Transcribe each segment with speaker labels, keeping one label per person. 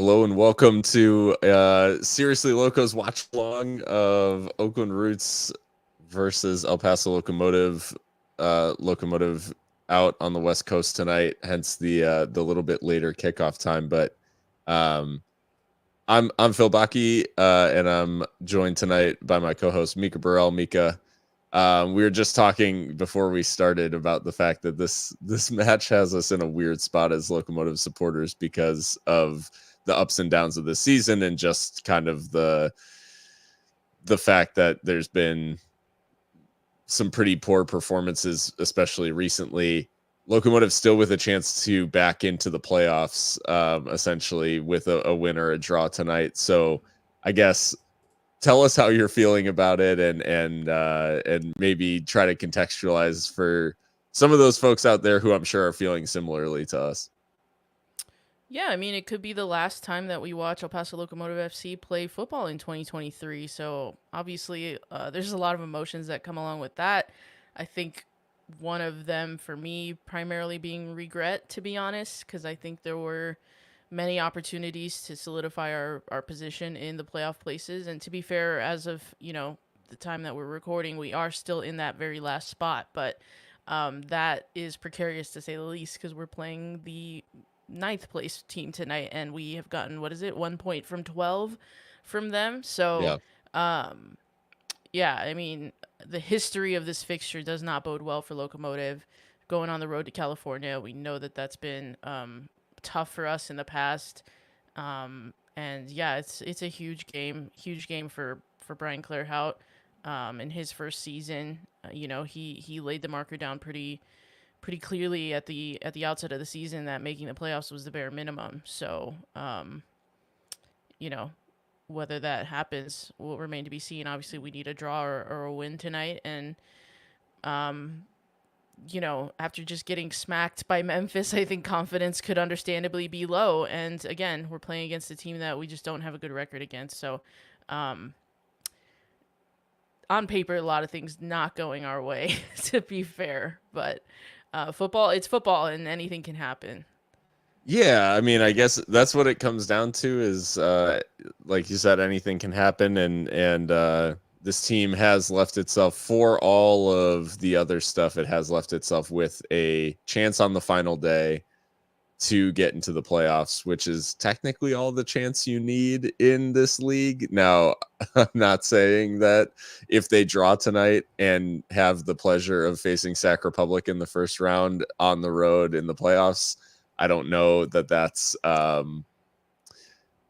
Speaker 1: Hello and welcome to Seriously Loco's Watchalong of Oakland Roots versus El Paso Locomotive. Locomotive out on the West Coast tonight, hence the little bit later kickoff time. But um, I'm Phil Baki, and I'm joined tonight by my co-host Mika Burrell. Mika, we were just talking before we started about the fact that this match has us in a weird spot as Locomotive supporters because of the ups and downs of the season and just kind of the fact that there's been some pretty poor performances, especially recently. Locomotive still with a chance to back into the playoffs, essentially with a win or a draw tonight. So I guess tell us how you're feeling about it, and maybe try to contextualize for some of those folks out there who I'm sure are feeling similarly to us.
Speaker 2: Yeah, I mean, it could be the last time that we watch El Paso Locomotive FC play football in 2023. So obviously, there's a lot of emotions that come along with that. I think one of them, for me, primarily being regret, to be honest, because I think there were many opportunities to solidify our position in the playoff places. And to be fair, as of, the time that we're recording, we are still in that very last spot. But that is precarious to say the least because we're playing the ninth place team tonight, and we have gotten, what is it, 1 point from 12 from them. So,
Speaker 1: Yeah.
Speaker 2: um, yeah, I mean, the history of this fixture does not bode well for Locomotive. Going on the road to California, we know that that's been tough for us in the past. And yeah, it's a huge game for Brian Clairhout. In his first season, he laid the marker down pretty clearly at the outset of the season that making the playoffs was the bare minimum. So, you know, whether that happens will remain to be seen. Obviously, we need a draw or a win tonight, and um, after just getting smacked by Memphis, I think confidence could understandably be low. And again, we're playing against a team that we just don't have a good record against. So, um, on paper, a lot of things not going our way, to be fair. But football, it's football, and anything can happen.
Speaker 1: Yeah, I mean, I guess that's what it comes down to is like you said, anything can happen, and this team has left itself, for all of the other stuff, it has left itself with a chance on the final day to get into the playoffs, which is technically all the chance you need in this league. Now, I'm not saying that if they draw tonight and have the pleasure of facing Sac Republic in the first round on the road in the playoffs, I don't know that that's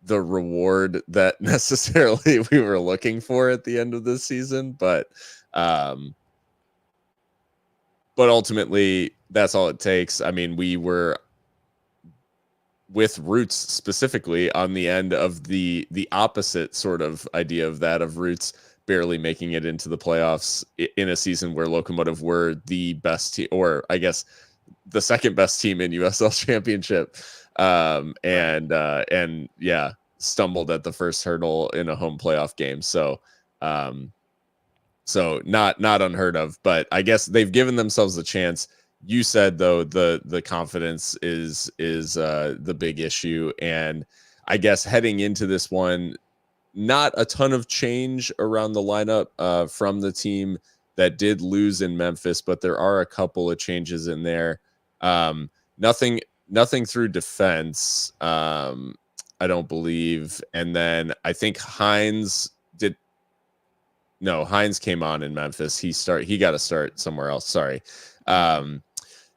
Speaker 1: the reward that necessarily we were looking for at the end of this season, um, but ultimately that's all it takes. I mean, we were with Roots specifically on the end of the opposite sort of idea of that, of Roots barely making it into the playoffs in a season where Locomotive were the best team, or I guess the second best team in USL Championship,
Speaker 2: Right.
Speaker 1: and yeah, stumbled at the first hurdle in a home playoff game. Um, so not unheard of, but I guess they've given themselves a chance. You said though the confidence is the big issue, and I guess heading into this one, not a ton of change around the lineup from the team that did lose in Memphis, but there are a couple of changes in there. Um, nothing nothing through defense, I don't believe, and then I think Hines did no, Hines came on in Memphis. He got to start somewhere else. Sorry.
Speaker 2: Mm-hmm.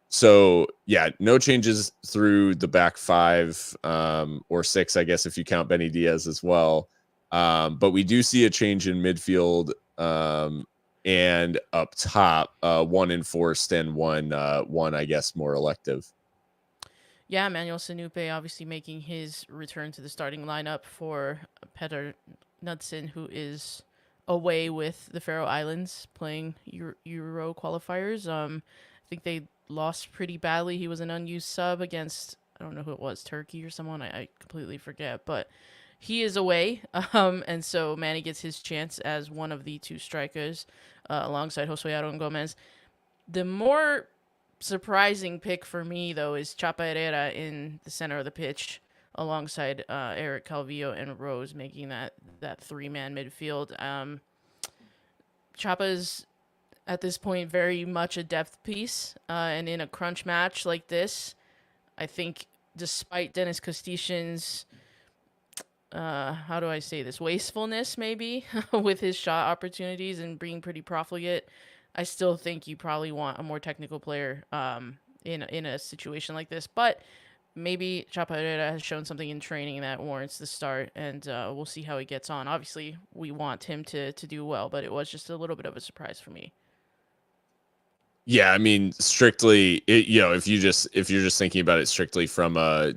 Speaker 1: So yeah, no changes through the back five, or six, I guess, if you count Benny Diaz as well. But we do see a change in midfield, and up top, one enforced and one, I guess, more elective.
Speaker 2: Yeah, Manuel Sanupe obviously making his return to the starting lineup for Petter Knudsen, who is away with the Faroe Islands playing Euro qualifiers. I think they lost pretty badly. He was an unused sub against, I don't know who it was, Turkey or someone. I completely forget, but he is away. And so Manny gets his chance as one of the two strikers alongside Jose Aaron Gomez. The more surprising pick for me, though, is Chapa Herrera in the center of the pitch alongside Eric Calvillo and Rose, making that three-man midfield. Chapa's at this point very much a depth piece, and in a crunch match like this, I think despite Dennis Costichin's how do I say this, wastefulness maybe with his shot opportunities and being pretty profligate, I still think you probably want a more technical player in a situation like this. But maybe Chapa Herrera has shown something in training that warrants the start, and we'll see how he gets on. Obviously, we want him to do well, but it was just a little bit of a surprise for me.
Speaker 1: Yeah, I mean, strictly, if you're just thinking about it strictly from a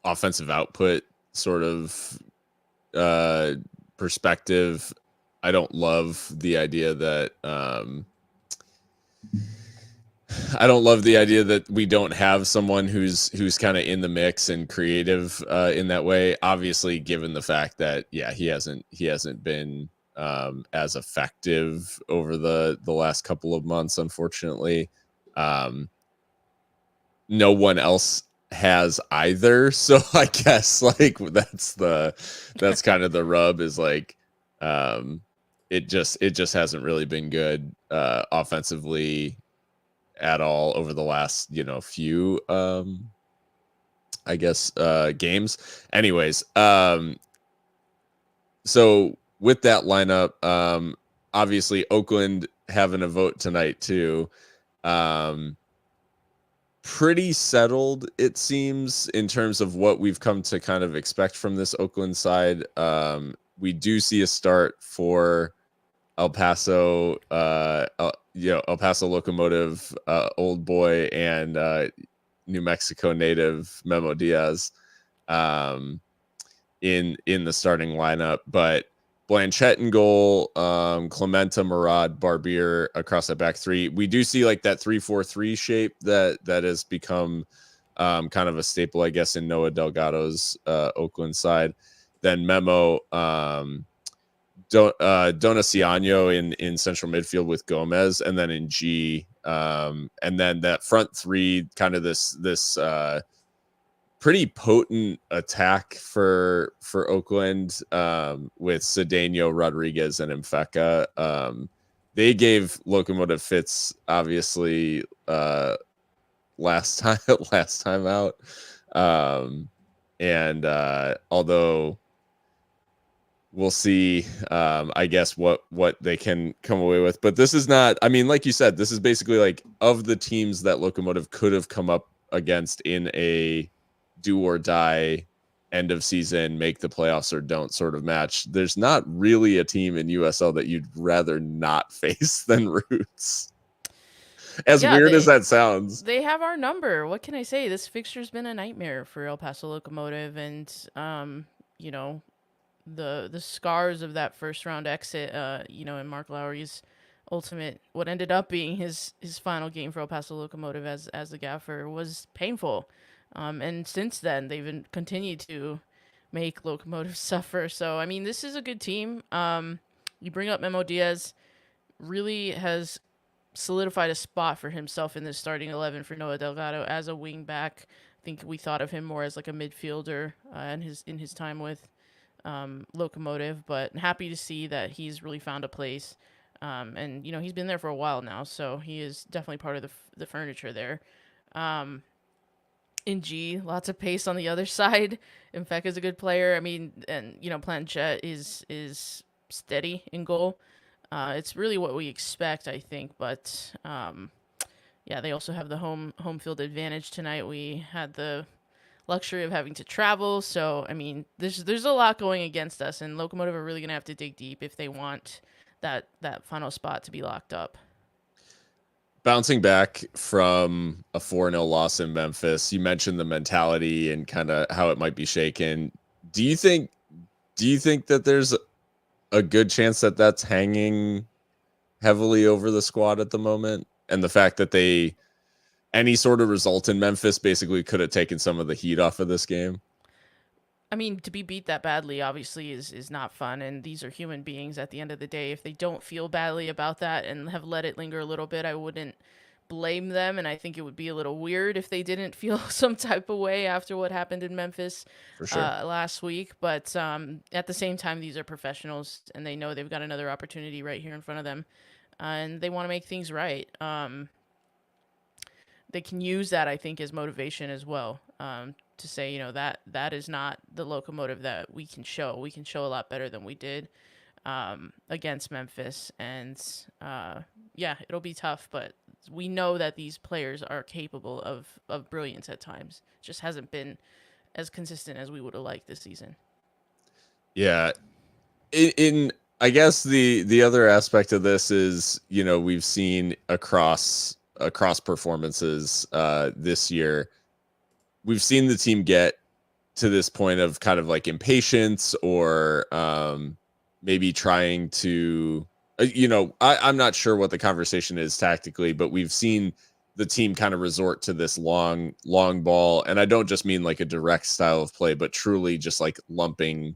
Speaker 1: offensive output sort of uh, perspective, I don't love the idea that we don't have someone who's kind of in the mix and creative in that way. Obviously, given the fact that he hasn't been as effective over the last couple of months, unfortunately. No one else has either, so I guess like that's kind of the rub, is like it just hasn't really been good offensively at all over the last few I guess games. Anyways, so with that lineup, obviously Oakland having a vote tonight too. Pretty settled, it seems, in terms of what we've come to kind of expect from this Oakland side. We do see a start for El Paso, El Paso Locomotive, Old Boy, and New Mexico native Memo Diaz in the starting lineup. But Blanchett in goal, Clementa, Murad, Barbier across that back three. We do see like that 3-4-3 shape that has become kind of a staple, I guess, in Noah Delgado's Oakland side. Then Memo, Donaciano in central midfield with Gomez, and then in G, and then that front three, kind of this pretty potent attack for Oakland, with Cedeno, Rodriguez, and Mfeka. They gave Locomotive fits, obviously, last time out, and although we'll see, I guess what they can come away with. But this is not, I mean, like you said, this is basically like, of the teams that Locomotive could have come up against in a do or die end of season, make the playoffs or don't sort of match, there's not really a team in USL that you'd rather not face than Roots. As weird as that sounds,
Speaker 2: they have our number. What can I say? This fixture's been a nightmare for El Paso Locomotive, and you know, the scars of that first round exit, in Mark Lowry's what ended up being his final game for El Paso Locomotive as the gaffer, was painful. And since then, they've continued to make Locomotive suffer. So, I mean, this is a good team. You bring up Memo Diaz, really has solidified a spot for himself in the starting 11 for Noah Delgado as a wing back. I think we thought of him more as like a midfielder in his time with Locomotive, but happy to see that he's really found a place. And, he's been there for a while now, so he is definitely part of the furniture there. In G, lots of pace on the other side. Mfeka is a good player. I mean, and Planchette is steady in goal. It's really what we expect, I think. But yeah, they also have the home field advantage tonight. We had the luxury of having to travel, so I mean, there's a lot going against us, and Locomotive are really gonna have to dig deep if they want that final spot to be locked up.
Speaker 1: Bouncing back from a 4-0 loss in Memphis, you mentioned the mentality and kind of how it might be shaken. Do you think that there's a good chance that that's hanging heavily over the squad at the moment, and the fact that any sort of result in Memphis basically could have taken some of the heat off of this game?
Speaker 2: I mean, to be beat that badly obviously is not fun, and these are human beings at the end of the day. If they don't feel badly about that and have let it linger a little bit, I wouldn't blame them, and I think it would be a little weird if they didn't feel some type of way after what happened in Memphis
Speaker 1: For sure.
Speaker 2: last week. But at the same time, these are professionals, and they know they've got another opportunity right here in front of them, and they want to make things right. They can use that, I think, as motivation as well. To say, that is not the locomotive that we can show. We can show a lot better than we did against Memphis, and yeah, it'll be tough. But we know that these players are capable of brilliance at times. Just hasn't been as consistent as we would have liked this season.
Speaker 1: Yeah. In I guess the other aspect of this is, we've seen across performances this year, we've seen the team get to this point of kind of like impatience, or maybe trying to I'm not sure what the conversation is tactically, but we've seen the team kind of resort to this long ball, and I don't just mean like a direct style of play, but truly just like lumping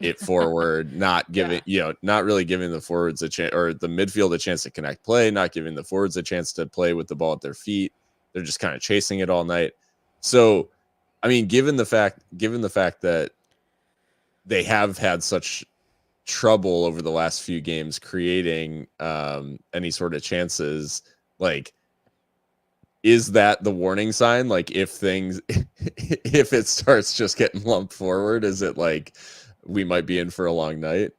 Speaker 1: it forward, not giving, not really giving the forwards a chance, or the midfield a chance to connect play, not giving the forwards a chance to play with the ball at their feet. They're just kind of chasing it all night. So, I mean, given the fact that they have had such trouble over the last few games creating any sort of chances, like, is that the warning sign? Like, if it starts just getting lumped forward, is it like we might be in for a long night?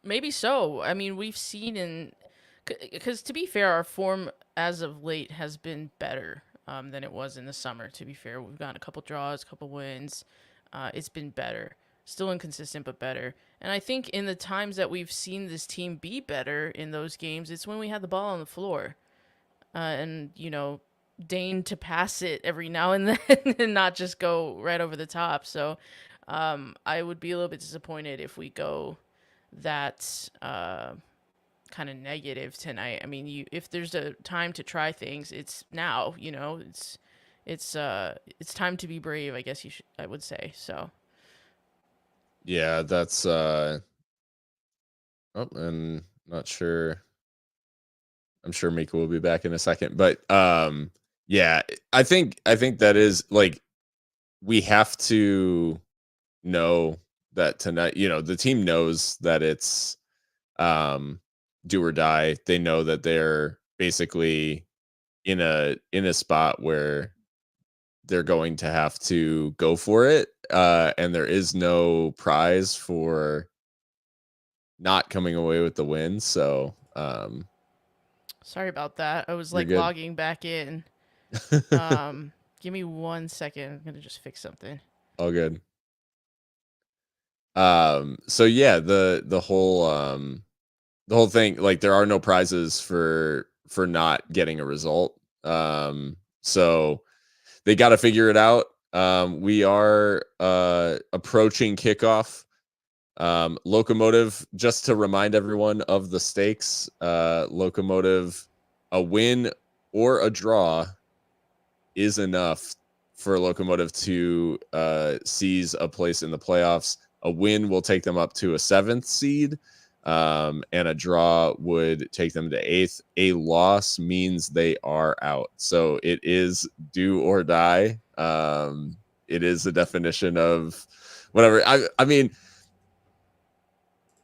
Speaker 2: Maybe so. I mean, we've seen because to be fair, our form as of late has been better than it was in the summer. To be fair, we've gotten a couple draws, a couple wins. It's been better. Still inconsistent, but better. And I think in the times that we've seen this team be better in those games, it's when we had the ball on the floor, and deign to pass it every now and then, and not just go right over the top. So I would be a little bit disappointed if we go that kind of negative tonight. I mean, if there's a time to try things, it's now. It's time to be brave, I guess I would say. So
Speaker 1: Yeah, that's and not sure. I'm sure Mika will be back in a second, but yeah, I think that is like, we have to know that tonight, the team knows that it's do or die. They know that they're basically in a spot where they're going to have to go for it, and there is no prize for not coming away with the win. So
Speaker 2: sorry about that. I was
Speaker 1: you're
Speaker 2: like
Speaker 1: good.
Speaker 2: logging back in. Give me 1 second. I'm gonna just fix something.
Speaker 1: All good. So yeah, the whole thing, like, there are no prizes for not getting a result. So they got to figure it out. We are approaching kickoff. Locomotive, just to remind everyone of the stakes, Locomotive, a win or a draw is enough for Locomotive to seize a place in the playoffs. A win will take them up to a 7th seed, and a draw would take them to 8th. A loss means they are out. So it is do or die. It is the definition of whatever. I mean,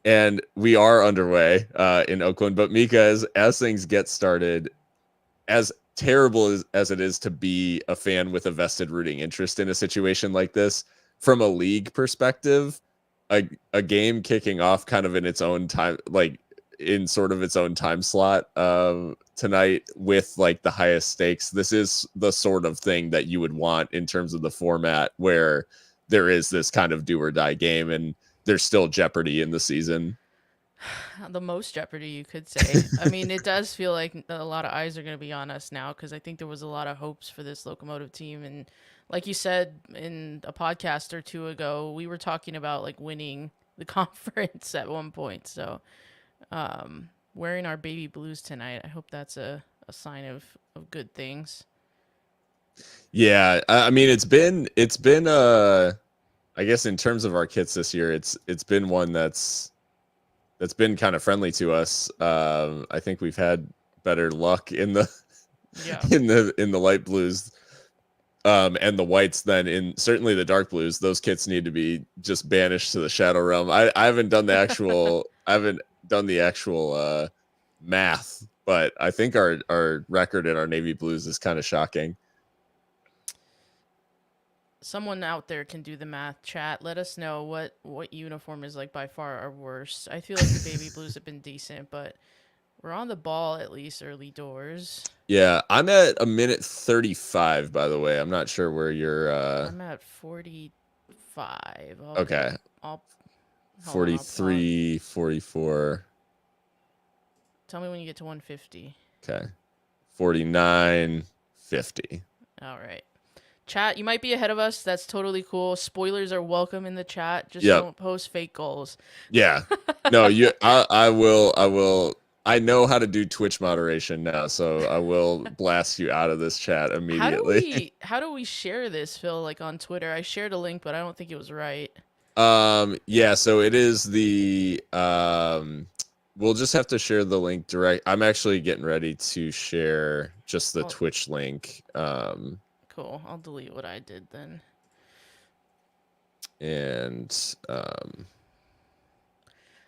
Speaker 1: and we are underway in Oakland. But Mika, as things get started, as terrible as it is to be a fan with a vested rooting interest in a situation like this, from a league perspective, a game kicking off kind of in its own time, like in sort of its own time slot tonight, with like the highest stakes, this is the sort of thing that you would want in terms of the format, where there is this kind of do or die game and there's still jeopardy in the season.
Speaker 2: The most jeopardy, you could say. I mean, it does feel like a lot of eyes are going to be on us now, because I think there was a lot of hopes for this Locomotive team. And like you said in a podcast or two ago, we were talking about like winning the conference at one point. So wearing our baby blues tonight, I hope that's a sign of good things.
Speaker 1: Yeah, I mean, it's been I guess in terms of our kits this year, it's been one that's been kind of friendly to us. I think we've had better luck in the
Speaker 2: Yeah.
Speaker 1: in the light blues. And the whites then in certainly the dark blues, those kits need to be just banished to the shadow realm. I haven't done the actual math, but I think our record in our navy blues is kind of shocking.
Speaker 2: Someone out there can do the math. Chat. Let us know what uniform is like by far our worst. I feel like the baby blues have been decent, but we're on the ball at least early doors.
Speaker 1: Yeah, I'm at a minute 35, by the way. I'm not sure where you're
Speaker 2: I'm at 45.
Speaker 1: okay.
Speaker 2: I'll hold on.
Speaker 1: 43, 44.
Speaker 2: Tell me when you get to 150.
Speaker 1: Okay. 49, 50.
Speaker 2: All right. Chat, you might be ahead of us. That's totally cool. Spoilers are welcome in the chat. Just don't post fake goals.
Speaker 1: Yeah. No, I will. I know how to do Twitch moderation now, so I will blast you out of this chat immediately.
Speaker 2: How do we share this, Phil, like on Twitter? I shared a link, but I don't think it was right.
Speaker 1: Yeah, so it is the we'll just have to share the link direct. I'm actually getting ready to share just the Twitch link.
Speaker 2: Cool. I'll delete what I did then.
Speaker 1: And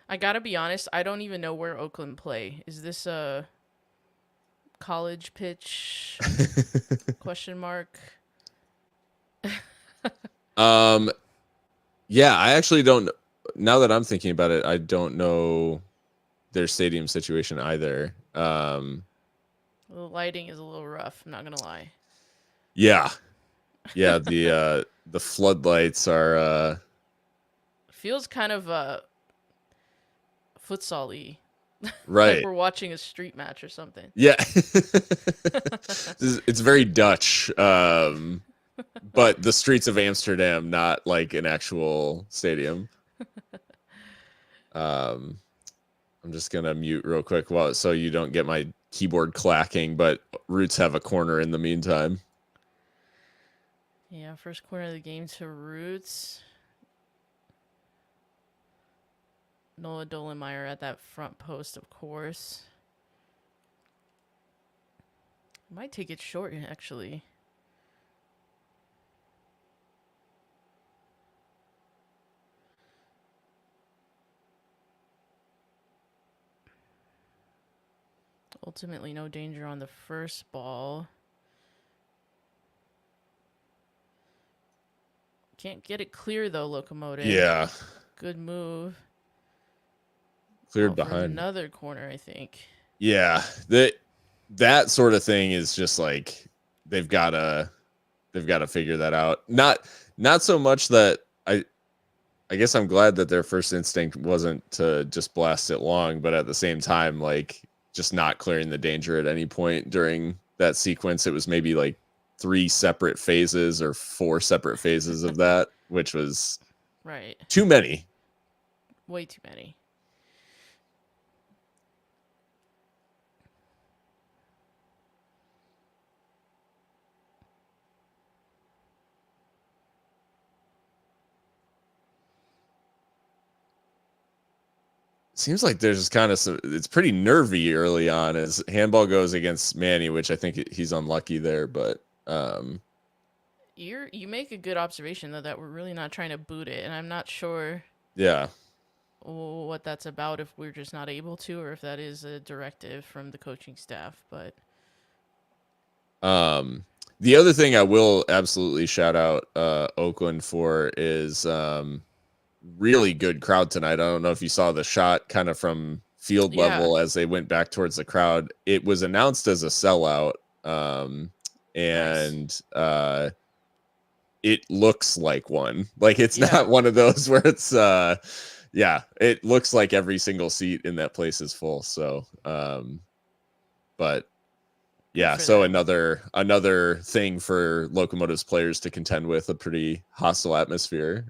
Speaker 2: I gotta be honest, I don't even know where Oakland play. Is this a college pitch? Question mark.
Speaker 1: Yeah, I actually don't. Now that I'm thinking about it, I don't know their stadium situation either.
Speaker 2: The lighting is a little rough. I'm not gonna lie.
Speaker 1: Yeah, the floodlights are
Speaker 2: feels kind of futsal-y.
Speaker 1: Right.
Speaker 2: Like we're watching a street match or something.
Speaker 1: Yeah. It's very Dutch. But the streets of Amsterdam, not like an actual stadium. I'm just gonna mute real quick so you don't get my keyboard clacking, but Roots have a corner in the meantime.
Speaker 2: Yeah, first corner of the game to Roots. Noah Dolenmeyer at that front post, of course. Might take it short, actually. Ultimately, no danger on the first ball. Can't get it clear, though, Locomotive.
Speaker 1: Yeah.
Speaker 2: Good move.
Speaker 1: Cleared behind.
Speaker 2: Another corner, I think.
Speaker 1: Yeah. That sort of thing is just like they've got to figure that out. Not so much that I guess I'm glad that their first instinct wasn't to just blast it long, but at the same time, like just not clearing the danger at any point during that sequence. It was maybe like 3 separate phases or 4 separate phases of that, which was
Speaker 2: right.
Speaker 1: Too many.
Speaker 2: Way too many.
Speaker 1: Seems like there's kind of it's pretty nervy early on as handball goes against Manny, which I think he's unlucky there, but
Speaker 2: you make a good observation though that we're really not trying to boot it, and I'm not sure what that's about, if we're just not able to or if that is a directive from the coaching staff. But
Speaker 1: the other thing I will absolutely shout out Oakland for is really good crowd tonight. I don't know if you saw the shot kind of from field level as they went back towards the crowd. It was announced as a sellout, and it looks like one. Like it's not one of those where it's it looks like every single seat in that place is full. So but yeah, so another thing for Locomotive's players to contend with, a pretty hostile atmosphere.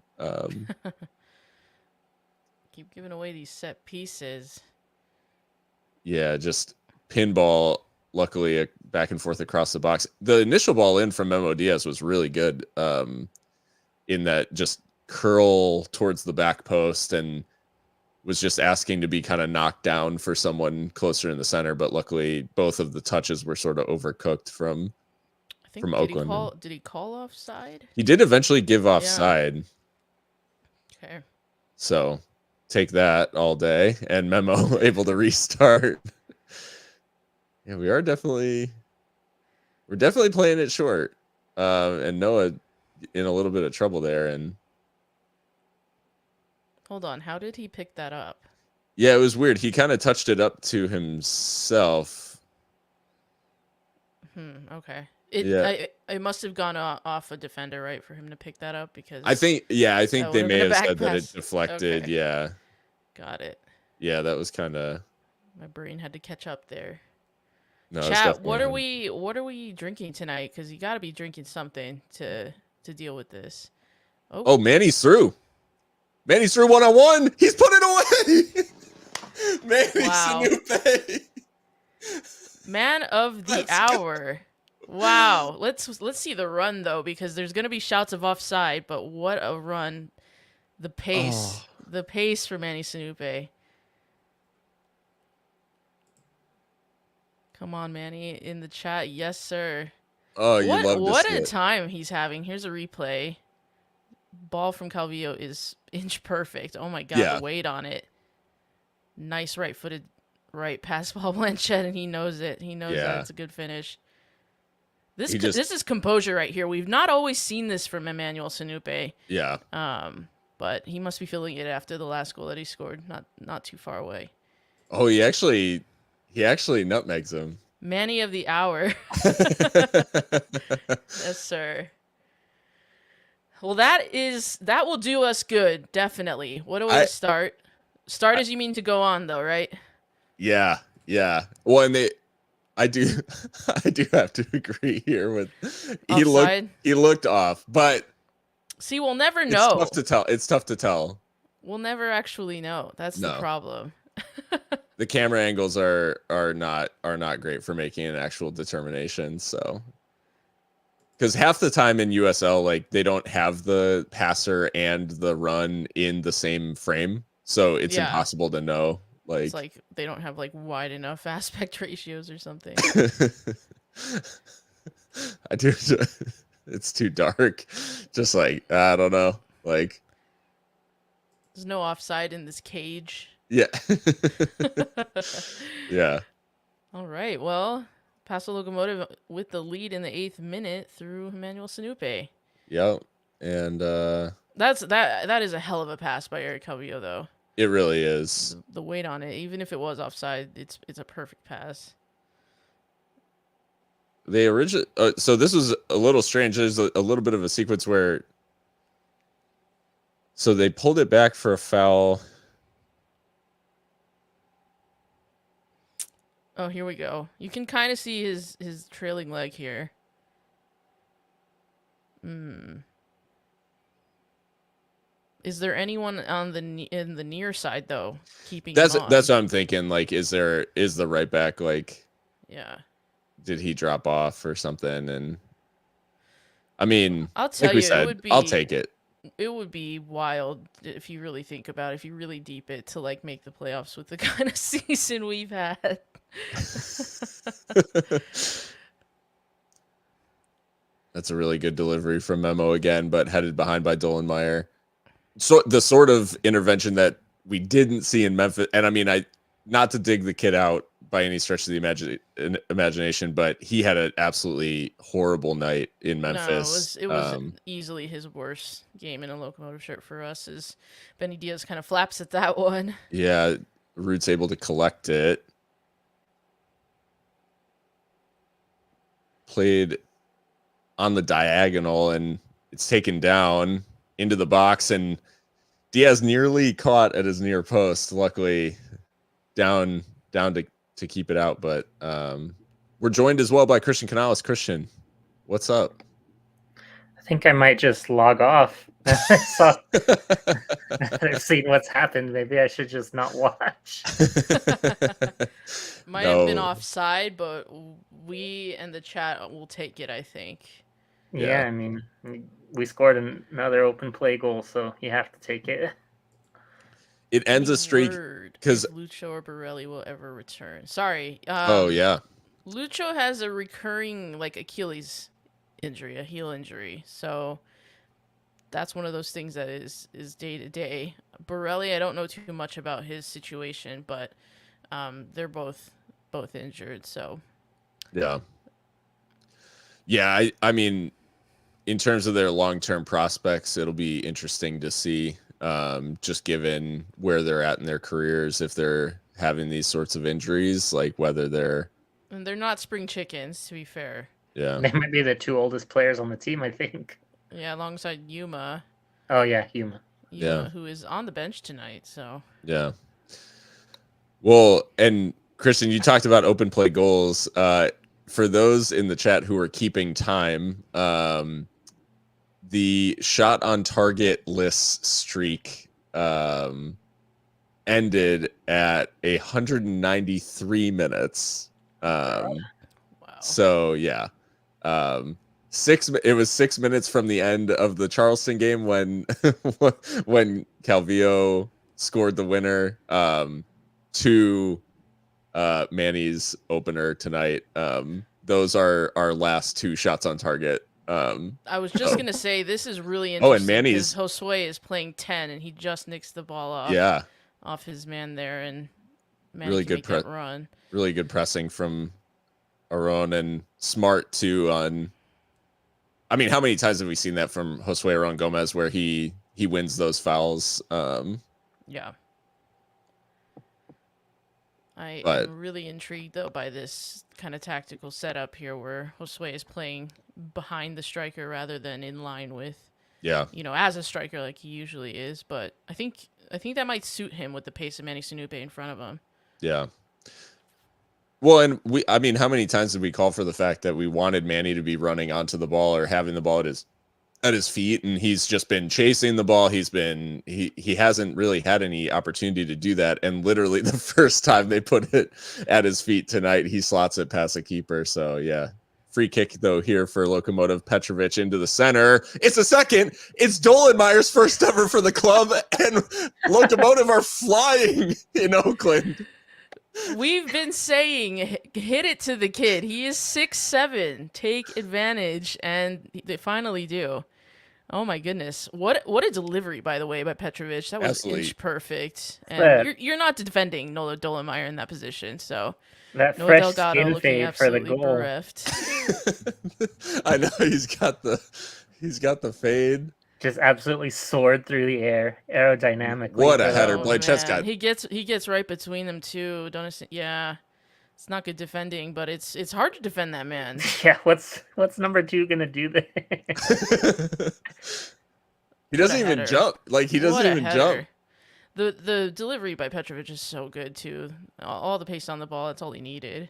Speaker 2: Keep giving away these set pieces.
Speaker 1: Yeah, just pinball, luckily back and forth across the box. The initial ball in from Memo Diaz was really good, in that just curl towards the back post, and was just asking to be kind of knocked down for someone closer in the center, but luckily both of the touches were sort of overcooked from
Speaker 2: I think
Speaker 1: Oakland.
Speaker 2: did he call offside?
Speaker 1: He did eventually give
Speaker 2: Yeah.
Speaker 1: offside.
Speaker 2: Okay.
Speaker 1: So take that all day, and Memo able to restart. Yeah, we're definitely playing it short. And Noah in a little bit of trouble there. And
Speaker 2: hold on, how did he pick that up?
Speaker 1: yeah, it was weird. He kind of touched it up to himself.
Speaker 2: Okay. It must have gone off a defender, right, for him to pick that up, because
Speaker 1: I think they may have said that it deflected.
Speaker 2: Okay.
Speaker 1: Yeah.
Speaker 2: Got it.
Speaker 1: Yeah, that was kind of.
Speaker 2: My brain had to catch up there.
Speaker 1: No,
Speaker 2: Chat, what are we drinking tonight? Because you got to be drinking something to deal with this.
Speaker 1: Oh, Manny's through. Manny's through 1-on-1. He's put it away. Manny Sanupe.
Speaker 2: Man of the hour. Wow. Let's see the run though, because there's gonna be shouts of offside. But what a run! The pace, the pace for Manny Sanupe. Come on, Manny, in the chat. Yes, sir.
Speaker 1: Oh, you love to
Speaker 2: what
Speaker 1: see
Speaker 2: a
Speaker 1: it.
Speaker 2: time he's having. Here's a replay. Ball from Calvillo is inch perfect. Oh my god,
Speaker 1: Yeah.
Speaker 2: the weight on it. Nice right-footed right pass ball Blanchett, and he knows it. He knows that it's a good finish. This is composure right here. We've not always seen this from Emmanuel Sanupe.
Speaker 1: Yeah.
Speaker 2: But he must be feeling it after the last goal that he scored, not too far away.
Speaker 1: Oh, he actually nutmegs him.
Speaker 2: Manny of the hour. Yes, sir. Well, that will do us good, definitely. What do I start? Start as you mean to go on, though, right?
Speaker 1: Yeah. Well, and I do have to agree here with
Speaker 2: offside?
Speaker 1: He looked off, but
Speaker 2: see, we'll never know.
Speaker 1: It's tough to tell.
Speaker 2: We'll never actually know. That's the problem.
Speaker 1: The camera angles are not great for making an actual determination. So, because half the time in USL, like, they don't have the passer and the run in the same frame, so it's impossible to know. Like,
Speaker 2: it's like they don't have like wide enough aspect ratios or something.
Speaker 1: I do. It's too dark. Just like, I don't know. Like,
Speaker 2: there's no offside in this cage.
Speaker 1: Yeah. Yeah.
Speaker 2: All right. Well, Paso Locomotive with the lead in the 8th minute through Emmanuel Sanupe.
Speaker 1: Yep. And
Speaker 2: that is a hell of a pass by Eric Calvillo, though.
Speaker 1: It really is.
Speaker 2: The weight on it, even if it was offside, it's a perfect pass.
Speaker 1: They originally so this was a little strange. There's a little bit of a sequence where so they pulled it back for a foul.
Speaker 2: Oh, here we go. You can kind of see his trailing leg here. Is there anyone on in the near side though keeping?
Speaker 1: That's what I'm thinking. Like, is the right back, like,
Speaker 2: yeah,
Speaker 1: did he drop off or something? And I mean,
Speaker 2: I'll tell you, it would be,
Speaker 1: I'll take it.
Speaker 2: It would be wild if you really think about it, if you really deep it, to like make the playoffs with the kind of season we've had.
Speaker 1: That's a really good delivery from Memo again, but headed behind by Dolenmeyer. So the sort of intervention that we didn't see in Memphis, and I mean, not to dig the kid out by any stretch of the imagination, but he had an absolutely horrible night in Memphis.
Speaker 2: No, it was easily his worst game in a Locomotive shirt for us, as Benny Diaz kind of flaps at that one.
Speaker 1: Yeah, Root's able to collect it. Played on the diagonal, and it's taken down into the box, and Diaz nearly caught at his near post. Luckily, down to keep it out. But we're joined as well by Christian Canales. Christian, what's up?
Speaker 3: I think I might just log off. I've seen what's happened. Maybe I should just not watch.
Speaker 2: Might have been offside, but we and the chat will take it, I think.
Speaker 3: Yeah, I mean, we scored another open play goal, so you have to take it.
Speaker 1: it ends a streak because
Speaker 2: if Lucho or Borelli will ever return. Sorry.
Speaker 1: oh yeah,
Speaker 2: Lucho has a recurring like Achilles injury, a heel injury. So that's one of those things that is day to day. Borelli, I don't know too much about his situation, but they're both injured. So
Speaker 1: yeah. I mean, in terms of their long-term prospects, it'll be interesting to see, just given where they're at in their careers, if they're having these sorts of injuries, like whether they're.
Speaker 2: And they're not spring chickens, to be fair.
Speaker 1: Yeah.
Speaker 3: They might be the two oldest players on the team, I think.
Speaker 2: Yeah, alongside Yuma.
Speaker 3: Oh yeah, Huma.
Speaker 1: Yeah.
Speaker 2: Who is on the bench tonight, so.
Speaker 1: Yeah. Well, and Christian, you talked about open play goals. For those in the chat who are keeping time, the shot on target list streak ended at 193 minutes.
Speaker 2: Wow.
Speaker 1: So yeah, it was 6 minutes from the end of the Charleston game when when Calvillo scored the winner, to Manny's opener tonight. Those are our last two shots on target.
Speaker 2: I was just gonna say this is really interesting.
Speaker 1: Oh, and Manny's
Speaker 2: Josue is playing 10, and he just nicks the ball off.
Speaker 1: Yeah,
Speaker 2: off his man there, and Manny
Speaker 1: really
Speaker 2: can
Speaker 1: good
Speaker 2: make that run.
Speaker 1: Really good pressing from Aron, and smart too. I mean, how many times have we seen that from Josue Aron Gomez, where he wins those fouls?
Speaker 2: Yeah. I'm really intrigued though by this kind of tactical setup here, where Josue is playing behind the striker rather than in line with, as a striker like he usually is. But I think that might suit him with the pace of Manny Sanupe in front of him.
Speaker 1: Yeah. Well, and I mean, how many times did we call for the fact that we wanted Manny to be running onto the ball or having the ball at his feet, and he's just been chasing the ball. He hasn't really had any opportunity to do that. And literally the first time they put it at his feet tonight, he slots it past a keeper. So yeah, free kick though here for Locomotive. Petrovic into the center. It's a second. It's Dolenmeyer's first ever for the club, and Locomotive are flying in Oakland.
Speaker 2: We've been saying, hit it to the kid. He is 6'7". Take advantage, and they finally do. Oh my goodness! What a delivery, by the way, by Petrovic. That was
Speaker 1: Absolutely.
Speaker 2: Inch perfect. And you're not defending Nola Dolenmeyer in that position, so
Speaker 3: that
Speaker 2: Noah
Speaker 3: fresh
Speaker 2: Delgado
Speaker 3: skin
Speaker 2: looking
Speaker 3: fade for the
Speaker 2: absolutely
Speaker 3: goal.
Speaker 2: bereft.
Speaker 1: I know he's got the fade.
Speaker 3: Just absolutely soared through the air, aerodynamically.
Speaker 1: What a header!
Speaker 2: Oh,
Speaker 1: Blanchett's got.
Speaker 2: He gets right between them too. Yeah, it's not good defending, but it's hard to defend that man.
Speaker 3: Yeah, what's number 2 gonna do there?
Speaker 1: He doesn't even jump. Like he doesn't even jump.
Speaker 2: The delivery by Petrovic is so good too. All the pace on the ball. That's all he needed.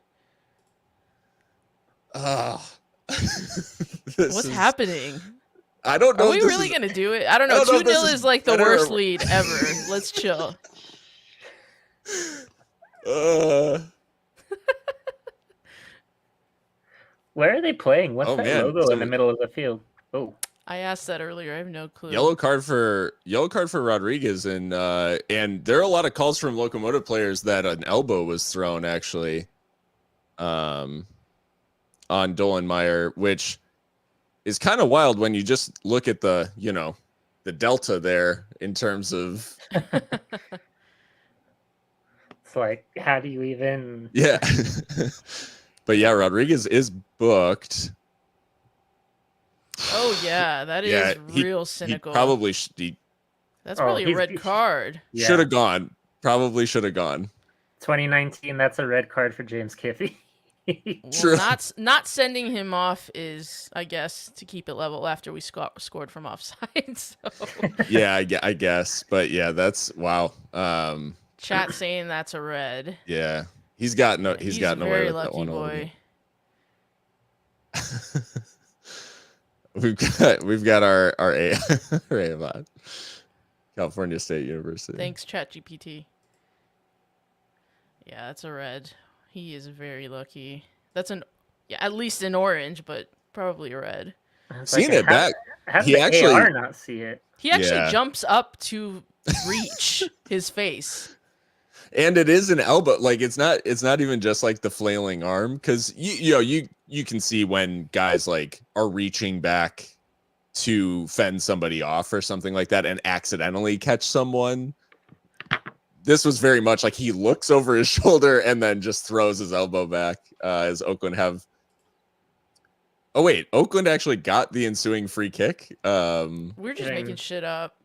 Speaker 2: What's happening?
Speaker 1: I don't know.
Speaker 2: Are we really gonna do it? I don't know. 2-0 is like the worst lead ever. Let's chill.
Speaker 3: Where are they playing? What's that logo in the middle of the field? Oh,
Speaker 2: I asked that earlier. I have no clue.
Speaker 1: Yellow card for Rodriguez, and there are a lot of calls from Locomotive players that an elbow was thrown actually, on Dolenmeyer, which is kind of wild when you just look at the delta there in terms of.
Speaker 3: It's like, how do you even?
Speaker 1: Yeah. But yeah, Rodriguez is booked.
Speaker 2: Oh yeah, that is real cynical.
Speaker 1: Probably
Speaker 2: that's probably a red card.
Speaker 1: Should have gone. Probably should have gone.
Speaker 3: 2019. That's a red card for James Kiffey.
Speaker 2: True. Not sending him off is, I guess, to keep it level after we scored from offside. So.
Speaker 1: Yeah, I guess, but yeah, that's wow.
Speaker 2: Chat saying that's a red.
Speaker 1: Yeah, he's gotten away with that one
Speaker 2: boy.
Speaker 1: We've got our Avon, California State University.
Speaker 2: Thanks, ChatGPT. Yeah, that's a red. He is very lucky. That's at least an orange, but probably a red.
Speaker 1: Seeing it back,
Speaker 3: he actually AR not see it.
Speaker 2: He actually jumps up to reach his face.
Speaker 1: And it is an elbow. Like it's not even just like the flailing arm, because you can see when guys like are reaching back to fend somebody off or something like that and accidentally catch someone. This was very much like he looks over his shoulder and then just throws his elbow back, as Oakland have. Oh wait, Oakland actually got the ensuing free kick.
Speaker 2: We're just making shit up.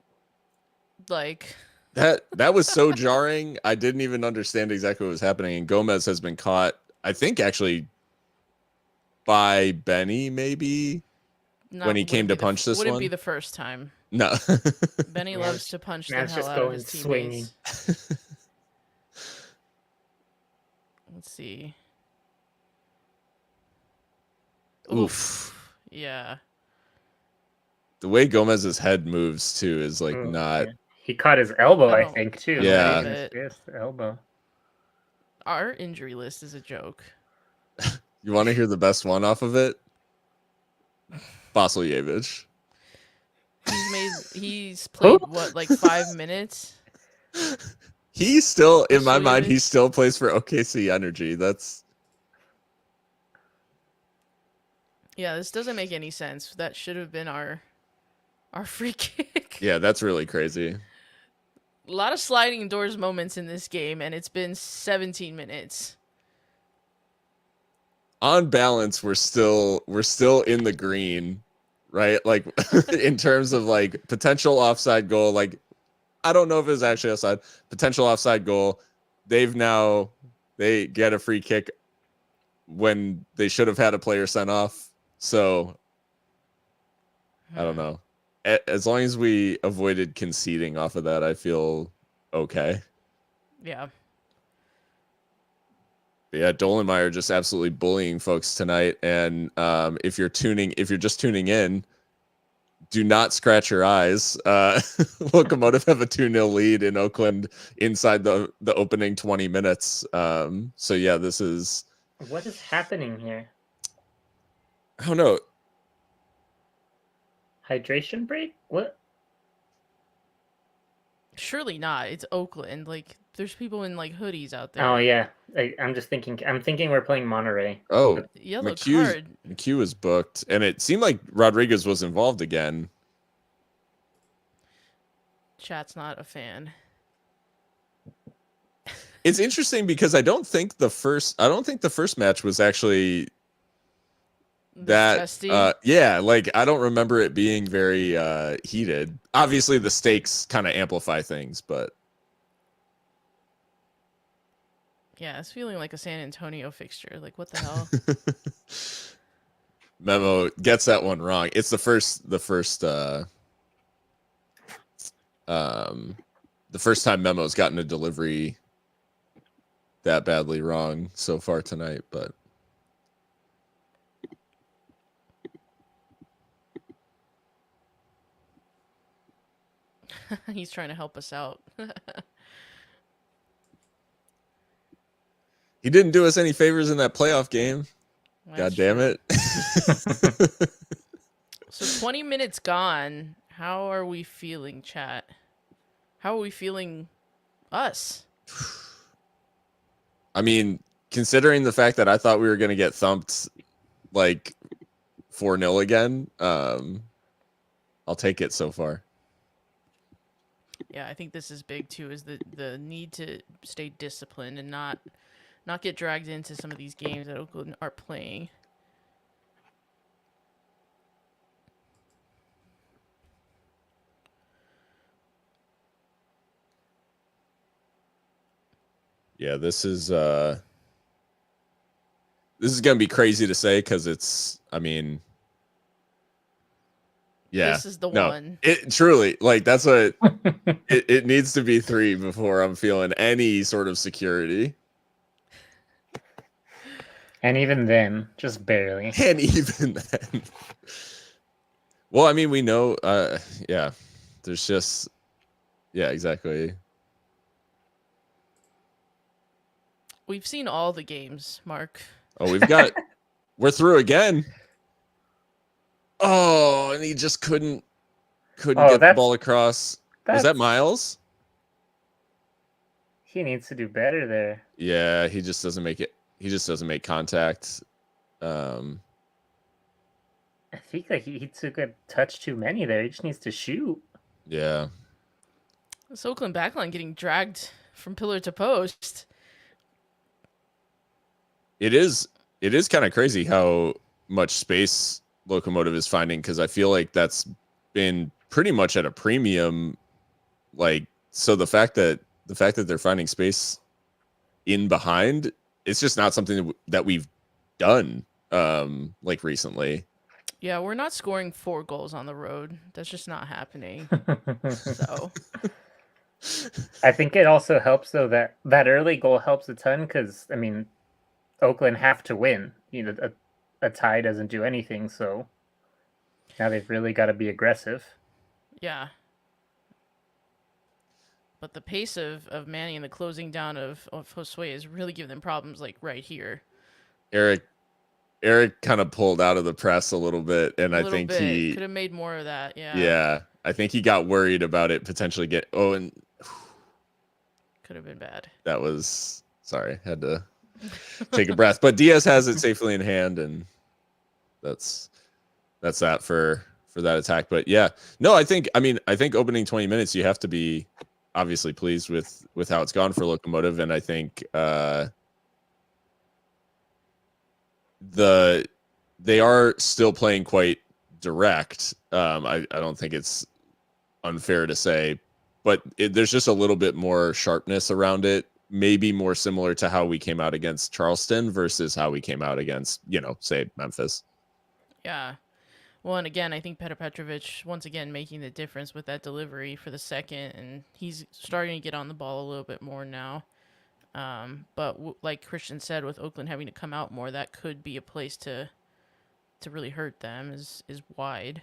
Speaker 2: Like
Speaker 1: that was so jarring. I didn't even understand exactly what was happening. And Gomez has been caught, I think, actually by Benny, maybe when he came to punch this one.
Speaker 2: Wouldn't be the first time.
Speaker 1: No.
Speaker 2: Benny loves to punch the hell
Speaker 3: just
Speaker 2: out of
Speaker 3: going
Speaker 2: his
Speaker 3: swinging.
Speaker 2: teammates. Let's see.
Speaker 1: Oof.
Speaker 2: Yeah.
Speaker 1: The way Gomez's head moves too is like not.
Speaker 3: Yeah. He caught his elbow, I think, too.
Speaker 1: Yeah.
Speaker 3: His fist, elbow.
Speaker 2: Our injury list is a joke.
Speaker 1: You want to hear the best one off of it? Vasiljevic.
Speaker 2: He's played what, like 5 minutes?
Speaker 1: He still, in my mind, he still plays for OKC Energy. That's.
Speaker 2: Yeah, this doesn't make any sense. That should have been our free kick.
Speaker 1: Yeah, that's really crazy.
Speaker 2: A lot of sliding doors moments in this game, and it's been 17 minutes.
Speaker 1: On balance, we're still in the green, right? Like in terms of like potential offside goal. Like I don't know if it was actually offside. Potential offside goal. They get a free kick when they should have had a player sent off. So I don't know. As long as we avoided conceding off of that, I feel okay.
Speaker 2: Yeah.
Speaker 1: Yeah, Dolenmeyer just absolutely bullying folks tonight. And if you're just tuning in, do not scratch your eyes. Locomotive have a 2-0 lead in Oakland inside the opening 20 minutes. So yeah, this is.
Speaker 3: What is happening here?
Speaker 1: I don't know.
Speaker 3: Hydration break? What?
Speaker 2: Surely not. It's Oakland. Like, there's people in like hoodies out there.
Speaker 3: Oh yeah, I'm just thinking. I'm thinking we're playing Monterey.
Speaker 1: Oh,
Speaker 2: yellow card.
Speaker 1: McHugh is booked, and it seemed like Rodriguez was involved again.
Speaker 2: Chat's not a fan.
Speaker 1: It's interesting because I don't think the first match was actually that. Yeah, like I don't remember it being very heated. Obviously, the stakes kind of amplify things, but.
Speaker 2: Yeah, it's feeling like a San Antonio fixture. Like, what the hell?
Speaker 1: Memo gets that one wrong. It's the first time Memo's gotten a delivery that badly wrong so far tonight, but
Speaker 2: He's trying to help us out.
Speaker 1: he didn't do us any favors in that playoff game. God damn it.
Speaker 2: So 20 minutes gone. How are we feeling, chat? How are we feeling us?
Speaker 1: I mean, considering the fact that I thought we were going to get thumped like 4-0 again, I'll take it so far.
Speaker 2: Yeah, I think this is big too, is the need to stay disciplined and not get dragged into some of these games that Oakland are playing.
Speaker 1: Yeah, this is going to be crazy to say because it's, I mean, yeah.
Speaker 2: This is the one.
Speaker 1: It truly, like, that's what it needs to be 3 before I'm feeling any sort of security.
Speaker 3: And even then, just barely.
Speaker 1: And even then. Well, I mean, we know, yeah, there's just, yeah, exactly.
Speaker 2: We've seen all the games, Mark.
Speaker 1: Oh, we're through again. Oh, and he just couldn't get the ball across. Was that Miles?
Speaker 3: He needs to do better there.
Speaker 1: Yeah, he just doesn't make it. He just doesn't make contact.
Speaker 3: I think like he took a touch too many there. He just needs to shoot.
Speaker 1: Yeah.
Speaker 2: This Oakland backline getting dragged from pillar to post.
Speaker 1: It is kind of crazy how much space Locomotive is finding, because I feel like that's been pretty much at a premium. Like, so the fact that they're finding space in behind, it's just not something that we've done like recently.
Speaker 2: Yeah, we're not scoring 4 goals on the road. That's just not happening. So
Speaker 3: I think it also helps though that early goal helps a ton, because I mean, Oakland have to win. You know, a tie doesn't do anything, so now they've really got to be aggressive.
Speaker 2: yeah. But the pace of Manny and the closing down of Josue is really giving them problems, like right here.
Speaker 1: Eric kind of pulled out of the press a little bit, and I think he
Speaker 2: could have made more of that. Yeah.
Speaker 1: Yeah, I think he got worried about it potentially and
Speaker 2: Could have been bad.
Speaker 1: that was, sorry, had to take a breath. But Diaz has it safely in hand, and that's that for that attack. But yeah, no, I think opening 20 minutes, you have to be obviously pleased with how it's gone for Locomotive, and I think they are still playing quite direct. I don't think it's unfair to say, but there's just a little bit more sharpness around it. Maybe more similar to how we came out against Charleston versus how we came out against, say Memphis.
Speaker 2: Yeah. Well, and again, I think Petr Petrovic once again making the difference with that delivery for the second, and he's starting to get on the ball a little bit more now. But like Christian said, with Oakland having to come out more, that could be a place to really hurt them. Is wide.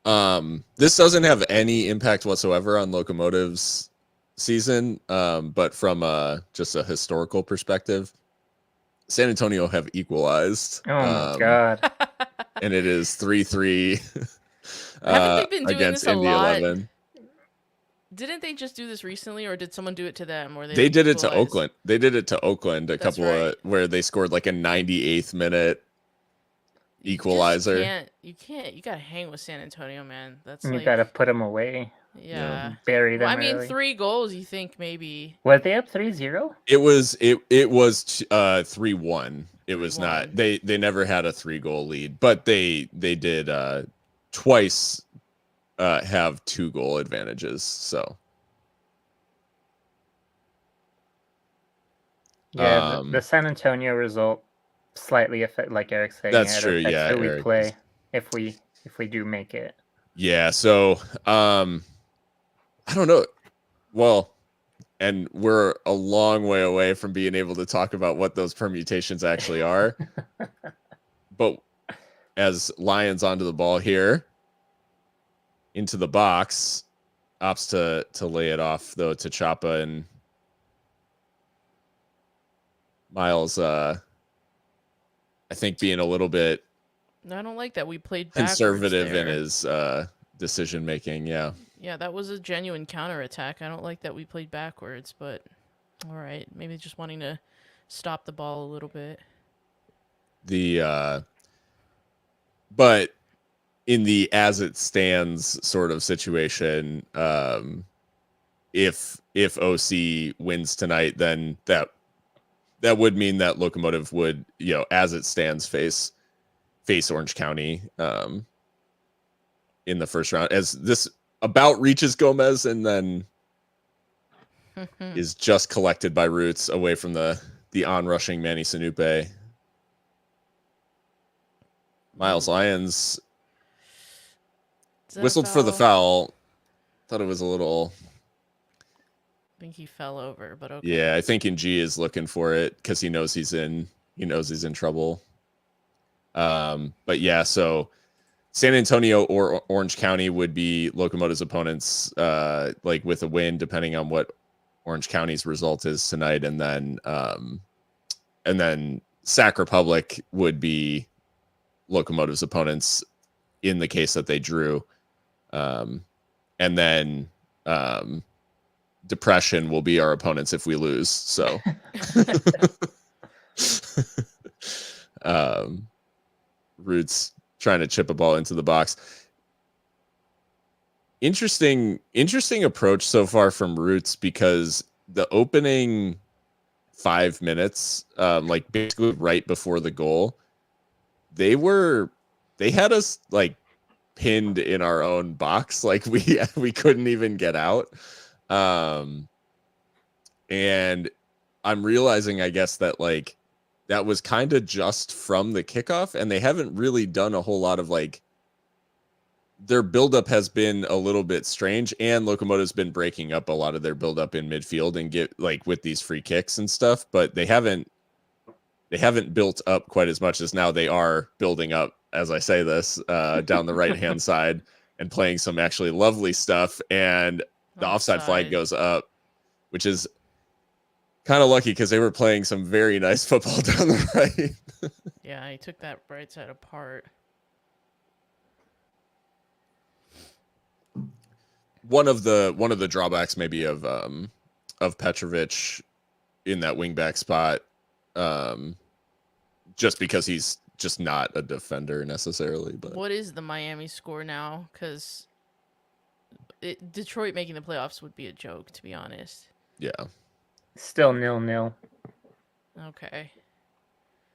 Speaker 1: This doesn't have any impact whatsoever on Locomotive's season, but from just a historical perspective, San Antonio have equalized.
Speaker 3: Oh my god!
Speaker 1: And it is 3-3
Speaker 2: Haven't they been doing
Speaker 1: against
Speaker 2: this a
Speaker 1: Indy
Speaker 2: lot?
Speaker 1: 11.
Speaker 2: Didn't they just do this recently, or did someone do it to them? Or
Speaker 1: They did it to
Speaker 2: equalized?
Speaker 1: Oakland. They did it to Oakland a
Speaker 2: That's
Speaker 1: couple
Speaker 2: right.
Speaker 1: of where they scored like a 98th minute equalizer.
Speaker 2: You can't. You gotta hang with San Antonio, man. That's
Speaker 3: You
Speaker 2: like
Speaker 3: gotta put them away.
Speaker 2: yeah.
Speaker 3: Bury them.
Speaker 2: Well, I mean,
Speaker 3: early.
Speaker 2: 3 goals. You think maybe?
Speaker 3: Were they up 3-0?
Speaker 1: It was 3-1. It was
Speaker 2: 3-1.
Speaker 1: not. They never had a 3-goal lead, but they did twice have 2-goal advantages. So
Speaker 3: yeah, the San Antonio result slightly affect, like Eric's saying.
Speaker 1: That's true. Yeah,
Speaker 3: who we
Speaker 1: Eric
Speaker 3: play
Speaker 1: is-
Speaker 3: if we do make it.
Speaker 1: Yeah. So I don't know. Well, and we're a long way away from being able to talk about what those permutations actually are. But as Lions onto the ball here, into the box, opts to lay it off though to Chapa, and Miles I think being a little bit
Speaker 2: I don't like that we played backwards
Speaker 1: conservative
Speaker 2: there.
Speaker 1: in his decision making. Yeah.
Speaker 2: Yeah, that was a genuine counterattack. I don't like that we played backwards, but all right, maybe just wanting to stop the ball a little bit.
Speaker 1: But in the as it stands sort of situation, if OC wins tonight, then that would mean that Locomotive would, as it stands, face Orange County in the first round, as this about reaches Gomez and then is just collected by Roots away from the onrushing Manny Sanupe. Miles Lyons whistled for the foul. Thought it was a little.
Speaker 2: I think he fell over, but okay.
Speaker 1: Yeah, I think Ng is looking for it because he knows he's in trouble. But yeah, so San Antonio or Orange County would be Locomotive's opponents, like with a win, depending on what Orange County's result is tonight, and then Sac Republic would be Locomotive's opponents in the case that they drew, and then depression will be our opponents if we lose. So, Roots trying to chip a ball into the box. Interesting approach so far from Roots, because the opening 5 minutes, like basically right before the goal, they had us like pinned in our own box, like we couldn't even get out. And I'm realizing, I guess, that like that was kind of just from the kickoff, and they haven't really done a whole lot of like, their buildup has been a little bit strange, and Locomotive's been breaking up a lot of their buildup in midfield and get like with these free kicks and stuff, but they haven't built up quite as much as now they are building up, as I say this, down the right hand side and playing some actually lovely stuff, and the offside flag goes up, which is kind of lucky because they were playing some very nice football down the right.
Speaker 2: Yeah, he took that right side apart.
Speaker 1: One of the drawbacks maybe of Petrovic in that wingback spot, just because he's just not a defender necessarily. But
Speaker 2: what is the Miami score now? Because Detroit making the playoffs would be a joke, to be honest.
Speaker 1: Yeah.
Speaker 3: Still 0-0.
Speaker 2: Okay.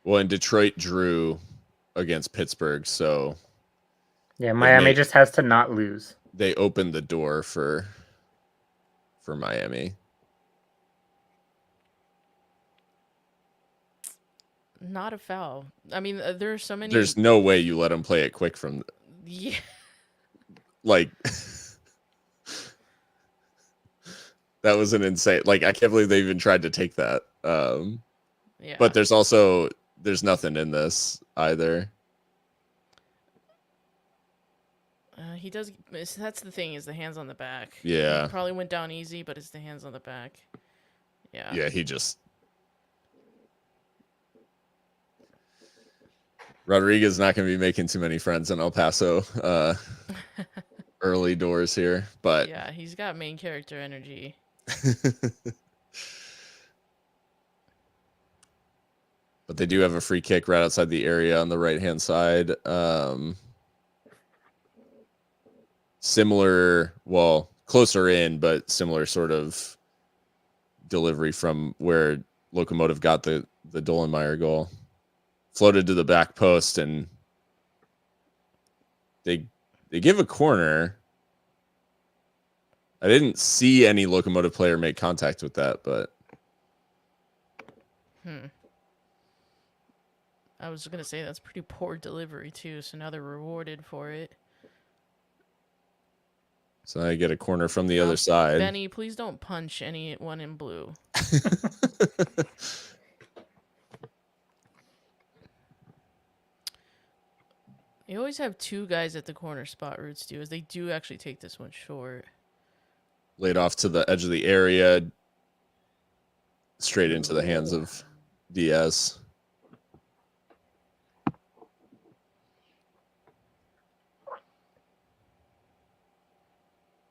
Speaker 1: Well, and Detroit drew against Pittsburgh, so
Speaker 3: yeah, Miami just has to not lose.
Speaker 1: They opened the door for Miami.
Speaker 2: Not a foul. I mean, there's so many.
Speaker 1: There's no way you let them play it quick from.
Speaker 2: Yeah.
Speaker 1: Like. That was an insane. Like, I can't believe they even tried to take that.
Speaker 2: Yeah.
Speaker 1: But there's nothing in this either.
Speaker 2: He does. That's the thing, is the hands on the back.
Speaker 1: Yeah.
Speaker 2: He probably went down easy, but it's the hands on the back. Yeah.
Speaker 1: Yeah, he just. Rodriguez not going to be making too many friends in El Paso early doors here, but.
Speaker 2: Yeah, he's got main character energy.
Speaker 1: But they do have a free kick right outside the area on the right-hand side. Similar, well, closer in, but similar sort of delivery from where Locomotive got the Dolenmeyer goal. Floated to the back post, and they give a corner. I didn't see any Locomotive player make contact with that, but.
Speaker 2: I was going to say that's pretty poor delivery, too, so now they're rewarded for it.
Speaker 1: So I get a corner from the other side.
Speaker 2: Benny, please don't punch anyone in blue. You always have two guys at the corner spot, Roots do, as they do actually take this one short.
Speaker 1: Laid off to the edge of the area. Straight into the hands of Diaz.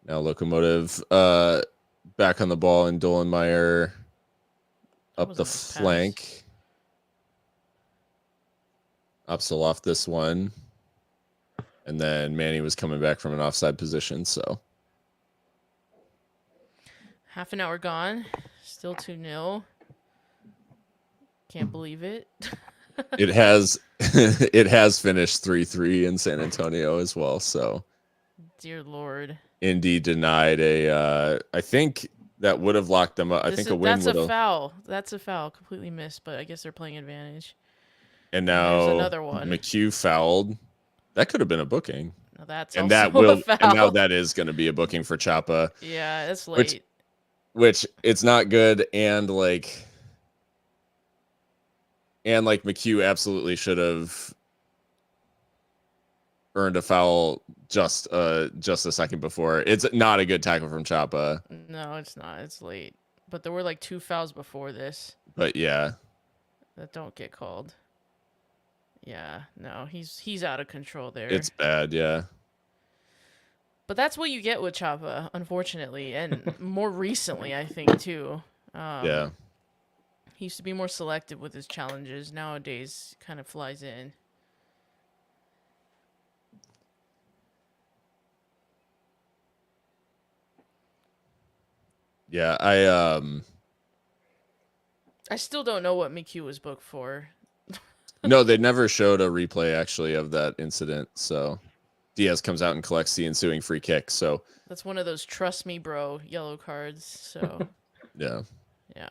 Speaker 1: Now Locomotive back on the ball, and Dolenmeyer up the flank. Upsel off this one. And then Manny was coming back from an offside position, so.
Speaker 2: Half an hour gone. Still 2-0. Can't believe it.
Speaker 1: It has finished 3-3 in San Antonio as well, so.
Speaker 2: Dear Lord.
Speaker 1: Indy denied I think that would have locked them up. I think a win would have.
Speaker 2: That's a foul. That's a foul. Completely missed, but I guess they're playing advantage.
Speaker 1: And now
Speaker 2: there's another one.
Speaker 1: McHugh fouled. That could have been a booking.
Speaker 2: Now that's
Speaker 1: and
Speaker 2: also
Speaker 1: that will,
Speaker 2: a foul.
Speaker 1: And now that is going to be a booking for Chapa.
Speaker 2: Yeah, it's late.
Speaker 1: Which it's not good, and like McHugh absolutely should have earned a foul just a second before. It's not a good tackle from Chapa.
Speaker 2: No, it's not. It's late. But there were like 2 fouls before this.
Speaker 1: But yeah.
Speaker 2: That don't get called. Yeah, no, he's out of control there.
Speaker 1: It's bad, yeah.
Speaker 2: But that's what you get with Chapa, unfortunately, and more recently, I think too.
Speaker 1: Yeah.
Speaker 2: He used to be more selective with his challenges. Nowadays, kind of flies in.
Speaker 1: Yeah,
Speaker 2: I still don't know what McHugh was booked for.
Speaker 1: no, they never showed a replay actually of that incident. So Diaz comes out and collects the ensuing free kick. So
Speaker 2: That's one of those trust me, bro, yellow cards. So,
Speaker 1: yeah.
Speaker 2: yeah.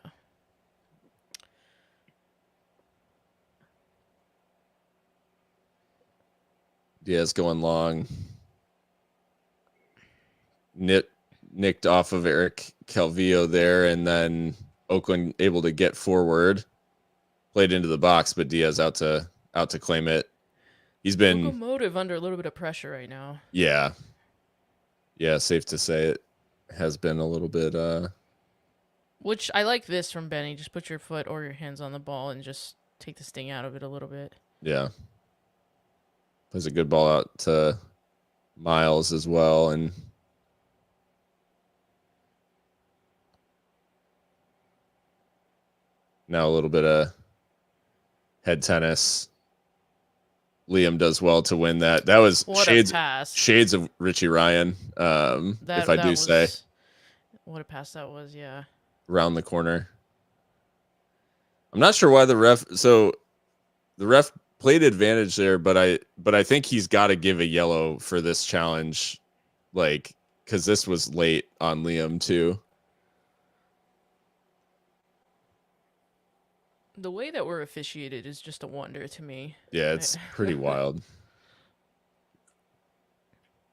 Speaker 1: Diaz going long. Nicked off of Eric Calvillo there, and then Oakland able to get forward, played into the box, but Diaz out to claim it. He's been
Speaker 2: Locomotive under a little bit of pressure right now.
Speaker 1: yeah, safe to say it has been a little bit.
Speaker 2: Which I like this from Benny. Just put your foot or your hands on the ball and just take the sting out of it a little bit.
Speaker 1: Yeah, plays a good ball out to Miles as well, and now a little bit of head tennis. Liam does well to win that. That was
Speaker 2: What a pass.
Speaker 1: shades of Richie Ryan, if I do say.
Speaker 2: What a pass that was, yeah.
Speaker 1: Around the corner. I'm not sure why the ref played advantage there, but I think he's got to give a yellow for this challenge, like, because this was late on Liam too.
Speaker 2: The way that we're officiated is just a wonder to me.
Speaker 1: Yeah, it's pretty wild.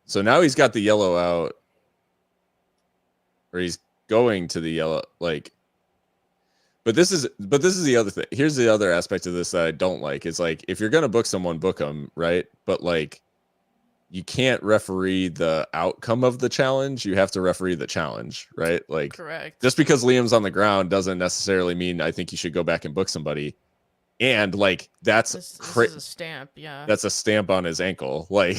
Speaker 1: So now he's got the yellow out, or he's going to the yellow, like. But this is the other thing. Here's the other aspect of this that I don't like. It's like, if you're gonna book someone, book them, right? But like, you can't referee the outcome of the challenge. You have to referee the challenge, right? Like,
Speaker 2: correct.
Speaker 1: Just because Liam's on the ground doesn't necessarily mean I think you should go back and book somebody. And like, this is
Speaker 2: a stamp, yeah.
Speaker 1: That's a stamp on his ankle, like.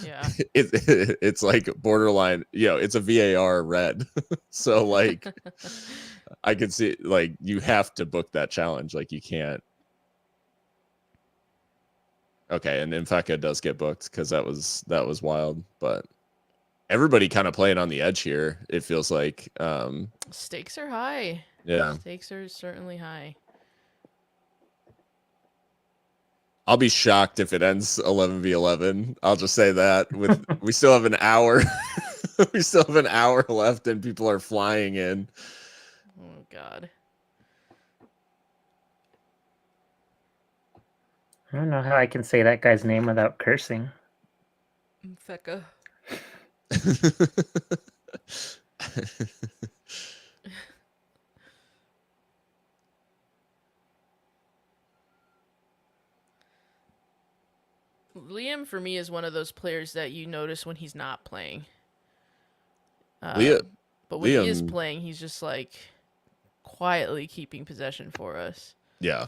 Speaker 2: Yeah.
Speaker 1: It's like borderline, it's a VAR red. So like, I could see, like, you have to book that challenge. Like, you can't. Okay, and Infeka does get booked because that was wild. But everybody kind of playing on the edge here, it feels like.
Speaker 2: Stakes are high.
Speaker 1: Yeah.
Speaker 2: Stakes are certainly high.
Speaker 1: I'll be shocked if it ends 11v11. I'll just say that. We still have an hour. We still have an hour left, and people are flying in.
Speaker 2: Oh God.
Speaker 3: I don't know how I can say that guy's name without cursing.
Speaker 2: Fecka. Liam, for me, is one of those players that you notice when he's not playing. But when he is playing, he's just like quietly keeping possession for us.
Speaker 1: Yeah.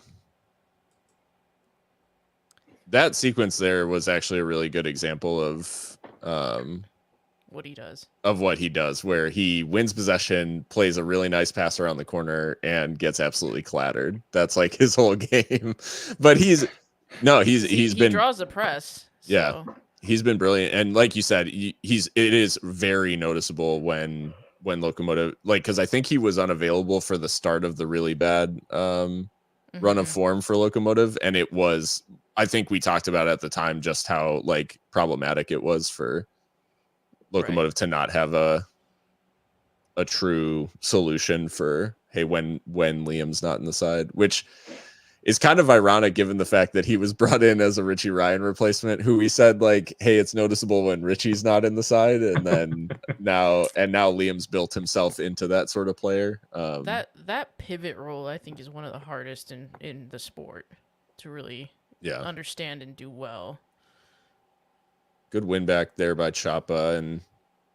Speaker 1: That sequence there was actually a really good example of
Speaker 2: what he does.
Speaker 1: Of what he does, where he wins possession, plays a really nice pass around the corner, and gets absolutely clattered. That's like his whole game. But he
Speaker 2: draws the press.
Speaker 1: Yeah.
Speaker 2: So.
Speaker 1: He's been brilliant. And like you said, it is very noticeable when Locomotive, like, because I think he was unavailable for the start of the really bad run of form for Locomotive, and it was, I think we talked about at the time just how like problematic it was for Locomotive to not have a true solution for, hey, when Liam's not in the side, which is kind of ironic given the fact that he was brought in as a Richie Ryan replacement, who we said like, hey, it's noticeable when Richie's not in the side, and then now Liam's built himself into that sort of player.
Speaker 2: That pivot role, I think, is one of the hardest in the sport to really understand and do well.
Speaker 1: Good win back there by Chapa, and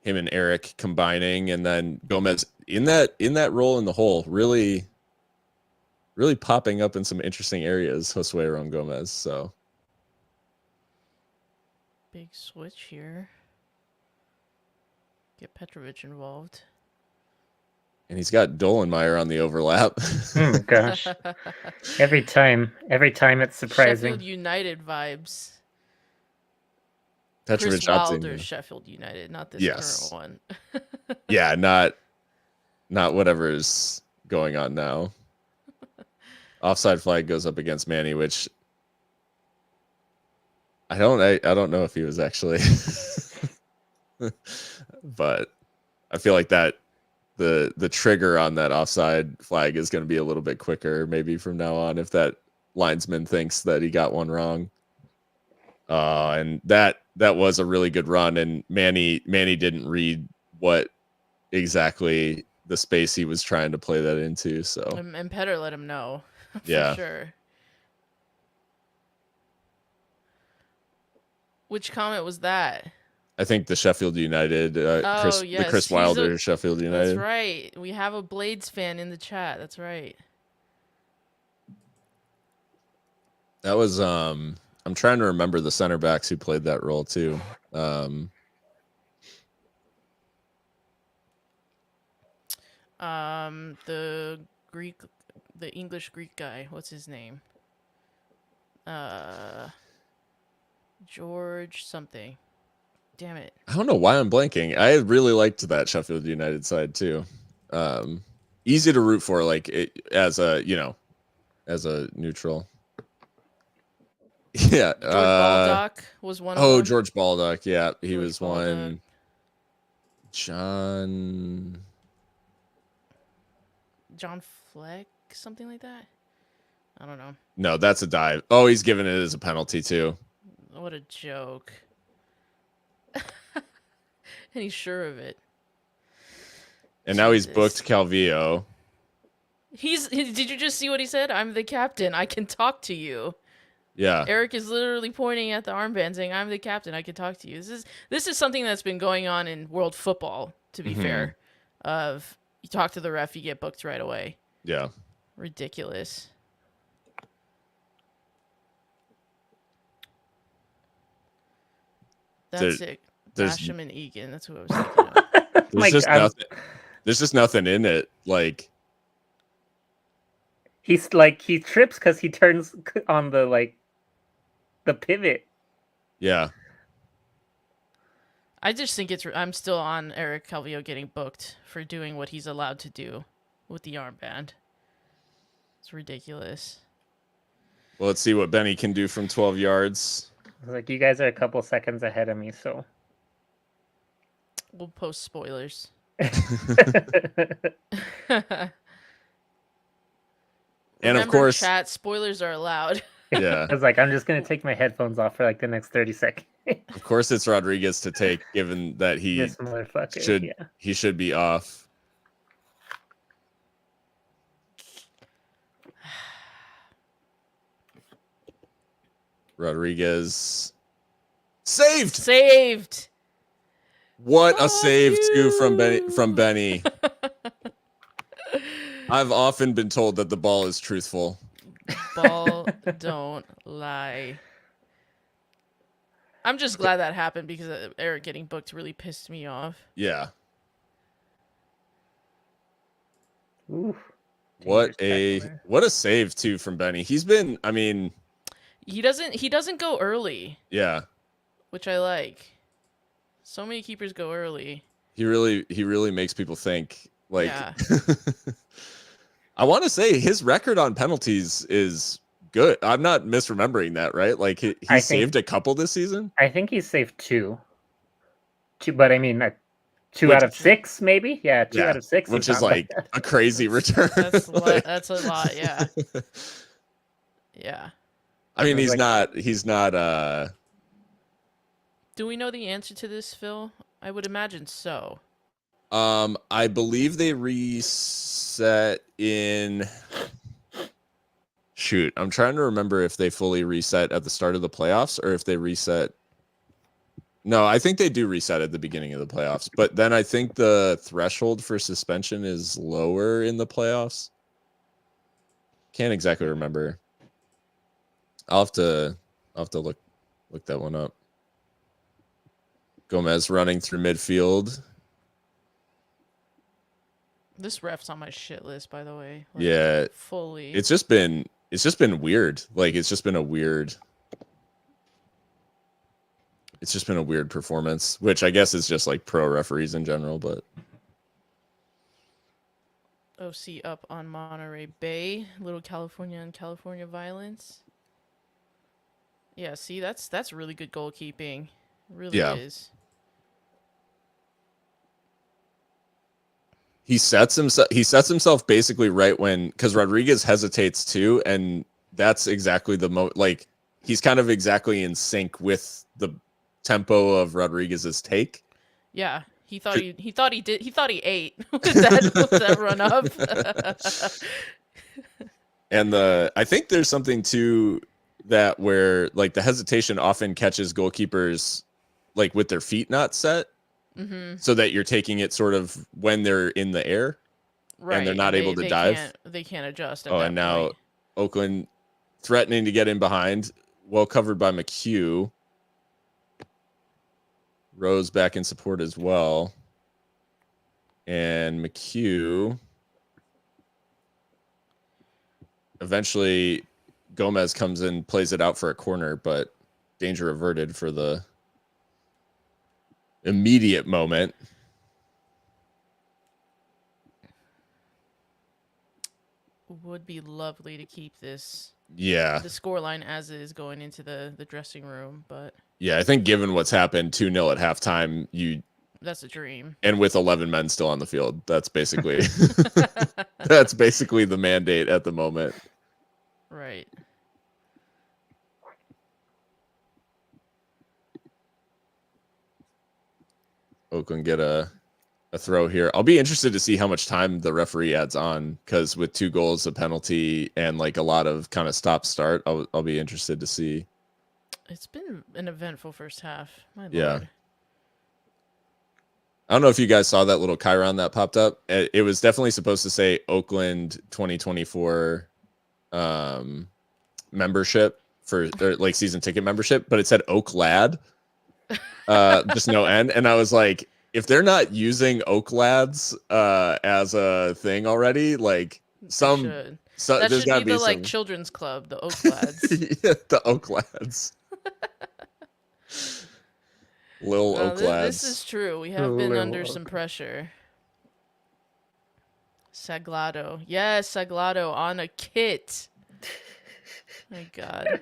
Speaker 1: him and Eric combining, and then Gomez in that role in the hole, really popping up in some interesting areas, Josue Ron Gomez. So
Speaker 2: big switch here. Get Petrovic involved.
Speaker 1: And he's got Dolenmeyer on the overlap.
Speaker 3: Oh gosh. Every time it's surprising.
Speaker 2: Sheffield United vibes.
Speaker 1: Petrovic
Speaker 2: Chris
Speaker 1: opting.
Speaker 2: Wilder's Sheffield United, not this
Speaker 1: Yes.
Speaker 2: current one.
Speaker 1: Yeah, not whatever's going on now. Offside flag goes up against Manny, which I don't know if he was actually, but I feel like that the trigger on that offside flag is going to be a little bit quicker maybe from now on if that linesman thinks that he got one wrong. And that was a really good run, and Manny didn't read what exactly the space he was trying to play that into. So
Speaker 2: And Petter let him know. For
Speaker 1: Yeah.
Speaker 2: sure. Which comment was that?
Speaker 1: I think the Sheffield United,
Speaker 2: Oh, yes.
Speaker 1: the Chris
Speaker 2: He's a-
Speaker 1: Wilder Sheffield United.
Speaker 2: That's right. We have a Blades fan in the chat. That's right.
Speaker 1: That was I'm trying to remember the center backs who played that role too.
Speaker 2: The English Greek guy. What's his name? George something. Damn it.
Speaker 1: I don't know why I'm blanking. I really liked that Sheffield United side too. Easy to root for, like as a neutral. Yeah.
Speaker 2: George Baldock was one of them.
Speaker 1: George Baldock. Yeah, he
Speaker 2: George
Speaker 1: was
Speaker 2: Baldock.
Speaker 1: one.
Speaker 2: John Fleck, something like that. I don't know.
Speaker 1: No, that's a dive. Oh, he's giving it as a penalty too.
Speaker 2: What a joke. And he's sure of it.
Speaker 1: And now he's
Speaker 2: Jesus.
Speaker 1: booked Calvillo.
Speaker 2: Did you just see what he said? I'm the captain. I can talk to you.
Speaker 1: Yeah.
Speaker 2: Eric is literally pointing at the armband saying, I'm the captain. I can talk to you. This is something that's been going on in world football, to be fair. Of you talk to the ref, you get booked right away.
Speaker 1: Yeah.
Speaker 2: Ridiculous. That's it. Basham and Egan. That's who I was thinking of.
Speaker 1: There's just nothing in it. Like
Speaker 3: he trips because he turns on the pivot.
Speaker 1: Yeah.
Speaker 2: I just think I'm still on Eric Calvillo getting booked for doing what he's allowed to do with the armband. It's ridiculous.
Speaker 1: Well, let's see what Benny can do from 12 yards.
Speaker 3: Like, you guys are a couple seconds ahead of me, so
Speaker 2: We'll post spoilers.
Speaker 1: And
Speaker 2: Remember,
Speaker 1: of course,
Speaker 2: chat, spoilers are allowed.
Speaker 1: Yeah.
Speaker 3: I was like, I'm just gonna take my headphones off for like the next 30 seconds.
Speaker 1: Of course, it's Rodriguez to take, given that
Speaker 3: This motherfucker.
Speaker 1: he should be off. Rodriguez saved. What a save too from Benny. I've often been told that the ball is truthful.
Speaker 2: Ball don't lie. I'm just glad that happened because Eric getting booked really pissed me off.
Speaker 1: Yeah.
Speaker 3: Oof.
Speaker 1: What a save too from Benny. He's been, I mean,
Speaker 2: he doesn't go early.
Speaker 1: Yeah.
Speaker 2: Which I like. So many keepers go early.
Speaker 1: He really makes people think. Like,
Speaker 2: yeah.
Speaker 1: I want to say his record on penalties is good. I'm not misremembering that, right? Like he saved a couple this season.
Speaker 3: I think he's saved two, but I mean, 2 out of 6, maybe. Yeah, 2 out of 6,
Speaker 1: which is like a crazy return.
Speaker 2: That's a lot. Yeah. Yeah.
Speaker 1: I mean, he's not.
Speaker 2: Do we know the answer to this, Phil? I would imagine so.
Speaker 1: I believe they reset in. Shoot, I'm trying to remember if they fully reset at the start of the playoffs or if they reset. No, I think they do reset at the beginning of the playoffs, but then I think the threshold for suspension is lower in the playoffs. Can't exactly remember. I'll have to look that one up. Gomez running through midfield.
Speaker 2: This ref's on my shit list, by the way.
Speaker 1: Yeah,
Speaker 2: fully.
Speaker 1: it's just been weird. Like it's just been a weird performance, which I guess is just like pro referees in general, but
Speaker 2: OC up on Monterey Bay. Little California and California violence. Yeah, see, that's really good goalkeeping. It really
Speaker 1: Yeah.
Speaker 2: is.
Speaker 1: he sets himself basically right when, because Rodriguez hesitates too, and that's exactly the like he's kind of exactly in sync with the tempo of Rodriguez's take.
Speaker 2: Yeah, he thought he ate with that run up.
Speaker 1: And I think there's something to that where like the hesitation often catches goalkeepers like with their feet not set, so that you're taking it sort of when they're in the air,
Speaker 2: right,
Speaker 1: and they're not able to dive.
Speaker 2: They can't adjust at
Speaker 1: Oh,
Speaker 2: that
Speaker 1: and now
Speaker 2: point.
Speaker 1: Oakland threatening to get in behind, well covered by McHugh. Rose back in support as well. And McHugh, eventually Gomez comes in, plays it out for a corner, but danger averted for the immediate moment.
Speaker 2: Would be lovely to keep this
Speaker 1: Yeah.
Speaker 2: the scoreline as is going into the dressing room, but
Speaker 1: Yeah, I think given what's happened, 2-0 at halftime,
Speaker 2: that's a dream.
Speaker 1: and with 11 men still on the field, that's basically that's basically the mandate at the moment.
Speaker 2: Right.
Speaker 1: Oakland get a throw here. I'll be interested to see how much time the referee adds on, because with 2 goals, a penalty, and like a lot of kind of stop start, I'll be interested to see.
Speaker 2: It's been an eventful first half. My
Speaker 1: Yeah.
Speaker 2: lord.
Speaker 1: I don't know if you guys saw that little chyron that popped up. It was definitely supposed to say Oakland 2024 membership or like season ticket membership, but it said Oak Lad, just no N. And I was like, if they're not using Oak Lads as a thing already, like
Speaker 2: That
Speaker 1: there's
Speaker 2: should
Speaker 1: got to
Speaker 2: be the
Speaker 1: be
Speaker 2: like
Speaker 1: some
Speaker 2: children's club, the Oak Lads.
Speaker 1: yeah, the Oak Lads. Lil Oak Lads.
Speaker 2: This is true. We have been under some pressure. Saglado. Yes, Saglado on a kit. My God.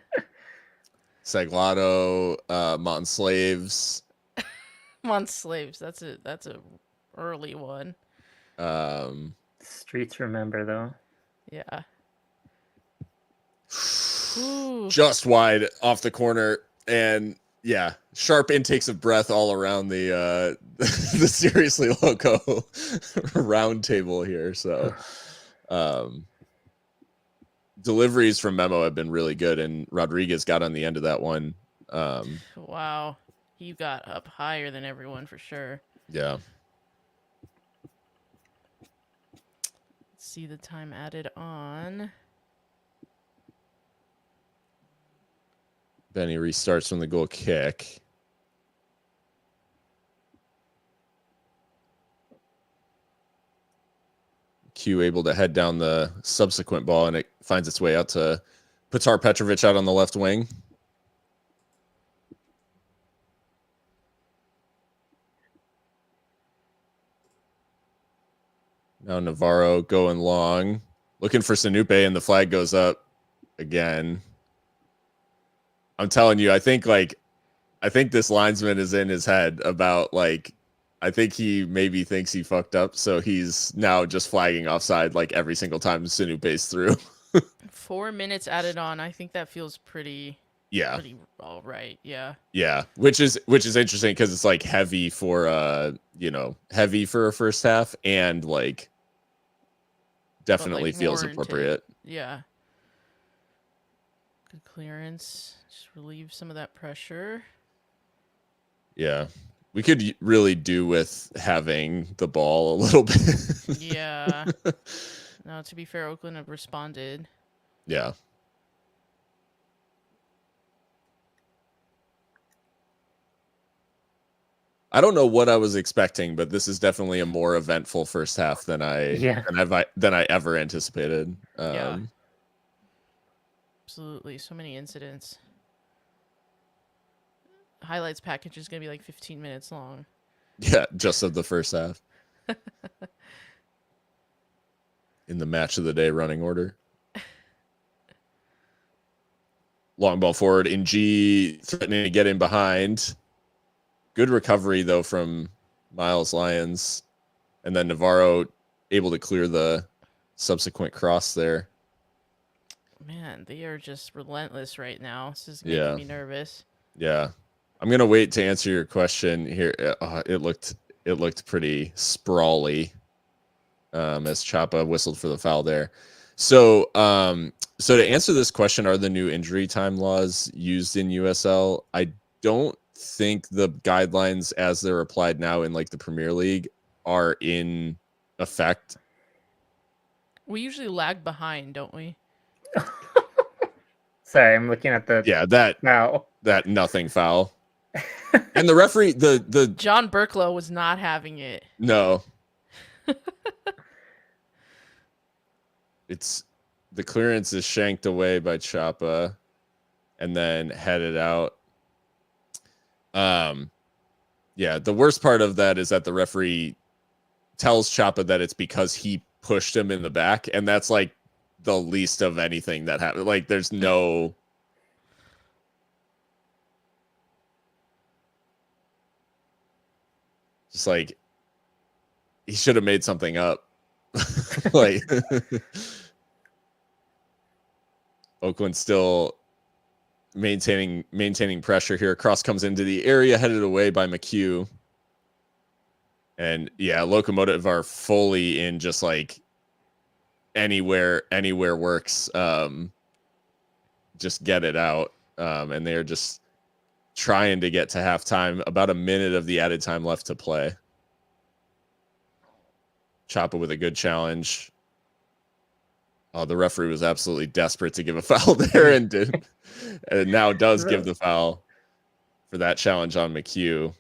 Speaker 1: Saglado, Mountain Slaves.
Speaker 2: Slaves. That's a early one.
Speaker 3: Streets remember though.
Speaker 2: Yeah.
Speaker 1: Just wide off the corner, and yeah, sharp intakes of breath all around the the Seriously Loco round table here. So deliveries from Memo have been really good, and Rodriguez got on the end of that one.
Speaker 2: Wow. He got up higher than everyone for sure.
Speaker 1: Yeah.
Speaker 2: Let's see the time added on.
Speaker 1: Benny restarts from the goal kick. Q able to head down the subsequent ball, and it finds its way out to Petar Petrovic out on the left wing. Now Navarro going long, looking for Sanupe, and the flag goes up again. I'm telling you, I think this linesman is in his head about like, I think he maybe thinks he fucked up, so he's now just flagging offside like every single time Sanupe's through.
Speaker 2: 4 minutes added on. I think that feels pretty.
Speaker 1: Yeah.
Speaker 2: Pretty all right. Yeah.
Speaker 1: Yeah, which is interesting because it's like heavy for heavy for a first half, and like definitely
Speaker 2: like,
Speaker 1: feels
Speaker 2: warranted.
Speaker 1: appropriate.
Speaker 2: Yeah. Good clearance. Just relieve some of that pressure.
Speaker 1: Yeah. We could really do with having the ball a little bit.
Speaker 2: Yeah. No, to be fair, Oakland have responded.
Speaker 1: Yeah. I don't know what I was expecting, but this is definitely a more eventful first half than I ever anticipated.
Speaker 2: Yeah. Absolutely, so many incidents. Highlights package is gonna be like 15 minutes long.
Speaker 1: Yeah, just of the first half. In the match of the day running order. Long ball forward. NG threatening to get in behind. Good recovery, though, from Miles Lyons. And then Navarro able to clear the subsequent cross there.
Speaker 2: Man, they are just relentless right now. This is making me nervous.
Speaker 1: Yeah. I'm going to wait to answer your question here. It looked pretty sprawly as Chapa whistled for the foul there. So to answer this question, are the new injury time laws used in USL? I don't think the guidelines as they're applied now in like the Premier League are in effect.
Speaker 2: We usually lag behind, don't we?
Speaker 3: Sorry, I'm looking at the
Speaker 1: that nothing foul. And the referee, the
Speaker 2: John Burklow was not having it.
Speaker 1: No. It's the clearance is shanked away by Chapa and then headed out. Yeah, the worst part of that is that the referee tells Chapa that it's because he pushed him in the back, and that's like the least of anything that happened. Like there's no just like he should have made something up. Like Oakland still maintaining pressure here. Cross comes into the area, headed away by McHugh. And yeah, Locomotive are fully in just like anywhere works. Just get it out. And they're just trying to get to halftime. About a minute of the added time left to play. Chapa with a good challenge. Oh, the referee was absolutely desperate to give a foul there and did. And now does give the foul for that challenge on McHugh.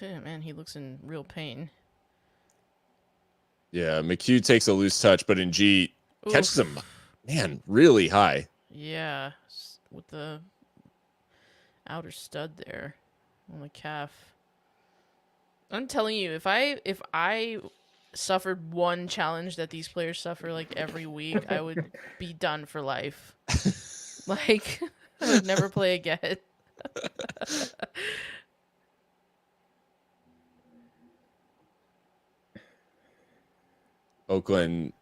Speaker 2: Man, he looks in real pain.
Speaker 1: Yeah, McHugh takes a loose touch, but NG catches him, man, really high.
Speaker 2: Yeah, with the outer stud there on the calf. I'm telling you, if I suffered one challenge that these players suffer like every week, I would be done for life. Like, I would never play again.
Speaker 1: Oakland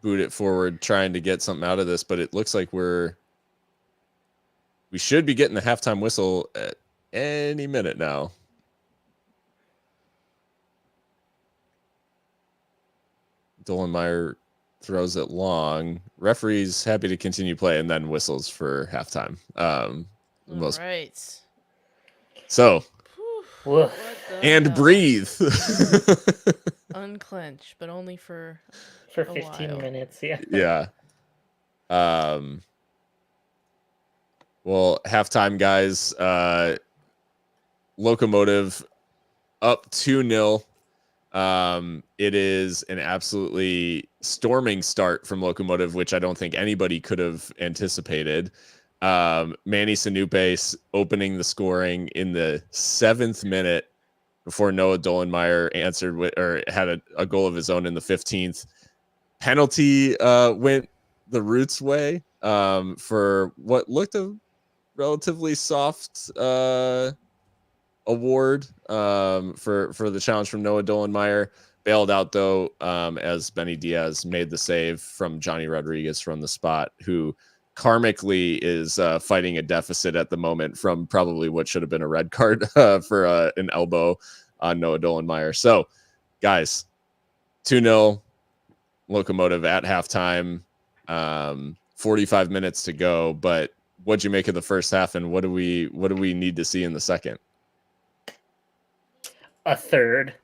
Speaker 1: boot it forward, trying to get something out of this, but it looks like we should be getting the halftime whistle at any minute now. Dollenmeyer throws it long. Referee's happy to continue play and then whistles for halftime.
Speaker 2: Right.
Speaker 1: So, and
Speaker 2: hell?
Speaker 1: Breathe.
Speaker 2: Unclench, but only for
Speaker 3: 15 minutes. Yeah.
Speaker 1: Yeah. Well, halftime, guys. Locomotive up 2-0. It is an absolutely storming start from Locomotive, which I don't think anybody could have anticipated. Manny Sanupe opening the scoring in the 7th minute before Noah Dollenmeyer answered or had a goal of his own in the 15th. Penalty went the Roots' way for what looked a relatively soft award for the challenge from Noah Dollenmeyer. Bailed out though as Benny Diaz made the save from Johnny Rodriguez from the spot, who karmically is fighting a deficit at the moment from probably what should have been a red card for an elbow on Noah Dollenmeyer. So, guys, 2-0 Locomotive at halftime. 45 minutes to go, but what'd you make of the first half, and what do we need to see in the second?
Speaker 3: A third.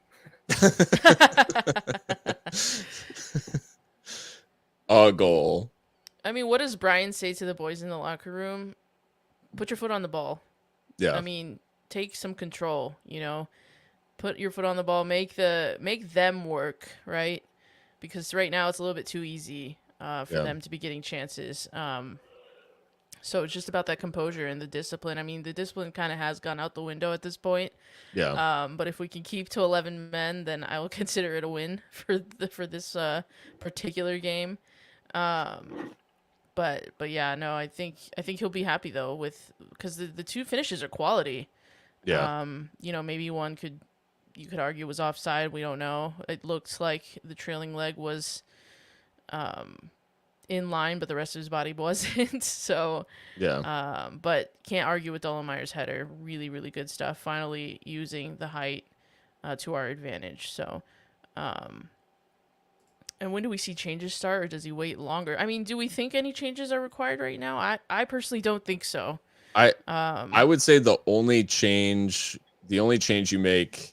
Speaker 1: A goal.
Speaker 2: I mean, what does Brian say to the boys in the locker room? Put your foot on the ball.
Speaker 1: Yeah.
Speaker 2: I mean, take some control, you know. Put your foot on the ball, make them work, right? Because right now it's a little bit too easy for
Speaker 1: Yeah.
Speaker 2: them to be getting chances. So it's just about that composure and the discipline. I mean, the discipline kind of has gone out the window at this point.
Speaker 1: Yeah.
Speaker 2: But if we can keep to 11 men, then I will consider it a win for this particular game. But yeah, no, I think he'll be happy though with because the two finishes are quality.
Speaker 1: Yeah.
Speaker 2: You know, maybe one you could argue was offside. We don't know. It looks like the trailing leg was in line, but the rest of his body wasn't. So,
Speaker 1: Yeah.
Speaker 2: but can't argue with Dolomeyer's header. Really, really good stuff. Finally using the height to our advantage. So, and when do we see changes start, or does he wait longer? I mean, do we think any changes are required right now? I personally don't think so.
Speaker 1: I would say the only change you make,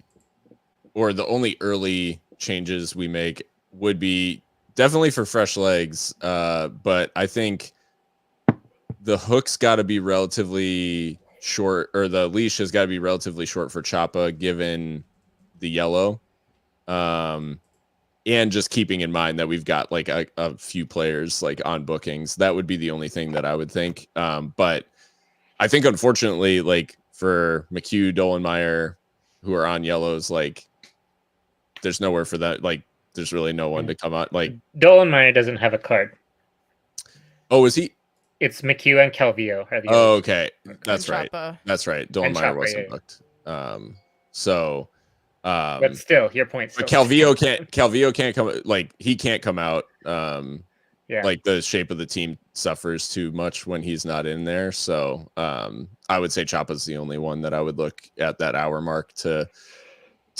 Speaker 1: or the only early changes we make, would be definitely for fresh legs. But I think the hook's got to be relatively short, or the leash has got to be relatively short for Chapa, given the yellow. And just keeping in mind that we've got like a few players like on bookings, that would be the only thing that I would think. But I think unfortunately, like for McHugh, Dollenmeyer, who are on yellows, like there's nowhere for that. Like there's really no one to come out. Like
Speaker 3: Dollenmeyer doesn't have a card.
Speaker 1: Oh, is he?
Speaker 3: It's McHugh and Calvillo.
Speaker 1: Oh, okay. That's
Speaker 2: and
Speaker 1: right.
Speaker 2: Chapa.
Speaker 1: That's right. Dollenmeyer wasn't booked. So
Speaker 3: but still, your point.
Speaker 1: But Calvillo can't come, like he can't come out.
Speaker 3: Yeah.
Speaker 1: Like the shape of the team suffers too much when he's not in there. So I would say Chapa's the only one that I would look at that hour mark to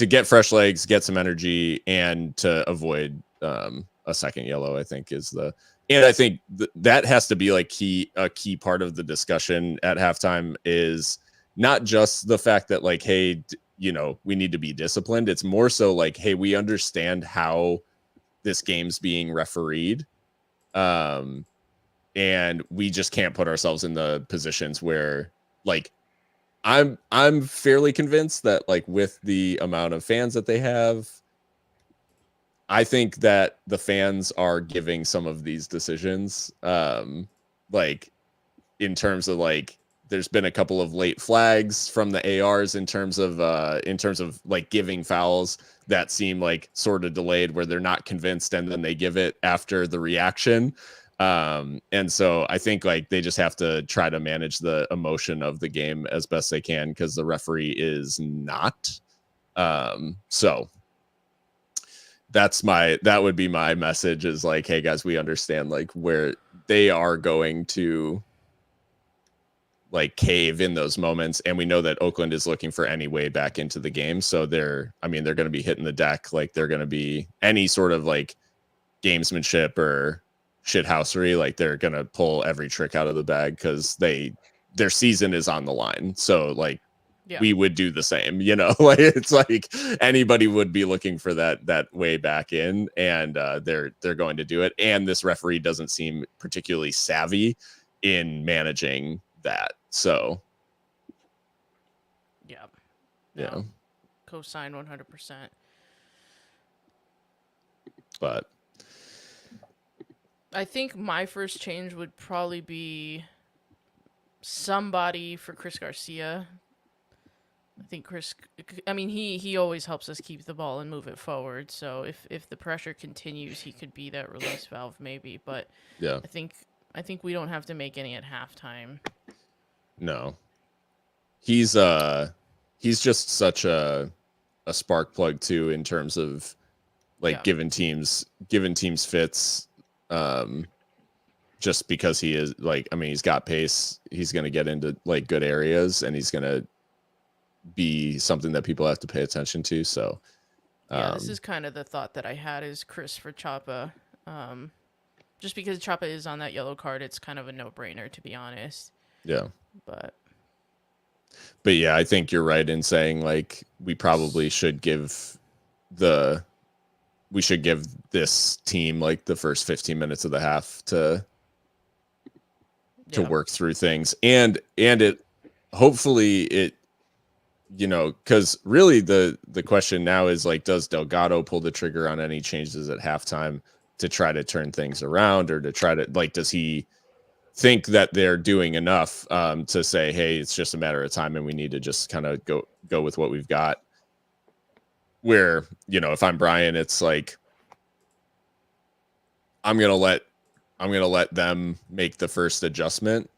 Speaker 1: get fresh legs, get some energy, and to avoid a second yellow. I think is the, and I think that has to be like a key part of the discussion at halftime, is not just the fact that like, hey, you know, we need to be disciplined. It's more so like, hey, we understand how this game's being refereed. And we just can't put ourselves in the positions where like I'm fairly convinced that like with the amount of fans that they have, I think that the fans are giving some of these decisions like in terms of like there's been a couple of late flags from the ARs in terms of like giving fouls that seem like sort of delayed, where they're not convinced and then they give it after the reaction. And so I think like they just have to try to manage the emotion of the game as best they can, because the referee is not. So that would be my message, is like, hey guys, we understand like where they are going to like cave in those moments, and we know that Oakland is looking for any way back into the game. So they're going to be hitting the deck, like they're going to be any sort of like gamesmanship or shithousery, like they're going to pull every trick out of the bag, because their season is on the line. So like we would do the same, you know. Like it's like anybody would be looking for that way back in, and they're going to do it. And this referee doesn't seem particularly savvy in managing that. So
Speaker 2: yeah, co-sign 100%.
Speaker 1: But
Speaker 2: I think my first change would probably be somebody for Chris Garcia. I think he always helps us keep the ball and move it forward. So if the pressure continues, he could be that release valve maybe. But
Speaker 1: yeah,
Speaker 2: I think we don't have to make any at halftime.
Speaker 1: No, he's just such a spark plug too, in terms of like giving teams fits. Just because he is like, I mean, he's got pace. He's going to get into like good areas, and he's going to be something that people have to pay attention to. So
Speaker 2: this is kind of the thought that I had, is Chris for Chapa. Just because Chapa is on that yellow card, it's kind of a no-brainer, to be honest.
Speaker 1: Yeah.
Speaker 2: But
Speaker 1: yeah, I think you're right in saying like we probably should give this team like the first 15 minutes of the half to
Speaker 2: Yeah.
Speaker 1: work through things, and it hopefully it, you know, because really the question now is like, does Delgado pull the trigger on any changes at halftime to try to turn things around, or to try to, like, does he think that they're doing enough to say, hey, it's just a matter of time and we need to just kind of go with what we've got? Where, you know, if I'm Brian, it's like, I'm gonna let them make the first adjustment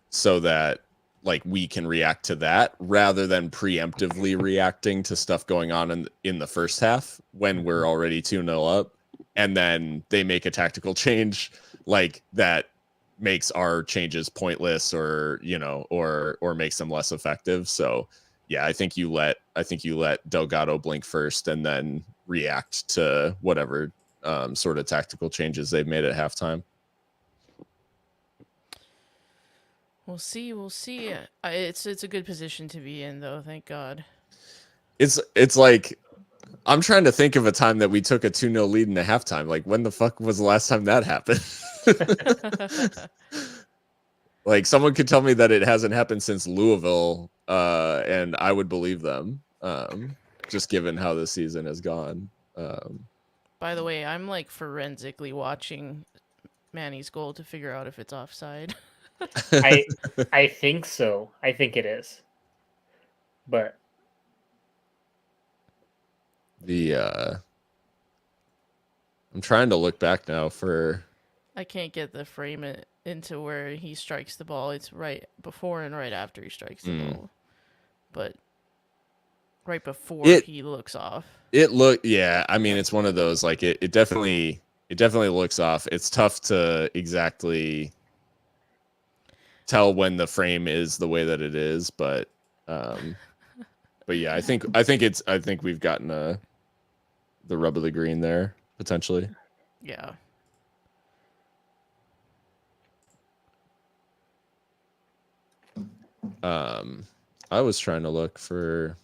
Speaker 1: so that, like, we can react to that rather than preemptively reacting to stuff going on in the first half when we're already 2-0 up, and then they make a tactical change like that makes our changes pointless, or, you know, or makes them less effective. So yeah, I think you let Delgado blink first and then react to whatever sort of tactical changes they've made at halftime.
Speaker 2: We'll see. We'll see. It's a good position to be in, though. Thank God.
Speaker 1: It's like, I'm trying to think of a time that we took a 2-0 lead in a halftime. Like, when the fuck was the last time that happened? Like, someone could tell me that it hasn't happened since Louisville, and I would believe them, just given how the season has gone.
Speaker 2: By the way, I'm like forensically watching Manny's goal to figure out if it's offside.
Speaker 3: I think so. I think it is. But
Speaker 1: I'm trying to look back now for.
Speaker 2: I can't get the frame into where he strikes the ball. It's right before and right after he strikes the ball. But right before he looks off.
Speaker 1: Yeah, I mean, it's one of those, like, it definitely looks off. It's tough to exactly tell when the frame is the way that it is, but yeah, I think we've gotten the rub of the green there, potentially.
Speaker 2: Yeah.
Speaker 1: I was trying to look for.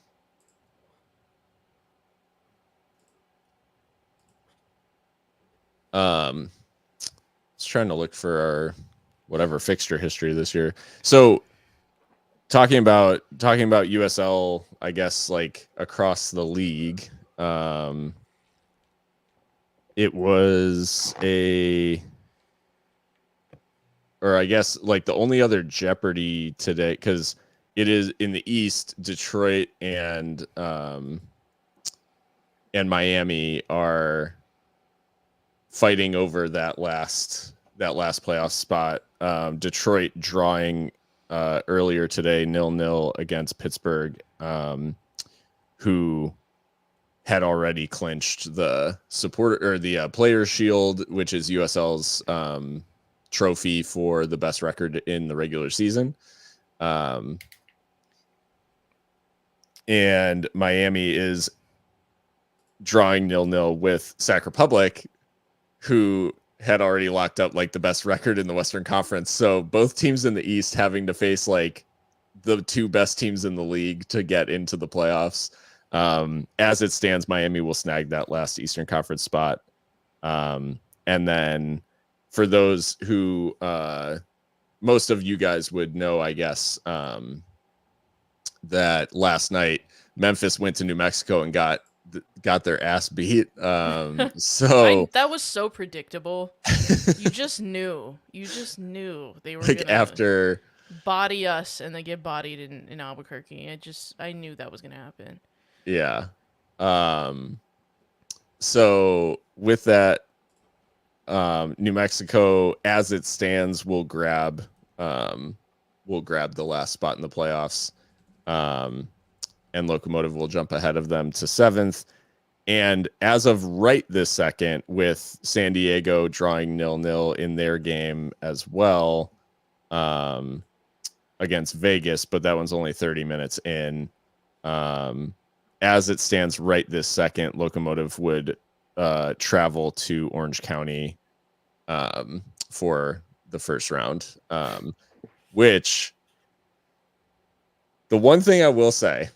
Speaker 1: I was trying to look for our whatever fixture history this year. So talking about USL, I guess, like, across the league, it was I guess, like, the only other Jeopardy today, because it is in the East, Detroit and Miami are fighting over that last playoff spot. Detroit drawing earlier today 0-0 against Pittsburgh, who had already clinched the Players Shield, which is USL's trophy for the best record in the regular season. And Miami is drawing 0-0 with Sac Republic, who had already locked up, like, the best record in the Western Conference. So both teams in the East having to face, like, the two best teams in the league to get into the playoffs. As it stands, Miami will snag that last Eastern Conference spot. And then for those who most of you guys would know, I guess, that last night Memphis went to New Mexico and got their ass beat. So
Speaker 2: that was so predictable. You just knew they were, like, gonna
Speaker 1: after
Speaker 2: body us and then get bodied in Albuquerque. I knew that was gonna happen.
Speaker 1: Yeah. So with that, New Mexico, as it stands, will grab the last spot in the playoffs. And Locomotive will jump ahead of them to 7th. And as of right this second, with San Diego drawing 0-0 in their game as well, against Vegas, but that one's only 30 minutes in. As it stands right this second, Locomotive would travel to Orange County for the first round. Which, the one thing I will say,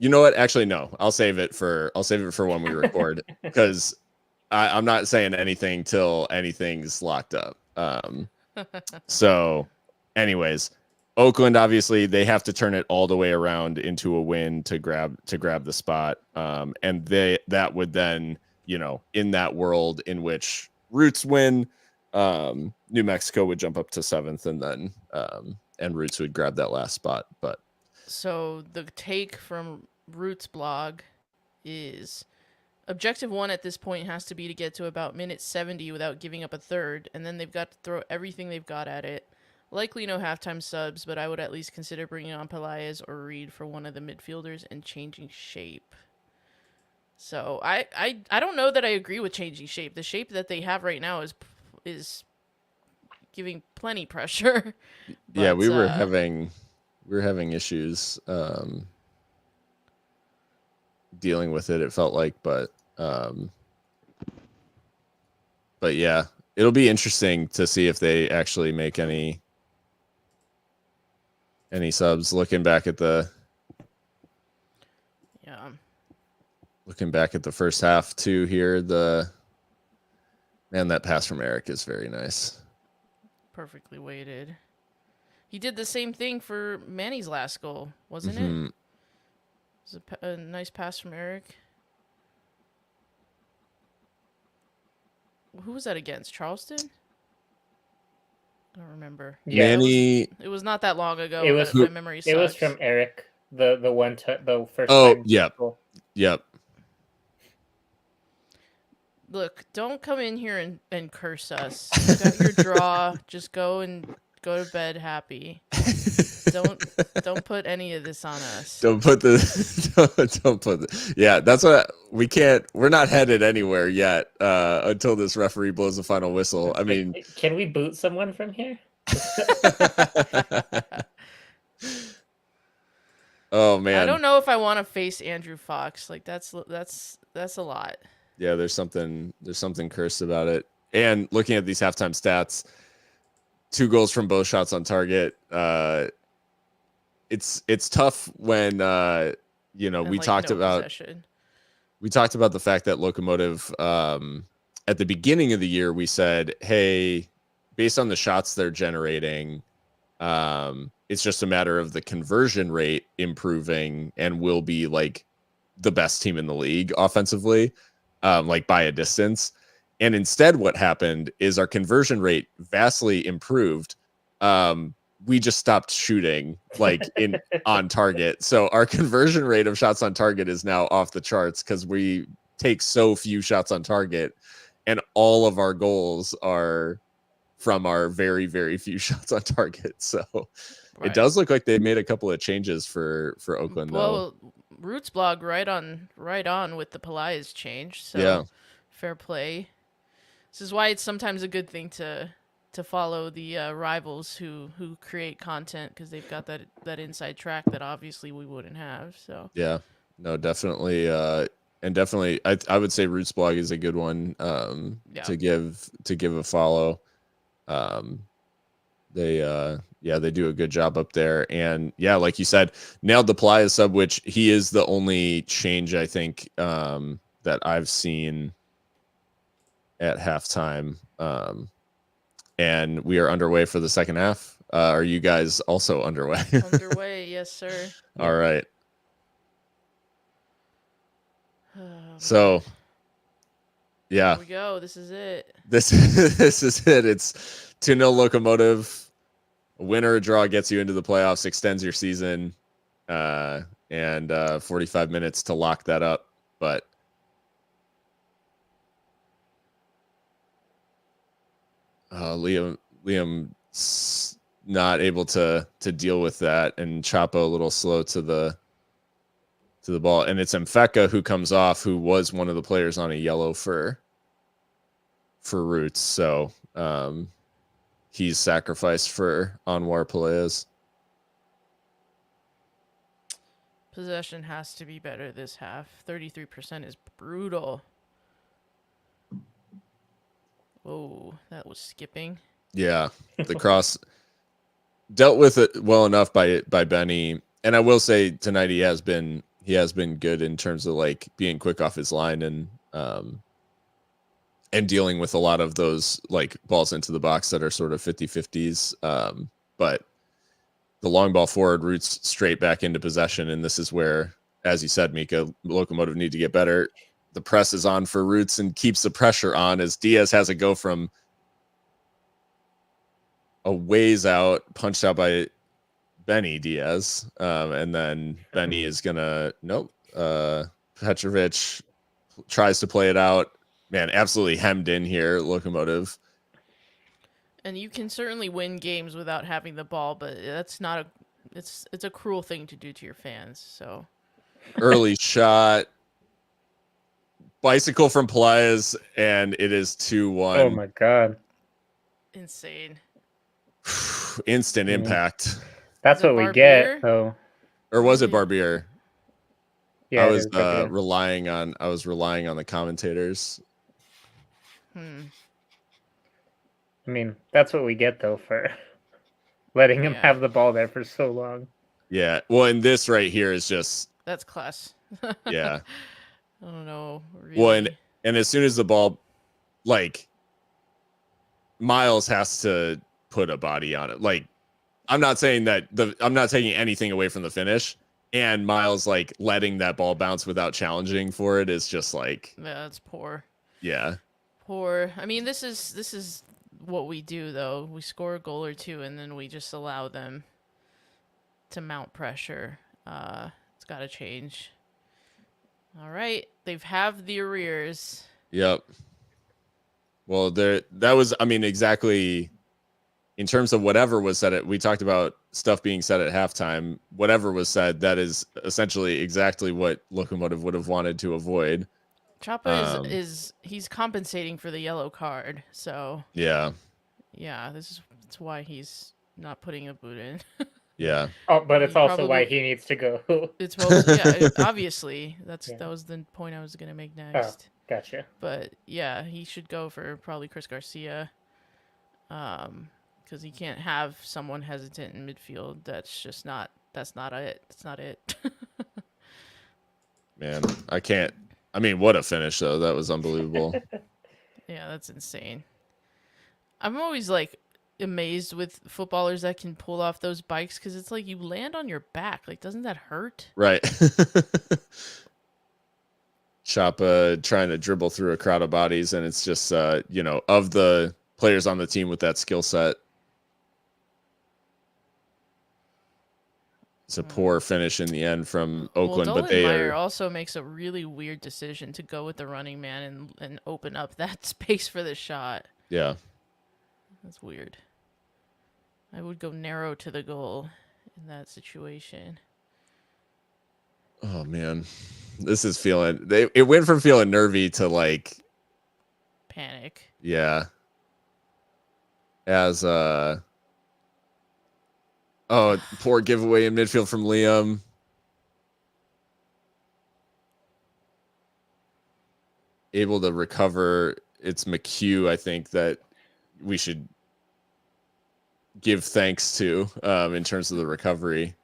Speaker 1: you know what? Actually, no. I'll save it for when we record, because I'm not saying anything till anything's locked up. So, anyways, Oakland obviously they have to turn it all the way around into a win to grab the spot, and that would then, you know, in that world in which Roots win, New Mexico would jump up to 7th, and then and Roots would grab that last spot. But
Speaker 2: So the take from Roots blog is objective 1 at this point has to be to get to about minute 70 without giving up a third, and then they've got to throw everything they've got at it. Likely no halftime subs, but I would at least consider bringing on Pelaez or Reed for one of the midfielders and changing shape. So I don't know that I agree with changing shape. The shape that they have right now is giving plenty pressure.
Speaker 1: yeah,
Speaker 2: But,
Speaker 1: we were having issues dealing with it. It felt like, but yeah, it'll be interesting to see if they actually make any subs. Looking back at the first half too here, that pass from Eric is very nice.
Speaker 2: Perfectly weighted. He did the same thing for Manny's last goal, wasn't it? It was a nice pass from Eric. Who was that against? Charleston? I don't remember.
Speaker 3: Yeah,
Speaker 1: Manny.
Speaker 2: It was not that long ago.
Speaker 3: It was
Speaker 2: my memory sucks.
Speaker 3: It was from Eric. The first.
Speaker 1: Oh,
Speaker 3: time
Speaker 1: yep.
Speaker 3: goal.
Speaker 1: Yep.
Speaker 2: Look, don't come in here and curse us. You got your draw. Just go to bed happy. Don't put any of this on us.
Speaker 1: Don't put the yeah, that's what we can't. We're not headed anywhere yet until this referee blows the final whistle. I mean,
Speaker 3: can we boot someone from here?
Speaker 1: Oh man,
Speaker 2: I don't know if I want to face Andrew Fox. Like that's a lot.
Speaker 1: Yeah, there's something cursed about it. And looking at these halftime stats, 2 goals from both shots on target. It's tough when we talked about the fact that Locomotive at the beginning of the year we said, hey, based on the shots they're generating, it's just a matter of the conversion rate improving and will be like the best team in the league offensively, like by a distance. And instead what happened is our conversion rate vastly improved. We just stopped shooting like on target. So our conversion rate of shots on target is now off the charts because we take so few shots on target, and all of our goals are from our very, very few shots on target. So
Speaker 2: Right.
Speaker 1: It does look like they made a couple of changes for Oakland.
Speaker 2: Well, Roots blog right on with the Pelaez change. So
Speaker 1: Yeah.
Speaker 2: Fair play. This is why it's sometimes a good thing to follow the rivals who create content, because they've got that inside track that obviously we wouldn't have. So
Speaker 1: Yeah, no, definitely, and definitely, I would say Roots blog is a good one to give a follow. They do a good job up there, and yeah, like you said, nailed the Playa sub, which he is the only change I think that I've seen at halftime. And we are underway for the second half. Are you guys also underway?
Speaker 2: Underway, yes, sir.
Speaker 1: All right. So, yeah.
Speaker 2: Here we go. This is it.
Speaker 1: This is it. It's 2-0 Locomotive. A winner or draw gets you into the playoffs, extends your season, and 45 minutes to lock that up. But Liam's not able to deal with that, and Chapo a little slow to the ball, and it's Mfeka who comes off, who was one of the players on a yellow for Roots. So he's sacrificed for Anwar Pelaez.
Speaker 2: Possession has to be better this half. 33% is brutal. Oh, that was skipping.
Speaker 1: Yeah, the cross dealt with it well enough by Benny, and I will say tonight he has been good in terms of like being quick off his line and and dealing with a lot of those like balls into the box that are sort of 50-50s. But the long ball forward roots straight back into possession. And this is where, as you said, Mika, Locomotive need to get better. The press is on for Roots and keeps the pressure on as Diaz has a go from a ways out, punched out by Benny Diaz. And then Benny is going to, Petrovic tries to play it out. Man, absolutely hemmed in here, Locomotive.
Speaker 2: And you can certainly win games without having the ball, but that's not a it's a cruel thing to do to your fans. So
Speaker 1: Early shot. Bicycle from Pelaez, and it is 2-1.
Speaker 3: Oh my god.
Speaker 2: insane.
Speaker 1: Instant impact.
Speaker 3: That's
Speaker 2: Is it
Speaker 3: what we
Speaker 2: Barbier?
Speaker 3: get, though.
Speaker 1: Or was it Barbier?
Speaker 3: Yeah,
Speaker 1: I
Speaker 3: it
Speaker 1: was
Speaker 3: is Barbier.
Speaker 1: relying on the commentators.
Speaker 3: I mean, that's what we get, though, for letting him
Speaker 2: Yeah.
Speaker 3: have the ball there for so long.
Speaker 1: Yeah. Well, and this right here is just
Speaker 2: That's class.
Speaker 1: yeah.
Speaker 2: I don't know. Really.
Speaker 1: Well, and as soon as the ball, like, Miles has to put a body on it. Like, I'm not saying that I'm not taking anything away from the finish. And Miles, like, letting that ball bounce without challenging for it is just like,
Speaker 2: Yeah, that's poor.
Speaker 1: yeah.
Speaker 2: Poor. I mean, this is what we do, though. We score a goal or two, and then we just allow them to mount pressure. It's got to change. All right, they've have the arrears.
Speaker 1: Yep. Well, that was, I mean, exactly in terms of whatever was said. We talked about stuff being said at halftime. Whatever was said, that is essentially exactly what Locomotive would have wanted to avoid.
Speaker 2: Chapa he's compensating for the yellow card, so
Speaker 1: Yeah.
Speaker 2: that's why he's not putting a boot in.
Speaker 1: Yeah.
Speaker 3: Oh, but it's
Speaker 2: He
Speaker 3: also why
Speaker 2: probably-
Speaker 3: he needs to go.
Speaker 2: It's obviously that was the point I was gonna make next.
Speaker 3: Gotcha.
Speaker 2: But yeah, he should go for probably Chris Garcia, because he can't have someone hesitant in midfield. That's not it. That's not it.
Speaker 1: Man, I can't. I mean, what a finish, though. That was unbelievable.
Speaker 2: Yeah, that's insane. I'm always like amazed with footballers that can pull off those bikes because it's like you land on your back. Like, doesn't that hurt?
Speaker 1: Right. Chapa trying to dribble through a crowd of bodies, and it's just, of the players on the team with that skill set, it's a poor finish in the end from Oakland,
Speaker 2: well,
Speaker 1: but they
Speaker 2: Meyer
Speaker 1: are.
Speaker 2: also makes a really weird decision to go with the running man and open up that space for the shot.
Speaker 1: Yeah.
Speaker 2: That's weird. I would go narrow to the goal in that situation.
Speaker 1: Oh man, this is feeling. It went from feeling nervy to like
Speaker 2: Panic.
Speaker 1: yeah. As poor giveaway in midfield from Liam. Able to recover. It's McHugh, I think, that we should give thanks to in terms of the recovery.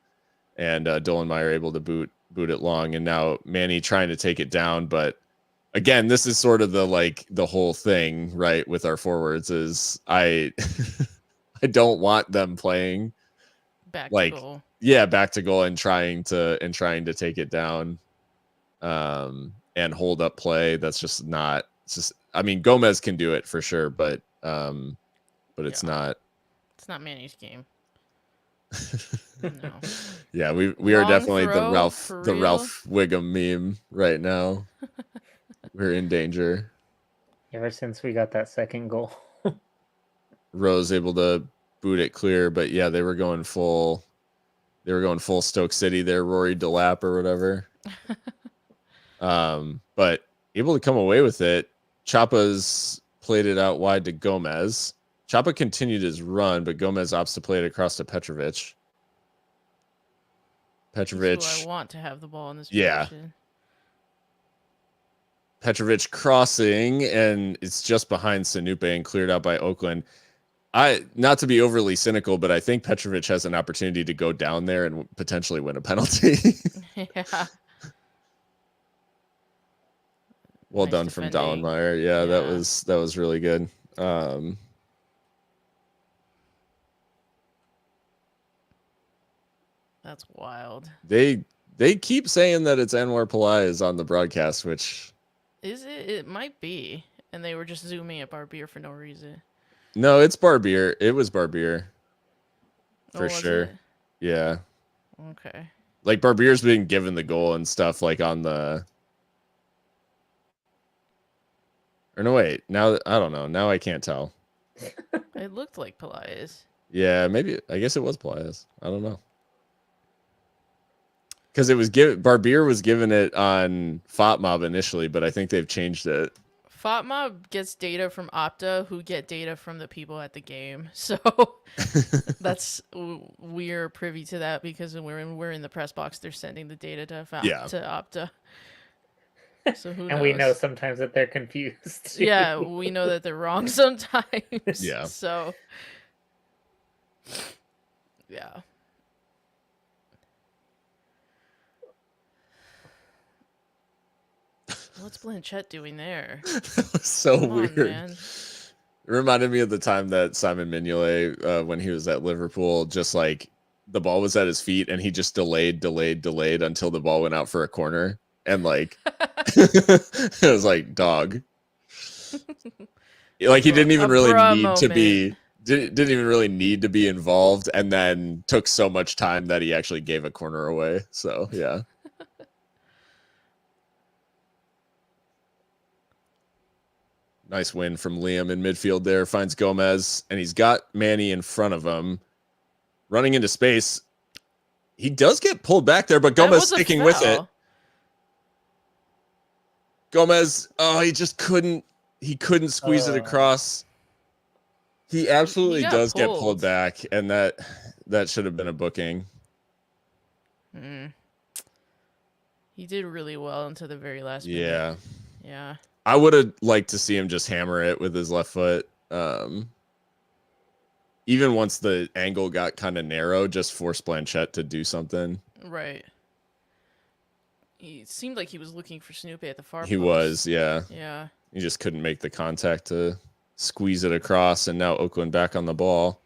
Speaker 1: And Dolenmeyer able to boot it long. And now Manny trying to take it down. But again, this is sort of the whole thing, right, with our forwards is I don't want them playing
Speaker 2: Back
Speaker 1: like
Speaker 2: to goal.
Speaker 1: yeah, back to goal and trying to take it down and hold up play. That's just not. It's just. I mean, Gomez can do it for sure, but it's not.
Speaker 2: It's not Manny's game. No.
Speaker 1: Yeah, we are
Speaker 2: Long
Speaker 1: definitely
Speaker 2: throw, for
Speaker 1: the
Speaker 2: real?
Speaker 1: Ralph Wiggum meme right now. We're in danger.
Speaker 3: Ever since we got that second goal.
Speaker 1: Rose able to boot it clear, but yeah, they were going full Stoke City there, Rory Delap or whatever. But able to come away with it. Chapa's played it out wide to Gomez. Chapa continued his run, but Gomez opts to play it across to Petrovic. Petrovic.
Speaker 2: That's who I want to have the ball in this
Speaker 1: Yeah.
Speaker 2: position.
Speaker 1: Petrovic crossing, and it's just behind Sanupe and cleared out by Oakland. Not to be overly cynical, but I think Petrovic has an opportunity to go down there and potentially win a penalty.
Speaker 2: Yeah.
Speaker 1: Well
Speaker 2: Nice
Speaker 1: done from
Speaker 2: defending.
Speaker 1: Dallenmeyer. Yeah,
Speaker 2: Yeah.
Speaker 1: that was really good.
Speaker 2: That's wild.
Speaker 1: They keep saying that it's Anwar Pelaez on the broadcast, which
Speaker 2: Is it? It might be. And they were just zooming at Barbier for no reason.
Speaker 1: no, it's Barbier. It was Barbier
Speaker 2: Oh,
Speaker 1: for
Speaker 2: was
Speaker 1: sure.
Speaker 2: it?
Speaker 1: Yeah,
Speaker 2: Okay.
Speaker 1: like Barbier's being given the goal and stuff, like on the. Or no, wait. Now I don't know. Now I can't tell.
Speaker 2: It looked like Pelaez.
Speaker 1: Yeah, maybe. I guess it was Pelaez. I don't know. Because it was Barbier was given it on FOTMob initially, but I think they've changed it.
Speaker 2: FOTMob gets data from Opta, who get data from the people at the game. So that's we're privy to that because when we're in the press box, they're sending the data to
Speaker 1: Yeah.
Speaker 2: to Opta. So who knows?
Speaker 3: And we know sometimes that they're confused. Too.
Speaker 2: Yeah, we know that they're wrong sometimes.
Speaker 1: Yeah.
Speaker 2: So yeah. What's Blanchett doing there?
Speaker 1: That was so
Speaker 2: Come on,
Speaker 1: weird.
Speaker 2: man.
Speaker 1: It reminded me of the time that Simon Mignolet, when he was at Liverpool, just like the ball was at his feet and he just delayed until the ball went out for a corner. And like, it was like, dog. Like he didn't even really
Speaker 2: bruh
Speaker 1: need to be,
Speaker 2: moment.
Speaker 1: didn't even really need to be involved, and then took so much time that he actually gave a corner away. So, yeah. Nice win from Liam in midfield there. Finds Gomez, and he's got Manny in front of him. Running into space. He does get pulled back there, but
Speaker 2: That
Speaker 1: Gomez
Speaker 2: was a
Speaker 1: sticking with it.
Speaker 2: foul.
Speaker 1: Gomez, oh, he couldn't squeeze it across. He absolutely
Speaker 2: got
Speaker 1: does get
Speaker 2: pulled.
Speaker 1: pulled back, and that should have been a booking.
Speaker 2: He did really well until the very last minute.
Speaker 1: Yeah.
Speaker 2: Yeah.
Speaker 1: I would have liked to see him just hammer it with his left foot. Even once the angle got kind of narrow, just force Blanchett to do something.
Speaker 2: Right. He seemed like he was looking for Snoopy at the far
Speaker 1: He
Speaker 2: post.
Speaker 1: was, yeah.
Speaker 2: Yeah.
Speaker 1: He just couldn't make the contact to squeeze it across, and now Oakland back on the ball.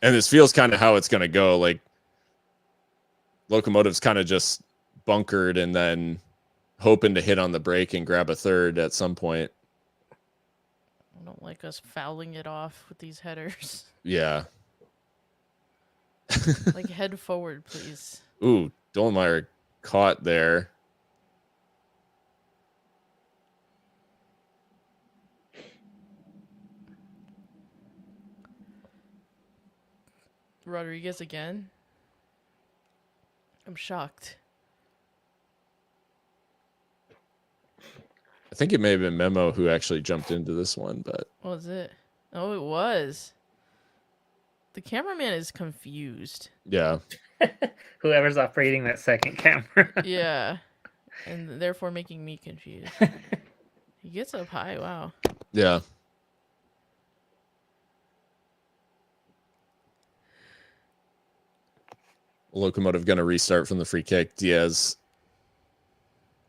Speaker 1: And this feels kind of how it's going to go. Like, Locomotive's kind of just bunkered and then hoping to hit on the break and grab a third at some point.
Speaker 2: I don't like us fouling it off with these headers.
Speaker 1: Yeah.
Speaker 2: Like, head forward, please.
Speaker 1: Ooh, Dolmeyer caught there.
Speaker 2: Rodriguez again. I'm shocked.
Speaker 1: I think it may have been Memo who actually jumped into this one, but
Speaker 2: What was it? Oh, it was. The cameraman is confused.
Speaker 1: yeah.
Speaker 3: Whoever's operating that second camera.
Speaker 2: Yeah. And therefore making me confused. He gets up high. Wow.
Speaker 1: Yeah. Locomotive going to restart from the free kick. Diaz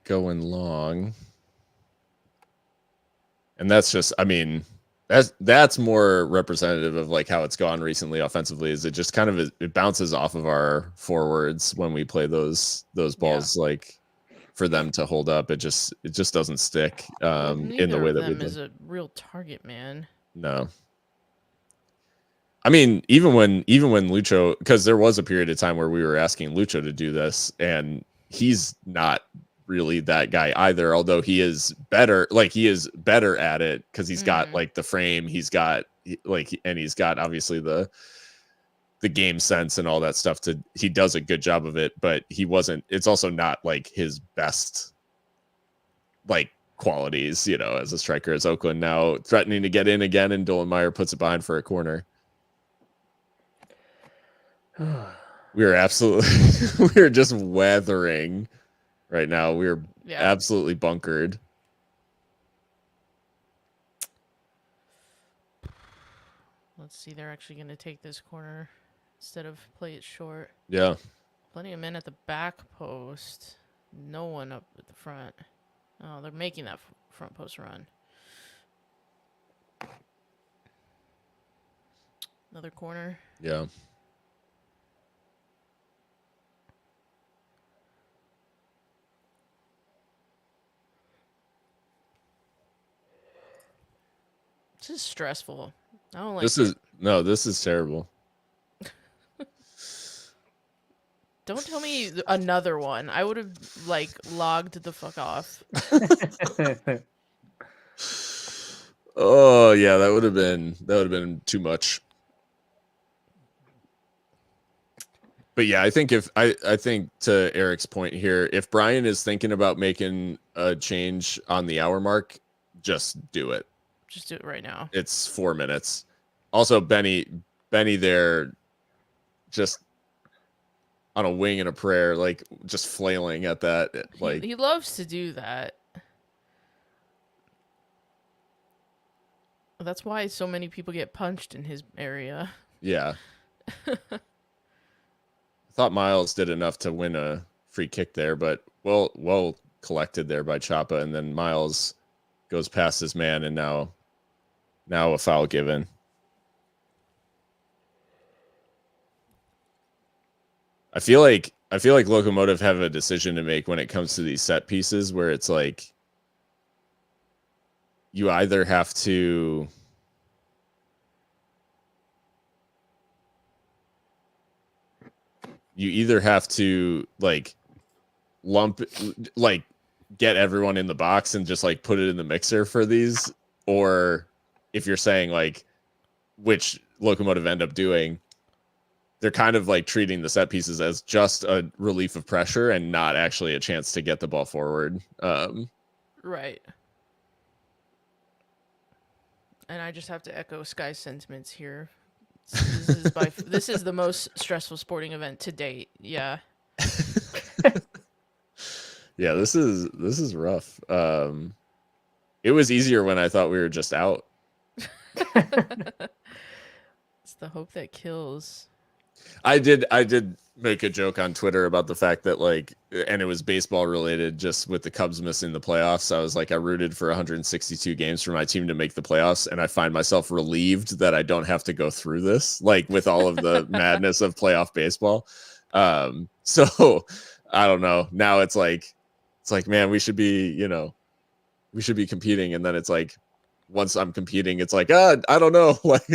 Speaker 1: going long. And that's just, I mean, that's more representative of like how it's gone recently offensively. Is it just kind of it bounces off of our forwards when we play those balls, like for them to hold up. It just doesn't stick in the way that we do.
Speaker 2: is a real target man.
Speaker 1: No. I mean, even when Lucho, because there was a period of time where we were asking Lucho to do this, and he's not really that guy either, although he is better at it because he's got like the frame, he's got like, and he's got obviously the game sense and all that stuff. He does a good job of it, but it's also not like his best like qualities, as a striker. As Oakland now threatening to get in again, and Dollenmeyer puts it behind for a corner. We are absolutely we are just weathering right now. We are absolutely bunkered.
Speaker 2: Let's see, they're actually going to take this corner instead of play it short.
Speaker 1: Yeah.
Speaker 2: Plenty of men at the back post. No one up at the front. Oh, they're making that front post run. Another corner.
Speaker 1: Yeah.
Speaker 2: This is stressful. I don't like
Speaker 1: This is terrible.
Speaker 2: Don't tell me another one. I would have logged the fuck off.
Speaker 1: Oh yeah, that would have been too much. But yeah, I think I think to Eric's point here, if Brian is thinking about making a change on the hour mark, just do it.
Speaker 2: Just do it right now.
Speaker 1: It's 4 minutes. Also, Benny there, just on a wing and a prayer, like just flailing at that. Like
Speaker 2: he loves to do that. That's why so many people get punched in his area.
Speaker 1: Yeah. I thought Miles did enough to win a free kick there, but well collected there by Chapa, and then Miles goes past his man, and now a foul given. I feel like Locomotive have a decision to make when it comes to these set pieces, where it's like you either have to like lump, like get everyone in the box and just like put it in the mixer for these, or if you're saying like, which Locomotive end up doing, they're kind of like treating the set pieces as just a relief of pressure and not actually a chance to get the ball forward.
Speaker 2: Right. And I just have to echo Sky's sentiments here. This is the most stressful sporting event to date. Yeah.
Speaker 1: Yeah, this is rough. It was easier when I thought we were just out.
Speaker 2: It's the hope that kills.
Speaker 1: I did make a joke on Twitter about the fact that like, and it was baseball related, just with the Cubs missing the playoffs. I was like, I rooted for 162 games for my team to make the playoffs, and I find myself relieved that I don't have to go through this, like with all of the madness of playoff baseball. So I don't know. Now it's like, man, we should be competing, and then it's like, once I'm competing, it's like, I don't know, like.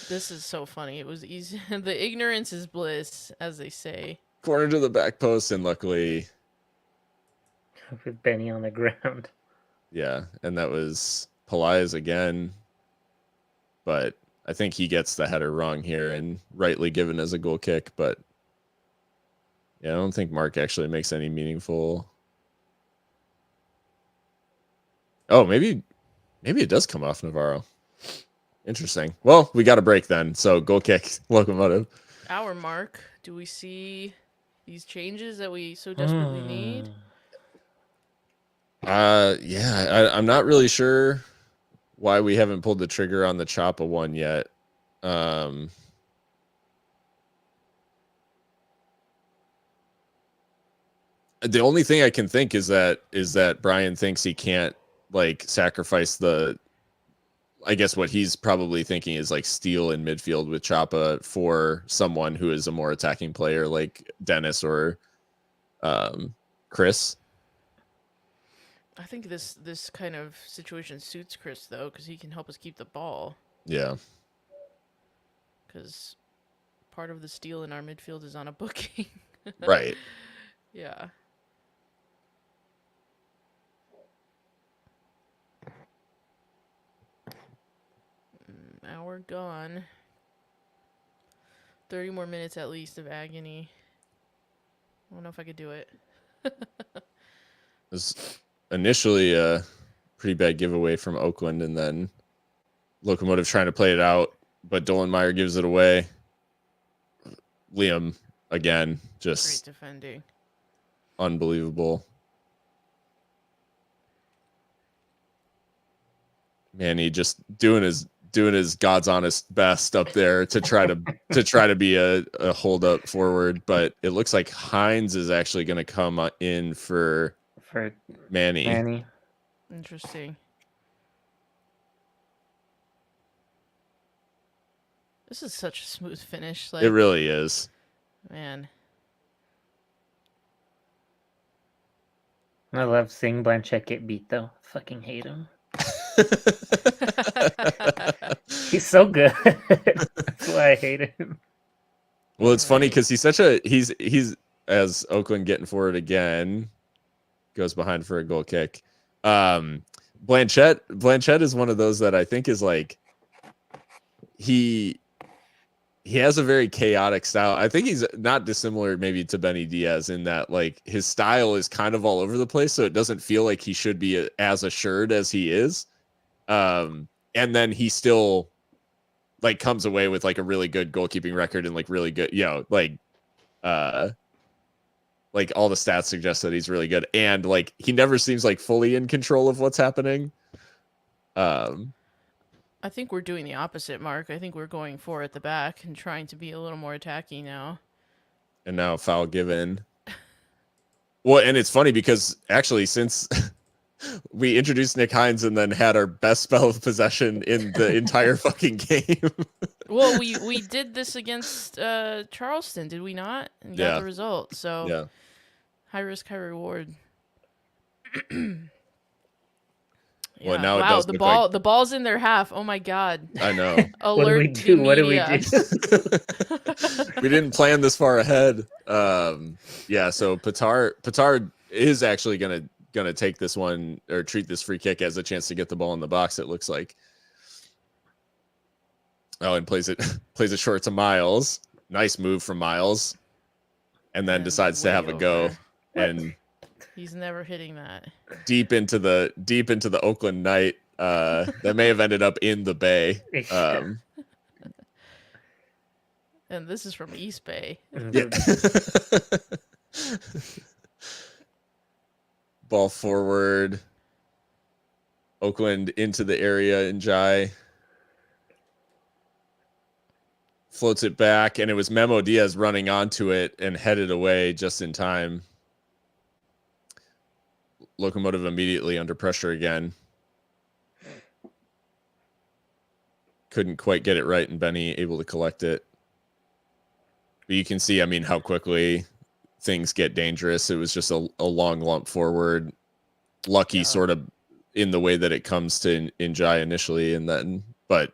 Speaker 2: This is so funny. It was easy. The ignorance is bliss, as they say.
Speaker 1: Corner to the back post, and luckily,
Speaker 3: with Benny on the ground.
Speaker 1: Yeah, and that was Pelaez again, but I think he gets the header wrong here and rightly given as a goal kick. But yeah, I don't think Mark actually makes any meaningful. Oh, maybe it does come off Navarro. Interesting. Well, we got a break then. So goal kick, Locomotive.
Speaker 2: Hour mark. Do we see these changes that we so desperately need?
Speaker 1: Yeah, I'm not really sure why we haven't pulled the trigger on the Choppa one yet. The only thing I can think is that Brian thinks he can't like sacrifice I guess what he's probably thinking is like steal in midfield with Choppa for someone who is a more attacking player like Dennis or Chris.
Speaker 2: I think this kind of situation suits Chris though, because he can help us keep the ball.
Speaker 1: Yeah.
Speaker 2: Because part of the steal in our midfield is on a booking.
Speaker 1: Right.
Speaker 2: Yeah. Hour gone. 30 more minutes at least of agony. I don't know if I could do it.
Speaker 1: It was initially a pretty bad giveaway from Oakland, and then Locomotive trying to play it out, but Dolenmeyer gives it away. Liam, again, just
Speaker 2: great defending.
Speaker 1: Unbelievable. Man, he just doing his God's honest best up there to try to be a hold up forward, but it looks like Hines is actually going to come in for
Speaker 3: for
Speaker 1: Manny.
Speaker 3: Manny.
Speaker 2: Interesting. This is such a smooth finish. Like,
Speaker 1: It really is.
Speaker 2: man.
Speaker 3: I love seeing Blanchett get beat though. Fucking hate him. He's so good. That's why I hate him.
Speaker 1: Well, it's funny
Speaker 2: Right.
Speaker 1: because he's as Oakland getting forward again, goes behind for a goal kick. Blanchett is one of those that I think is like he has a very chaotic style. I think he's not dissimilar maybe to Benny Diaz in that like his style is kind of all over the place, so it doesn't feel like he should be as assured as he is. And then he still like comes away with like a really good goalkeeping record and like really good, like all the stats suggest that he's really good, and like he never seems like fully in control of what's happening.
Speaker 2: I think we're doing the opposite, Mark. I think we're going for at the back and trying to be a little more attacking now.
Speaker 1: And now foul given. Well, and it's funny because actually since we introduced Nick Hines and then had our best spell of possession in the entire fucking game.
Speaker 2: Well, we did this against Charleston, did we not? And got
Speaker 1: Yeah.
Speaker 2: the result. So
Speaker 1: Yeah.
Speaker 2: high risk, high reward.
Speaker 1: Well,
Speaker 2: Yeah.
Speaker 1: now it
Speaker 2: wow,
Speaker 1: does
Speaker 2: the
Speaker 1: look
Speaker 2: ball
Speaker 1: like-
Speaker 2: the ball's in their half. Oh my god.
Speaker 1: I know.
Speaker 3: What do we
Speaker 2: Alert
Speaker 3: do?
Speaker 2: the
Speaker 3: What do we
Speaker 2: media.
Speaker 3: do?
Speaker 1: We didn't plan this far ahead. Yeah, so Petard is actually gonna take this one or treat this free kick as a chance to get the ball in the box, it looks like. Oh, and plays it short to Miles. Nice move from Miles. And then
Speaker 2: And
Speaker 1: decides to
Speaker 2: way
Speaker 1: have a go.
Speaker 2: over.
Speaker 1: And
Speaker 2: He's never hitting that.
Speaker 1: deep into the Oakland night that may have ended up in the Bay.
Speaker 2: And this is from East Bay.
Speaker 1: Yeah. Ball forward. Oakland into the area, and Jai floats it back, and it was Memo Diaz running onto it and headed away just in time. Locomotive immediately under pressure again. Couldn't quite get it right, and Benny able to collect it. But you can see, I mean, how quickly things get dangerous. It was just a long lump forward. Lucky sort of in the way that it comes to Njai initially, and then, but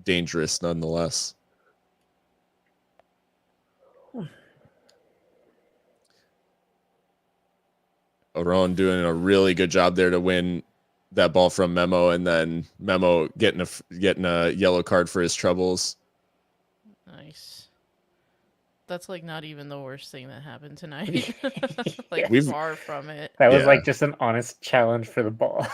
Speaker 1: dangerous nonetheless. Aron doing a really good job there to win that ball from Memo, and then Memo getting a yellow card for his troubles.
Speaker 2: Nice. That's like not even the worst thing that happened tonight. Like
Speaker 1: We've-
Speaker 2: far from it.
Speaker 3: That was
Speaker 1: Yeah.
Speaker 3: like just an honest challenge for the ball.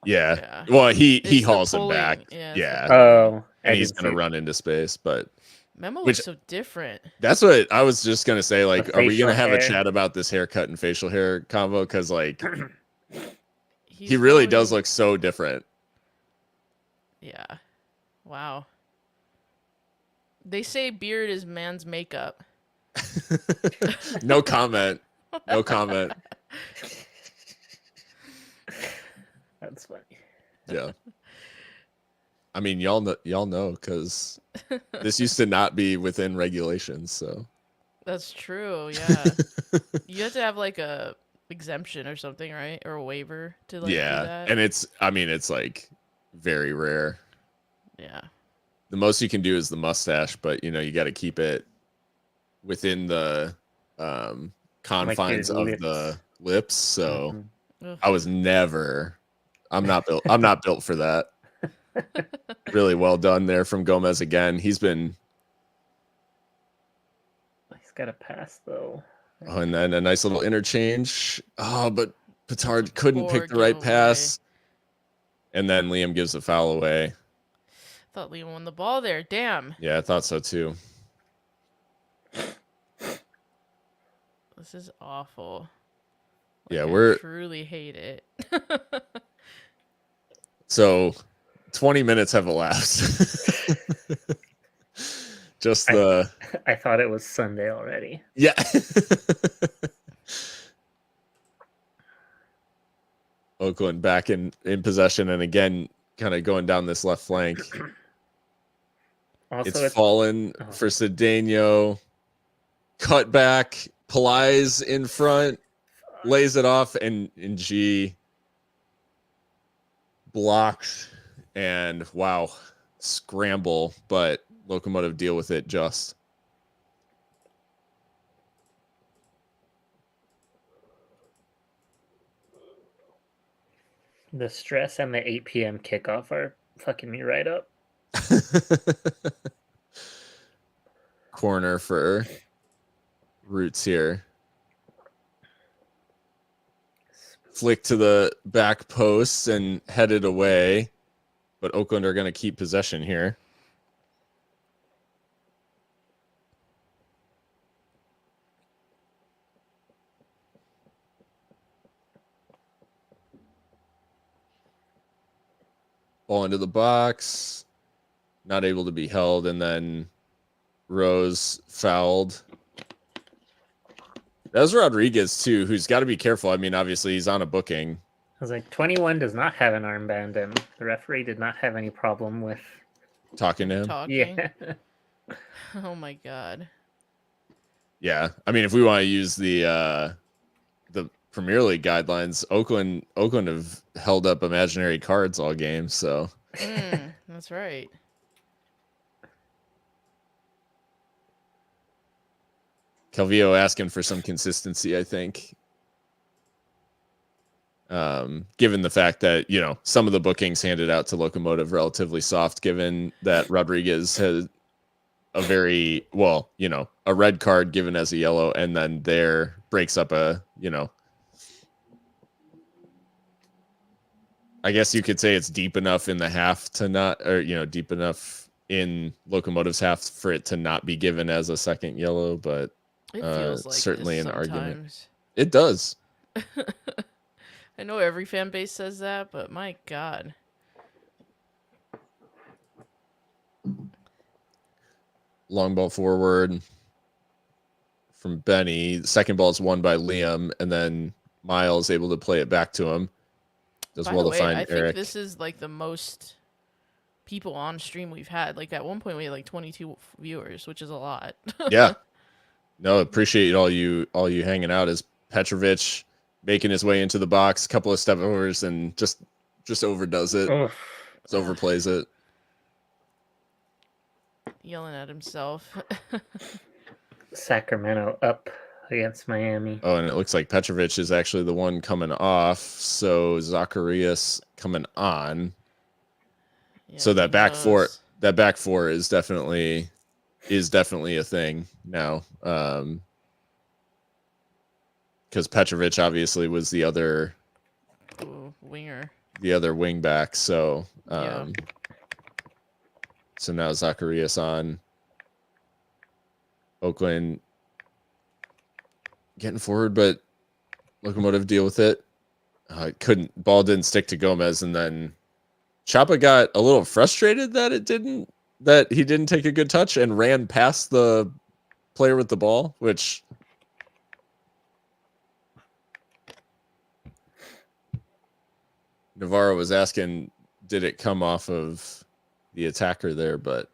Speaker 1: Yeah.
Speaker 2: Yeah.
Speaker 1: Well, he
Speaker 2: It's the
Speaker 1: hauls him
Speaker 2: pulling.
Speaker 1: back.
Speaker 2: Yeah, it's the
Speaker 1: Yeah.
Speaker 3: Oh,
Speaker 1: And
Speaker 3: I
Speaker 1: he's
Speaker 3: didn't
Speaker 1: gonna
Speaker 3: see-
Speaker 1: run into space, but
Speaker 2: Memo
Speaker 1: Which-
Speaker 2: was so different.
Speaker 1: that's what I was just gonna say. Like,
Speaker 3: The
Speaker 1: are we gonna
Speaker 3: facial
Speaker 1: have a
Speaker 3: hair.
Speaker 1: chat about this haircut and facial hair combo? Because like
Speaker 2: He's
Speaker 1: he really does
Speaker 2: going-
Speaker 1: look so different.
Speaker 2: Yeah. Wow. They say beard is man's makeup.
Speaker 1: No comment. No comment.
Speaker 3: That's funny.
Speaker 1: Yeah. I mean, y'all know because this used to not be within regulations. So
Speaker 2: That's true. Yeah. You have to have like a exemption or something, right? Or a waiver to like do
Speaker 1: yeah,
Speaker 2: that.
Speaker 1: and it's like very rare.
Speaker 2: Yeah.
Speaker 1: The most you can do is the mustache, but you got to keep it within the confines of
Speaker 3: lips.
Speaker 1: the lips. So
Speaker 3: Mhm.
Speaker 2: Ugh.
Speaker 1: I was never. I'm not built for that. Really well done there from Gomez again. He's been.
Speaker 3: He's got a pass though.
Speaker 1: Oh, and then a nice little interchange. Oh, but Petard couldn't
Speaker 2: Poor
Speaker 1: pick the right
Speaker 2: giveaway.
Speaker 1: pass. And then Liam gives the foul away.
Speaker 2: Thought Liam won the ball there. Damn.
Speaker 1: Yeah, I thought so too.
Speaker 2: This is awful.
Speaker 1: Yeah,
Speaker 2: I
Speaker 1: we're-
Speaker 2: truly hate it.
Speaker 1: So 20 minutes have elapsed. Just the
Speaker 3: I thought it was Sunday already.
Speaker 1: yeah. Oakland back in possession, and again, kind of going down this left flank.
Speaker 3: Also,
Speaker 1: It's fallen for Cedeno. Cut back. Pillai's in front. Lays it off, and G blocks. And wow, scramble, but Locomotive deal with it just.
Speaker 3: The stress and the 8 p.m. kickoff are fucking me right up.
Speaker 1: Corner for Roots here. Flick to the back post and headed away. But Oakland are going to keep possession here. Ball into the box. Not able to be held. And then Rose fouled. That was Rodriguez, too, who's got to be careful. I mean, obviously, he's on a booking.
Speaker 3: I was like, 21 does not have an armband, and the referee did not have any problem with
Speaker 1: Talking to him.
Speaker 3: Yeah.
Speaker 2: Oh my god.
Speaker 1: Yeah. I mean, if we want to use the Premier League guidelines, Oakland have held up imaginary cards all game, so
Speaker 2: That's right.
Speaker 1: Calvillo asking for some consistency, I think. Given the fact that, you know, some of the bookings handed out to Locomotive relatively soft, given that Rodriguez had a very, well, you know, a red card given as a yellow, and then there breaks up a, you know, I guess you could say it's deep enough in the half to not, or, you know, deep enough in Locomotive's half for it to not be given as a second yellow, but
Speaker 2: It feels like
Speaker 1: certainly
Speaker 2: this
Speaker 1: an argument.
Speaker 2: sometimes.
Speaker 1: It does.
Speaker 2: I know every fan base says that, but my god.
Speaker 1: Long ball forward from Benny. The second ball is won by Liam, and then Miles able to play it back to him. Does
Speaker 2: By
Speaker 1: well
Speaker 2: the
Speaker 1: to
Speaker 2: way,
Speaker 1: find
Speaker 2: I
Speaker 1: Eric.
Speaker 2: think this is like the most people on stream we've had. Like at one point we had like 22 viewers, which is a lot.
Speaker 1: Yeah. No, appreciate all you hanging out. As Petrovic making his way into the box, a couple of step overs, and just overdoes it.
Speaker 3: Oof.
Speaker 1: Just overplays it.
Speaker 2: Yelling at himself.
Speaker 3: Sacramento up against Miami.
Speaker 1: Oh, and it looks like Petrovic is actually the one coming off. So Zacharias coming on.
Speaker 2: Yeah,
Speaker 1: So that
Speaker 2: who
Speaker 1: back four,
Speaker 2: knows?
Speaker 1: that back four is definitely a thing now. Because Petrovic obviously was the other
Speaker 2: Winger.
Speaker 1: the other wing back. So
Speaker 2: Yeah.
Speaker 1: so now Zacharias on. Oakland getting forward, but Locomotive deal with it. Ball didn't stick to Gomez, and then Chapa got a little frustrated that he didn't take a good touch and ran past the player with the ball, which Navarro was asking, did it come off of the attacker there? But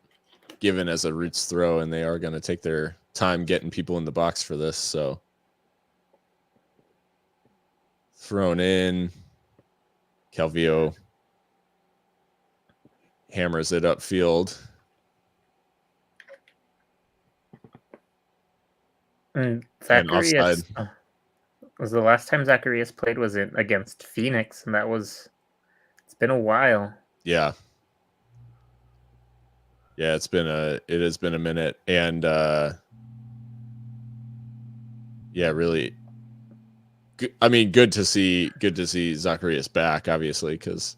Speaker 1: given as a Roots throw, and they are going to take their time getting people in the box for this, so thrown in. Calvillo hammers it upfield.
Speaker 3: And
Speaker 1: And
Speaker 3: Zacharias
Speaker 1: offside.
Speaker 3: was the last time Zacharias played was it against Phoenix, and it's been a while.
Speaker 1: Yeah. Yeah, it has been a minute, and yeah, really. I mean, good to see Zacharias back, obviously, because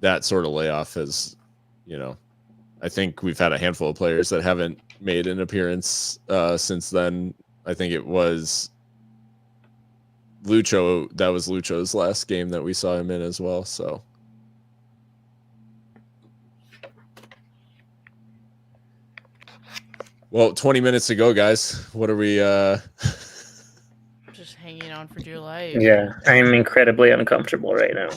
Speaker 1: that sort of layoff has, you know, I think we've had a handful of players that haven't made an appearance since then. I think it was Lucho. That was Lucho's last game that we saw him in as well. So. Well, 20 minutes to go, guys. What are we
Speaker 2: Just hanging around for dear life.
Speaker 3: Yeah, I am incredibly uncomfortable right now.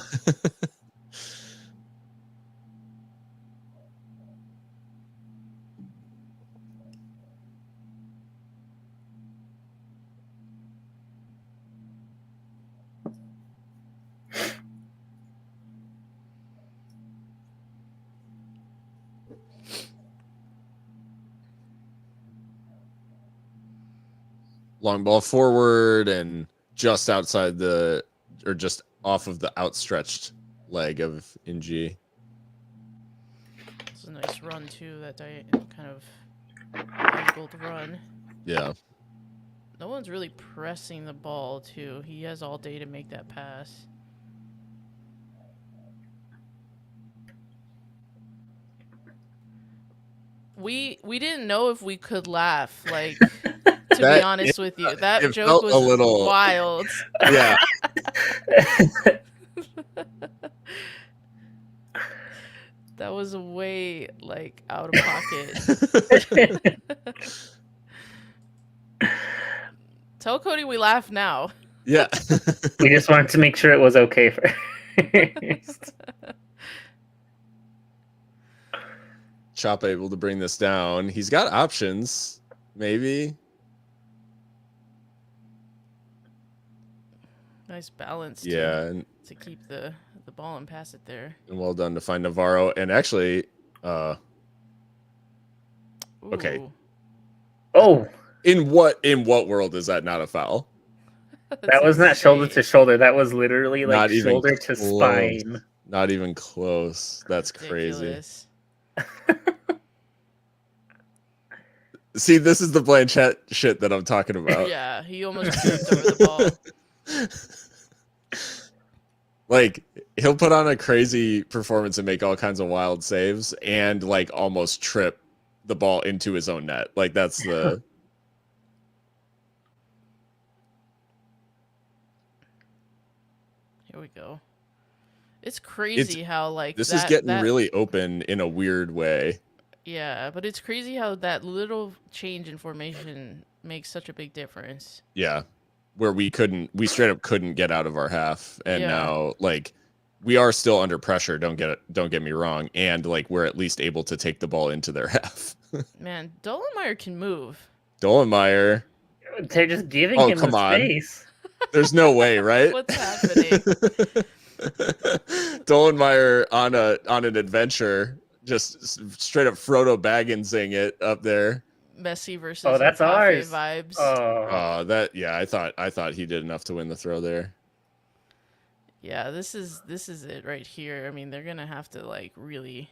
Speaker 1: Long ball forward and just outside the, or just off of the outstretched leg of NG.
Speaker 2: It's a nice run too. That kind of angled run.
Speaker 1: Yeah.
Speaker 2: No one's really pressing the ball too. He has all day to make that pass. We didn't know if we could laugh. Like, to be honest with you, that
Speaker 1: it
Speaker 2: joke
Speaker 1: felt
Speaker 2: was
Speaker 1: a little
Speaker 2: wild.
Speaker 1: Yeah.
Speaker 2: That was way like out of pocket. Tell Cody we laugh now.
Speaker 1: Yeah.
Speaker 3: We just wanted to make sure it was okay first.
Speaker 1: Chop able to bring this down. He's got options, maybe.
Speaker 2: Nice balance.
Speaker 1: Yeah, and
Speaker 2: to keep the ball and pass it there.
Speaker 1: well done to find Navarro. And actually, okay.
Speaker 2: Ooh.
Speaker 3: Oh,
Speaker 1: In what world is that not a foul?
Speaker 3: that was not shoulder to shoulder. That was literally like
Speaker 1: Not even
Speaker 3: shoulder to
Speaker 1: close.
Speaker 3: spine.
Speaker 1: Not even close. That's crazy.
Speaker 2: Ridiculous.
Speaker 1: See, this is the Blanchett shit that I'm talking about.
Speaker 2: Yeah, he almost tripped over the ball.
Speaker 1: Like, he'll put on a crazy performance and make all kinds of wild saves and like almost trip the ball into his own net. Like, that's the
Speaker 2: Here we go. It's crazy how like
Speaker 1: this is getting really open in a weird way.
Speaker 2: Yeah, but it's crazy how that little change in formation makes such a big difference.
Speaker 1: Yeah. Where we straight up couldn't get out of our half. And
Speaker 2: Yeah.
Speaker 1: now like we are still under pressure, don't get me wrong. And like we're at least able to take the ball into their half.
Speaker 2: Man, Dollenmeyer can move.
Speaker 1: Dollenmeyer.
Speaker 3: They're just giving
Speaker 1: Oh,
Speaker 3: him
Speaker 1: come
Speaker 3: the
Speaker 1: on.
Speaker 3: space.
Speaker 1: There's no way, right?
Speaker 2: What's happening?
Speaker 1: Dollenmeyer on an adventure, just straight up Frodo Bagginsing it up there.
Speaker 2: Messi versus
Speaker 3: Oh, that's
Speaker 2: Mbappe
Speaker 3: ours.
Speaker 2: vibes.
Speaker 3: Oh,
Speaker 1: I thought he did enough to win the throw there.
Speaker 2: Yeah, this is it right here. I mean, they're gonna have to like really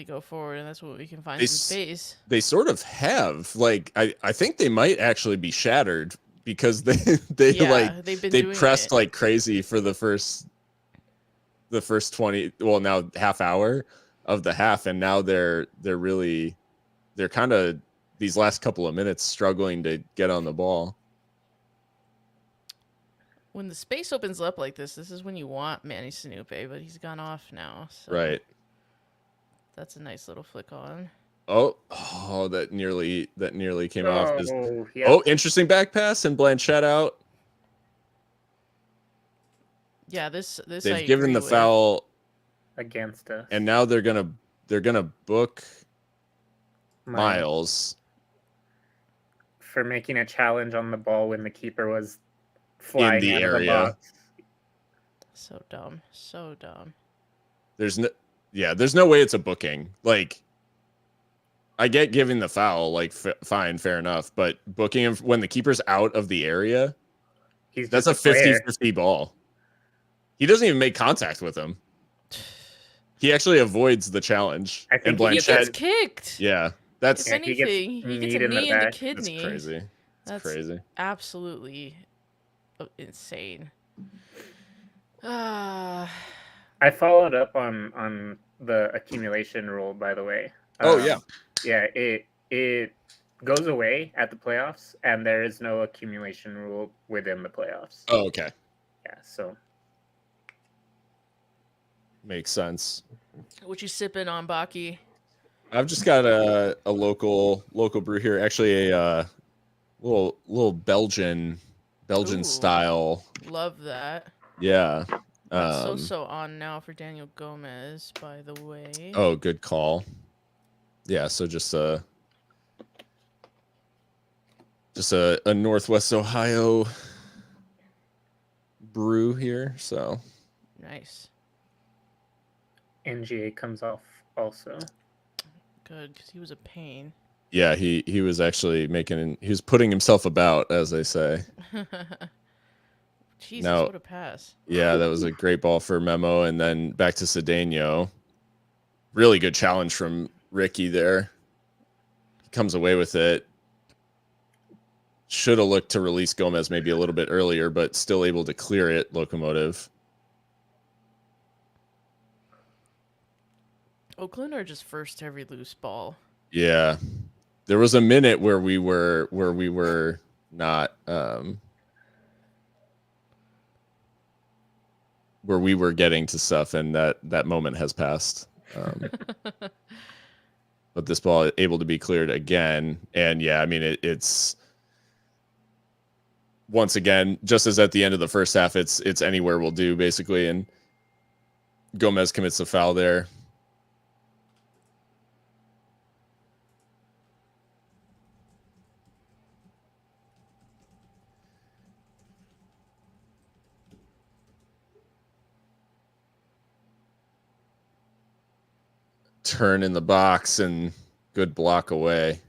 Speaker 2: go forward, and that's what we can find some space.
Speaker 1: They sort of have. Like I think they might actually be shattered because they pressed like crazy for the first 20, well, now half hour of the half, and now they're kind of these last couple of minutes struggling to get on the ball.
Speaker 2: When the space opens up like this is when you want Manny Sinupe, but he's gone off now. So
Speaker 1: Right.
Speaker 2: That's a nice little flick on.
Speaker 1: Oh, that nearly came off.
Speaker 3: yeah.
Speaker 1: Oh, interesting back pass and Blanchett out.
Speaker 2: Yeah, this
Speaker 1: they've given the foul
Speaker 3: against us,
Speaker 1: and now they're gonna book Miles
Speaker 3: for making a challenge on the ball when the keeper was flying
Speaker 1: in the
Speaker 3: out
Speaker 1: area.
Speaker 3: Of the box.
Speaker 2: So dumb.
Speaker 1: There's no way it's a booking. Like, I get giving the foul, like fine, fair enough, but booking him when the keeper's out of the area, that's a 50-50 ball. He doesn't even make contact with him. He actually avoids the challenge.
Speaker 3: I think
Speaker 2: he gets kicked.
Speaker 1: Yeah, that's
Speaker 2: if anything, he gets a knee in the kidney.
Speaker 1: That's crazy. That's crazy.
Speaker 2: Absolutely insane.
Speaker 3: I followed up on the accumulation rule, by the way.
Speaker 1: Yeah.
Speaker 3: Yeah, it goes away at the playoffs, and there is no accumulation rule within the playoffs.
Speaker 1: Oh, okay.
Speaker 3: Yeah, so
Speaker 1: makes sense.
Speaker 2: What you sipping on, Baki?
Speaker 1: I've just got a local brew here. Actually, a little Belgian Belgian
Speaker 2: Ooh.
Speaker 1: style.
Speaker 2: Love that.
Speaker 1: Yeah.
Speaker 2: That's so on now for Daniel Gomez, by the way.
Speaker 1: Oh, good call. Yeah, so just a Northwest Ohio brew here. So
Speaker 2: Nice.
Speaker 3: NGA comes off also.
Speaker 2: Good, because he was a pain.
Speaker 1: yeah, he was actually he was putting himself about, as they say.
Speaker 2: Jesus,
Speaker 1: Now,
Speaker 2: what a pass.
Speaker 1: Yeah, that was a great ball for Memo, and then back to Cedeno. Really good challenge from Ricky there. He comes away with it. Should have looked to release Gomez maybe a little bit earlier, but still able to clear it, Locomotive.
Speaker 2: Oakland are just first to every loose ball.
Speaker 1: Yeah. There was a minute where we were not where we were getting to stuff, and that moment has passed. But this ball is able to be cleared again, and yeah, I mean it's once again, just as at the end of the first half, it's anywhere will do basically, and Gomez commits a foul there. Turn in the box and good block away.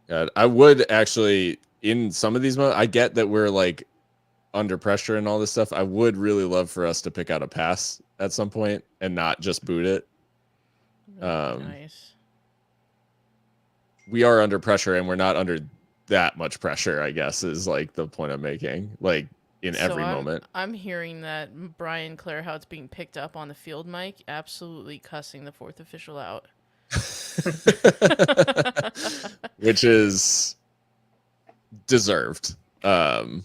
Speaker 1: God, I would actually, in some of these moments, I get that we're like under pressure and all this stuff. I would really love for us to pick out a pass at some point and not just boot it.
Speaker 2: Nice.
Speaker 1: We are under pressure, and we're not under that much pressure, I guess, is like the point I'm making. Like in every moment.
Speaker 2: I'm hearing that Brian Clarehout's being picked up on the field mic, absolutely cussing the fourth official out.
Speaker 1: Which is deserved, to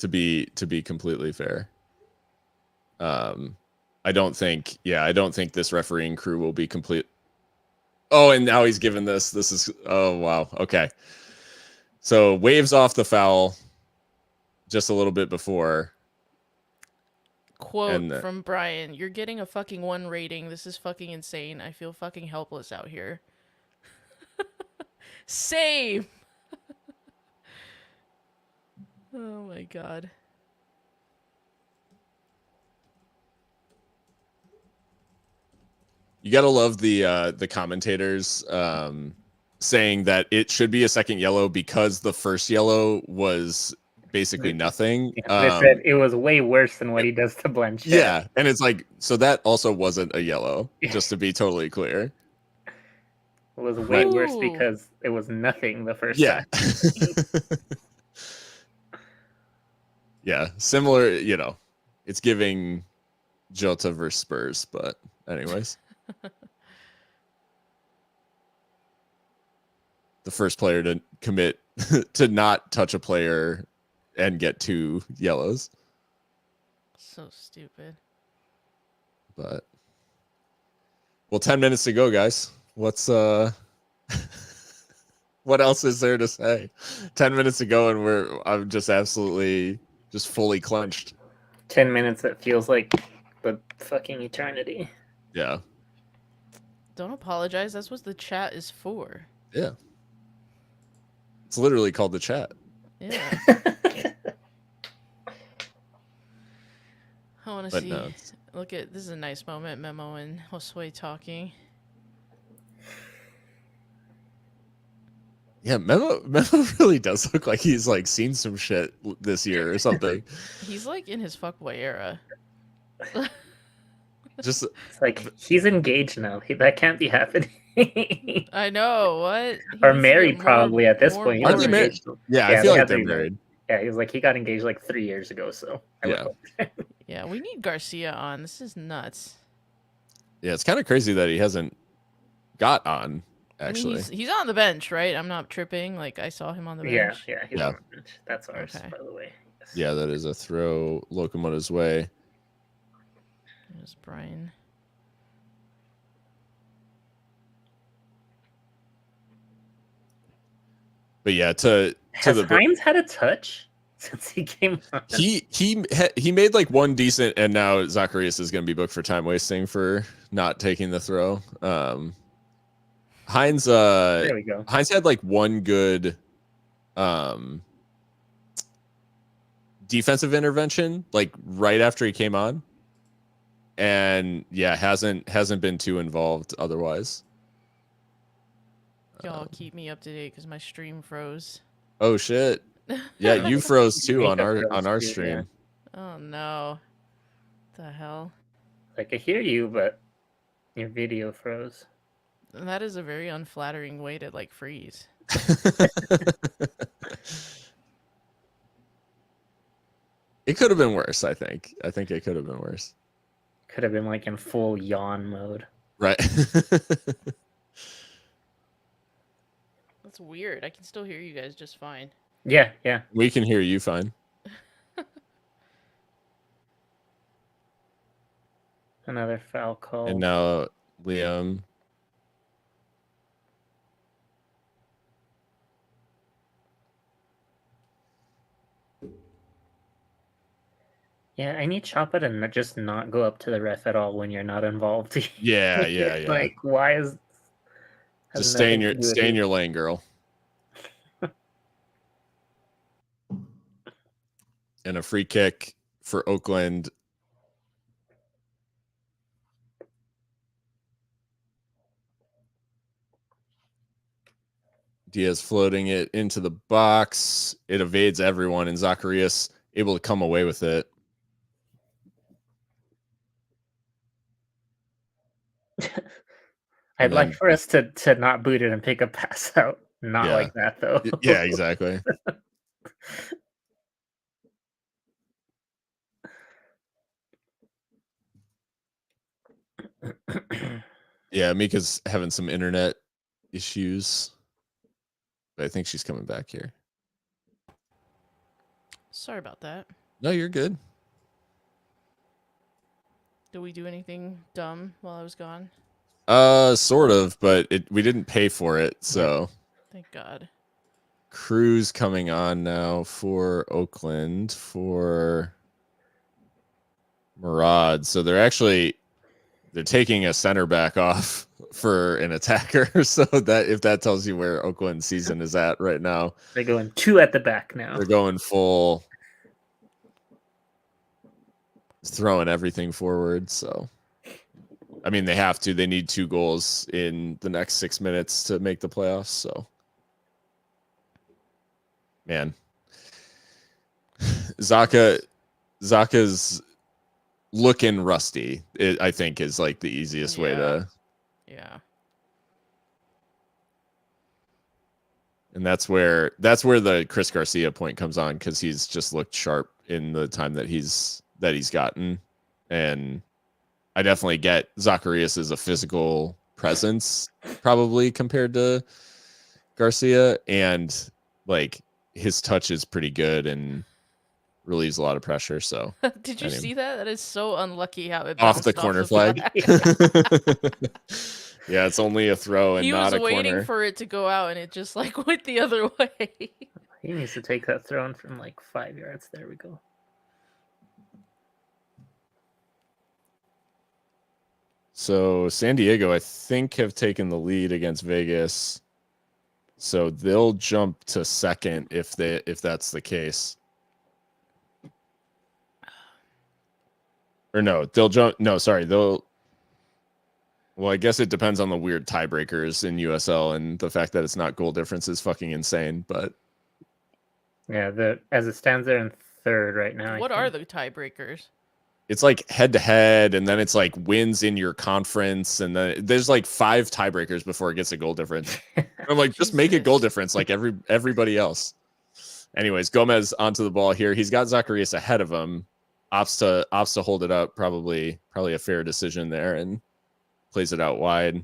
Speaker 1: be completely fair. I don't think this refereeing crew will be complete. Oh, and now he's given this is, oh wow, okay. So waves off the foul just a little bit before.
Speaker 2: Quote from Brian, "You're getting a fucking 1 rating. This is fucking insane. I feel fucking helpless out here." Save! Oh my god.
Speaker 1: You gotta love the commentators saying that it should be a second yellow because the first yellow was basically nothing.
Speaker 3: They said it was way worse than what he does to Blanchett.
Speaker 1: Yeah, and it's like, so that also wasn't a yellow, just to be totally clear.
Speaker 3: It was way worse because it was nothing the first time.
Speaker 1: Yeah, similar, it's giving Jota versus Spurs, but anyways. The first player to commit to not touch a player and get 2 yellows.
Speaker 2: So stupid.
Speaker 1: But well, 10 minutes to go, guys. What's what else is there to say? 10 minutes to go, and I'm just absolutely just fully clenched.
Speaker 3: 10 minutes that feels like the fucking eternity.
Speaker 1: Yeah.
Speaker 2: Don't apologize. That's what the chat is for.
Speaker 1: Yeah. It's literally called the chat.
Speaker 2: Yeah. I want to see.
Speaker 1: No,
Speaker 2: Look at this is a nice moment. Memo and Josue talking.
Speaker 1: Yeah, Memo really does look like he's like seen some shit this year or something.
Speaker 2: He's like in his fuckboy era.
Speaker 1: Just
Speaker 3: it's like he's engaged now. That can't be happening.
Speaker 2: I know what.
Speaker 3: Or married probably at this point.
Speaker 1: Are they married? Yeah, I feel like they're married.
Speaker 3: Yeah, he was like he got engaged like 3 years ago. So
Speaker 2: yeah, we need Garcia on. This is nuts.
Speaker 1: Yeah, it's kind of crazy that he hasn't got on. Actually,
Speaker 2: I mean, he's on the bench, right? I'm not tripping. Like I saw him on the bench.
Speaker 3: Yeah, he's on the bench. That's ours, by the way.
Speaker 1: Yes. Yeah, that is a throw Locomotive's way.
Speaker 2: There's Brian.
Speaker 1: But yeah, to
Speaker 3: Has Hines had a touch since he came on?
Speaker 1: He made like one decent, and now Zacharias is going to be booked for time wasting for not taking the throw. Hines
Speaker 3: There we go.
Speaker 1: Hines had like one good defensive intervention like right after he came on, and yeah, hasn't been too involved otherwise.
Speaker 2: Y'all keep me up to date because my stream froze.
Speaker 1: Oh shit! Yeah, you froze too on our
Speaker 3: too,
Speaker 1: stream.
Speaker 2: Yeah. Oh no! What the hell?
Speaker 3: I could hear you, but your video froze.
Speaker 2: And that is a very unflattering way to like freeze.
Speaker 1: It could have been worse, I think. I think it could have been worse.
Speaker 3: Could have been like in full yawn mode.
Speaker 1: Right.
Speaker 2: That's weird. I can still hear you guys just fine.
Speaker 3: Yeah, yeah.
Speaker 1: We can hear you fine.
Speaker 3: Another foul call.
Speaker 1: And now Liam.
Speaker 3: Yeah, I need Choppa to just not go up to the ref at all when you're not involved.
Speaker 1: Yeah.
Speaker 3: Like, why is...
Speaker 1: Just stay in your lane, girl. And a free kick for Oakland. Diaz floating it into the box. It evades everyone, and Zacharias able to come away with it.
Speaker 3: I'd like for us to not boot it and pick a pass out. Not like that, though.
Speaker 1: Yeah, exactly. Yeah, Mika's having some internet issues, but I think she's coming back here.
Speaker 2: Sorry about that.
Speaker 1: No, you're good.
Speaker 2: Did we do anything dumb while I was gone?
Speaker 1: Sort of, but we didn't pay for it, so.
Speaker 2: Thank God.
Speaker 1: Cruz coming on now for Oakland for Murad. So they're taking a center back off for an attacker. So that if that tells you where Oakland's season is at right now.
Speaker 3: They're going 2 at the back now.
Speaker 1: They're going full, throwing everything forward. So I mean, they have to. They need 2 goals in the next 6 minutes to make the playoffs. So, man, Zaka's looking rusty. I think is like the easiest way to.
Speaker 2: Yeah.
Speaker 1: And that's where the Chris Garcia point comes on, because he's just looked sharp in the time that he's gotten, and I definitely get Zacharias as a physical presence probably compared to Garcia, and like his touch is pretty good and relieves a lot of pressure. So
Speaker 2: did you see that? That is so unlucky how it
Speaker 1: off the corner flag. Yeah, it's only a throw and not a corner.
Speaker 2: He was waiting for it to go out, and it just like went the other way.
Speaker 3: He needs to take that throw in from like 5 yards. There we go.
Speaker 1: So San Diego, I think, have taken the lead against Vegas. So they'll jump to second if that's the case. Or no, they'll jump. No, sorry, they'll. Well, I guess it depends on the weird tiebreakers in USL, and the fact that it's not goal difference is fucking insane. But
Speaker 3: yeah, as it stands there in third right now.
Speaker 2: What are the tiebreakers?
Speaker 1: It's like head to head, and then it's like wins in your conference, and then there's like 5 tiebreakers before it gets a goal difference. I'm like, just make it goal difference like everybody else. Anyways, Gomez onto the ball here. He's got Zacharias ahead of him. Opts to hold it up. Probably a fair decision there, and plays it out wide.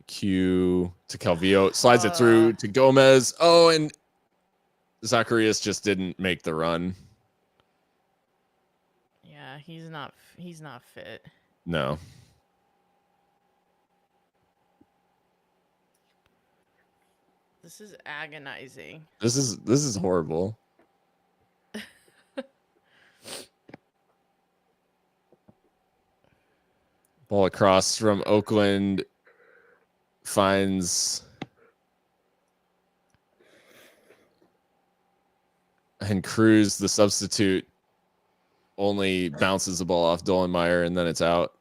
Speaker 1: Q to Calvillo, slides it through to Gomez. Oh, and Zacharias just didn't make the run.
Speaker 2: Yeah, he's not fit.
Speaker 1: No.
Speaker 2: This is agonizing.
Speaker 1: This is horrible. Ball across from Oakland finds and Cruz, the substitute, only bounces the ball off Dolenmeyer and then it's out.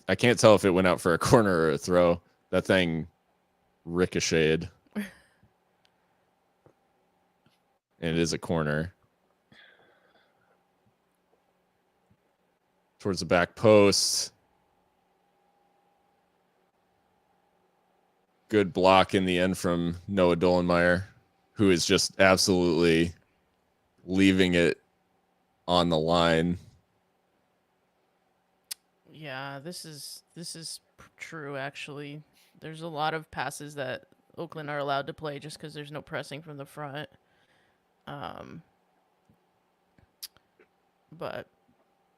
Speaker 1: I can't tell if it went out for a corner or a throw. That thing ricocheted. And it is a corner. Towards the back post. Good block in the end from Noah Dolenmeyer, who is just absolutely leaving it on the line.
Speaker 2: Yeah, this is true actually. There's a lot of passes that Oakland are allowed to play just because there's no pressing from the front. But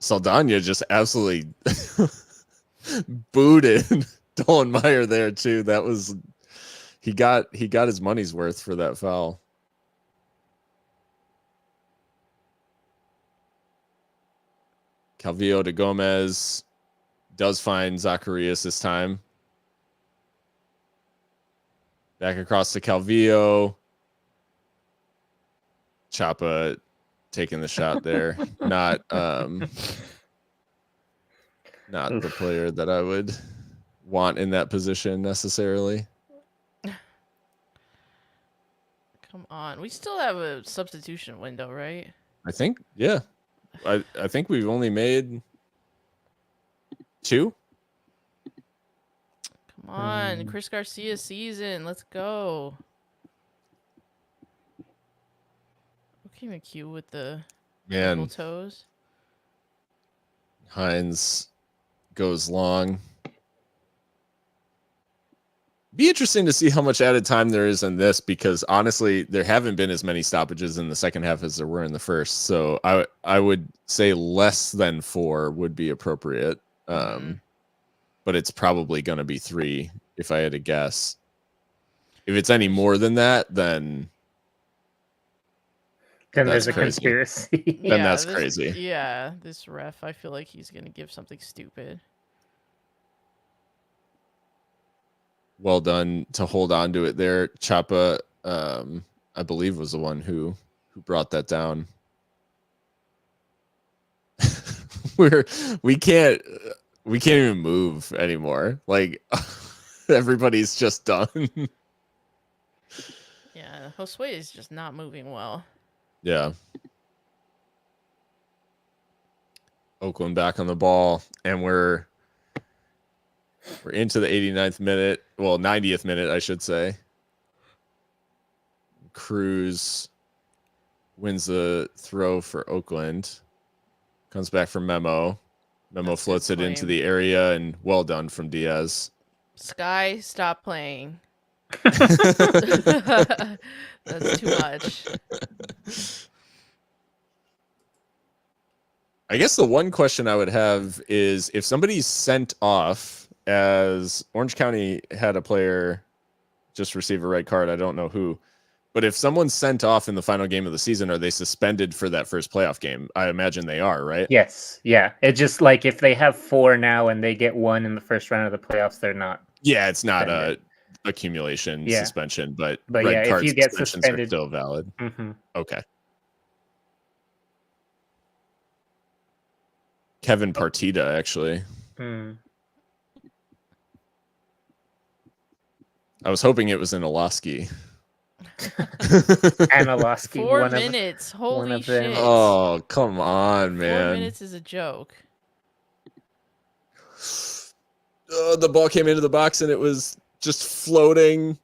Speaker 1: Saldana just absolutely booted Dolenmeyer there too. That was he got his money's worth for that foul. Calvillo to Gomez does find Zacharias this time. Back across to Calvillo. Chapa taking the shot there. Not the player that I would want in that position necessarily.
Speaker 2: come on, we still have a substitution window, right?
Speaker 1: I think, yeah. I think we've only made 2.
Speaker 2: Come on, Chris Garcia season. Let's go. Okay, McHugh with the double toes.
Speaker 1: Hines goes long. Be interesting to see how much added time there is in this, because honestly, there haven't been as many stoppages in the second half as there were in the first. So I would say less than 4 would be appropriate. But it's probably going to be 3 if I had to guess. If it's any more than that, then
Speaker 3: there's a
Speaker 1: crazy.
Speaker 3: conspiracy.
Speaker 1: Then that's crazy.
Speaker 2: Yeah, this ref, I feel like he's going to give something stupid.
Speaker 1: Well done to hold on to it there. Chapa, I believe, was the one who brought that down. we can't even move anymore. Like everybody's just done.
Speaker 2: Yeah, Josue is just not moving well.
Speaker 1: Yeah. Oakland back on the ball, and we're into the 89th minute. Well, 90th minute, I should say. Cruz wins the throw for Oakland. Comes back from Memo. Memo floats it into the area, and well done from Diaz.
Speaker 2: Sky, stop playing. That's too much.
Speaker 1: I guess the one question I would have is if somebody's sent off, as Orange County had a player just receive a red card, I don't know who, but if someone's sent off in the final game of the season, are they suspended for that first playoff game? I imagine they are, right?
Speaker 3: Yes. Yeah. It's just like if they have 4 now and they get 1 in the first round of the playoffs, they're not.
Speaker 1: Yeah, it's not
Speaker 3: suspended.
Speaker 1: a accumulation suspension, but
Speaker 3: red
Speaker 1: yeah,
Speaker 3: card
Speaker 1: if you get suspended, are still valid. Okay. Kevin Partita, actually. I was hoping it was in Oloski.
Speaker 3: Analoski.
Speaker 2: 4 minutes. Holy shit.
Speaker 1: Oh, come on, man.
Speaker 2: 4 minutes is a joke.
Speaker 1: The ball came into the box and it was just floating.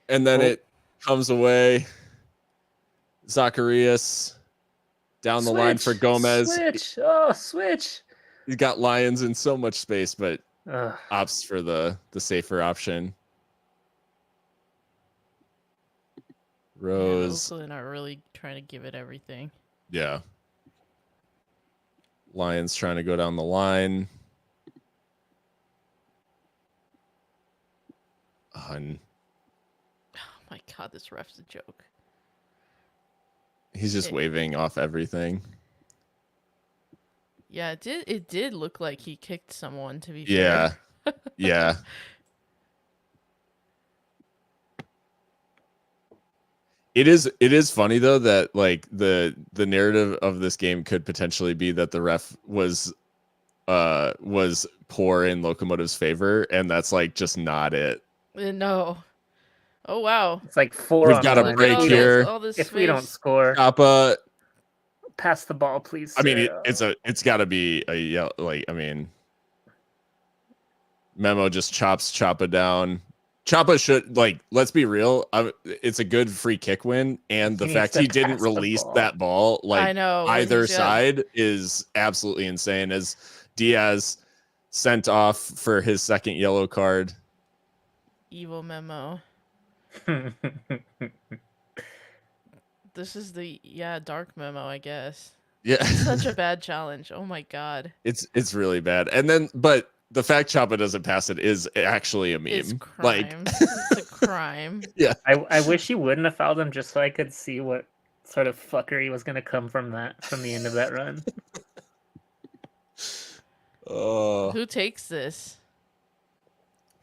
Speaker 1: And then it comes away. Zacharias down the line for Gomez.
Speaker 3: Switch.
Speaker 1: He's got Lions in so much space, but opts for the safer option. Rose.
Speaker 2: Yeah, Oakland are really trying to give it everything.
Speaker 1: Yeah. Lions trying to go down the line. On.
Speaker 2: Oh my god, this ref's a joke.
Speaker 1: He's just waving off everything.
Speaker 2: Yeah, it did look like he kicked someone, to be
Speaker 1: Yeah.
Speaker 2: fair.
Speaker 1: Yeah. It is funny though that like the narrative of this game could potentially be that the ref was poor in Locomotive's favor, and that's like just not it.
Speaker 2: No. Oh wow.
Speaker 3: It's like 4
Speaker 1: We've
Speaker 3: on
Speaker 1: got
Speaker 3: the
Speaker 1: a
Speaker 3: line.
Speaker 1: break
Speaker 3: If we
Speaker 1: here.
Speaker 3: don't-
Speaker 2: All this
Speaker 3: If we don't
Speaker 2: space.
Speaker 3: score,
Speaker 1: Choppa,
Speaker 3: pass the ball, please.
Speaker 1: I mean,
Speaker 3: sir.
Speaker 1: it's got to be a yell. Like, I mean, Memo just chops Choppa down. Choppa should, like, let's be real. It's a good free kick win, and the
Speaker 3: He
Speaker 1: fact
Speaker 3: needs
Speaker 1: he
Speaker 3: to
Speaker 1: didn't
Speaker 3: pass the
Speaker 1: release
Speaker 3: ball.
Speaker 1: that ball, like,
Speaker 2: I know, when
Speaker 1: either
Speaker 2: he's got-
Speaker 1: side is absolutely insane. As Diaz sent off for his second yellow card.
Speaker 2: Evil Memo. This is the dark Memo, I guess.
Speaker 1: Yeah,
Speaker 2: Such a bad challenge. Oh my god.
Speaker 1: it's really bad. And then, but the fact Choppa doesn't pass it is actually a meme.
Speaker 2: It's
Speaker 1: Like,
Speaker 2: crime. It's a crime.
Speaker 1: yeah.
Speaker 3: I wish he wouldn't have fouled him just so I could see what sort of fuckery was going to come from the end of that run.
Speaker 1: Oh,
Speaker 2: Who takes this?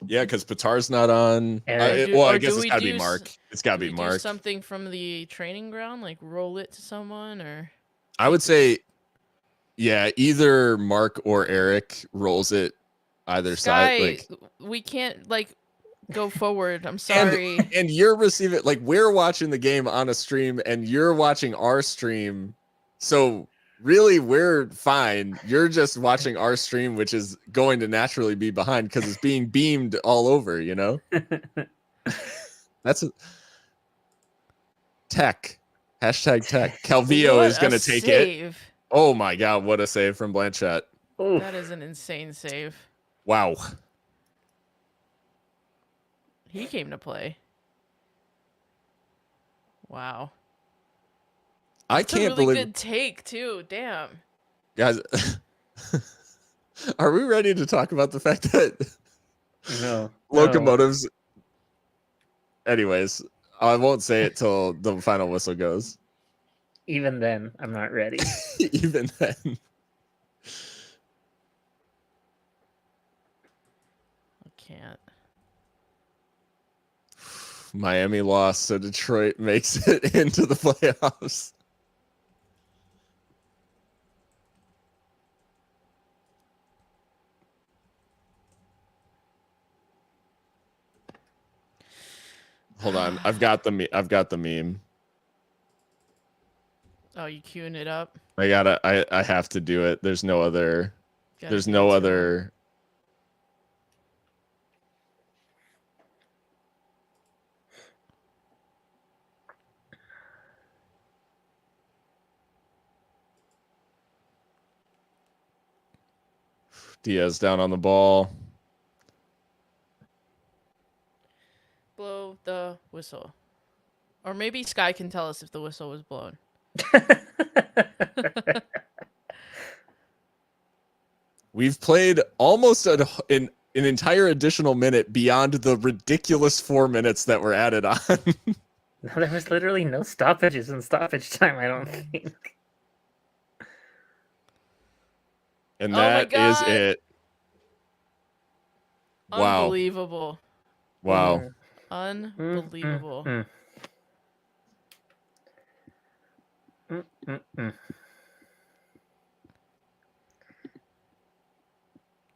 Speaker 1: yeah, because Patar's not on.
Speaker 3: Eric.
Speaker 1: Well,
Speaker 2: Or
Speaker 1: I
Speaker 2: do
Speaker 1: guess it's
Speaker 2: we
Speaker 1: got to be
Speaker 2: do s-
Speaker 1: Mark. It's got to
Speaker 2: Do
Speaker 1: be
Speaker 2: we
Speaker 1: Mark.
Speaker 2: do something from the training ground, like roll it to someone, or
Speaker 1: I would say, yeah, either Mark or Eric rolls it either
Speaker 2: Sky?
Speaker 1: side. Like,
Speaker 2: We can't like go forward. I'm sorry.
Speaker 1: and you're receiving, like, we're watching the game on a stream, and you're watching our stream. So really, we're fine. You're just watching our stream, which is going to naturally be behind because it's being beamed all over. You know, that's a tech. Hashtag tech. Calvillo
Speaker 2: What
Speaker 1: is going to
Speaker 2: a
Speaker 1: take it.
Speaker 2: save.
Speaker 1: Oh my God, what a save from Blanchett.
Speaker 3: Oof.
Speaker 2: That is an insane save.
Speaker 1: Wow.
Speaker 2: He came to play. Wow.
Speaker 1: I
Speaker 2: It's a
Speaker 1: can't
Speaker 2: really
Speaker 1: believe
Speaker 2: good take too. Damn.
Speaker 1: guys. Are we ready to talk about the fact that
Speaker 3: No.
Speaker 1: locomotives? Anyways, I won't say it till the final whistle goes.
Speaker 3: Even then, I'm not ready.
Speaker 1: Even then.
Speaker 2: I can't.
Speaker 1: Miami lost, so Detroit makes it into the playoffs. Hold on, I've got the meme.
Speaker 2: Oh, you queuing it up?
Speaker 1: I have to do it. There's no other.
Speaker 2: Gotta
Speaker 1: There's
Speaker 2: give
Speaker 1: no
Speaker 2: it to him.
Speaker 1: other. Diaz down on the ball.
Speaker 2: Blow the whistle. Or maybe Sky can tell us if the whistle was blown.
Speaker 1: We've played almost an entire additional minute beyond the ridiculous 4 minutes that were added on.
Speaker 3: No, there was literally no stoppages in stoppage time, I don't think.
Speaker 1: And
Speaker 2: Oh my
Speaker 1: that is
Speaker 2: God.
Speaker 1: it. Wow.
Speaker 2: Unbelievable.
Speaker 1: Wow.
Speaker 2: Unbelievable.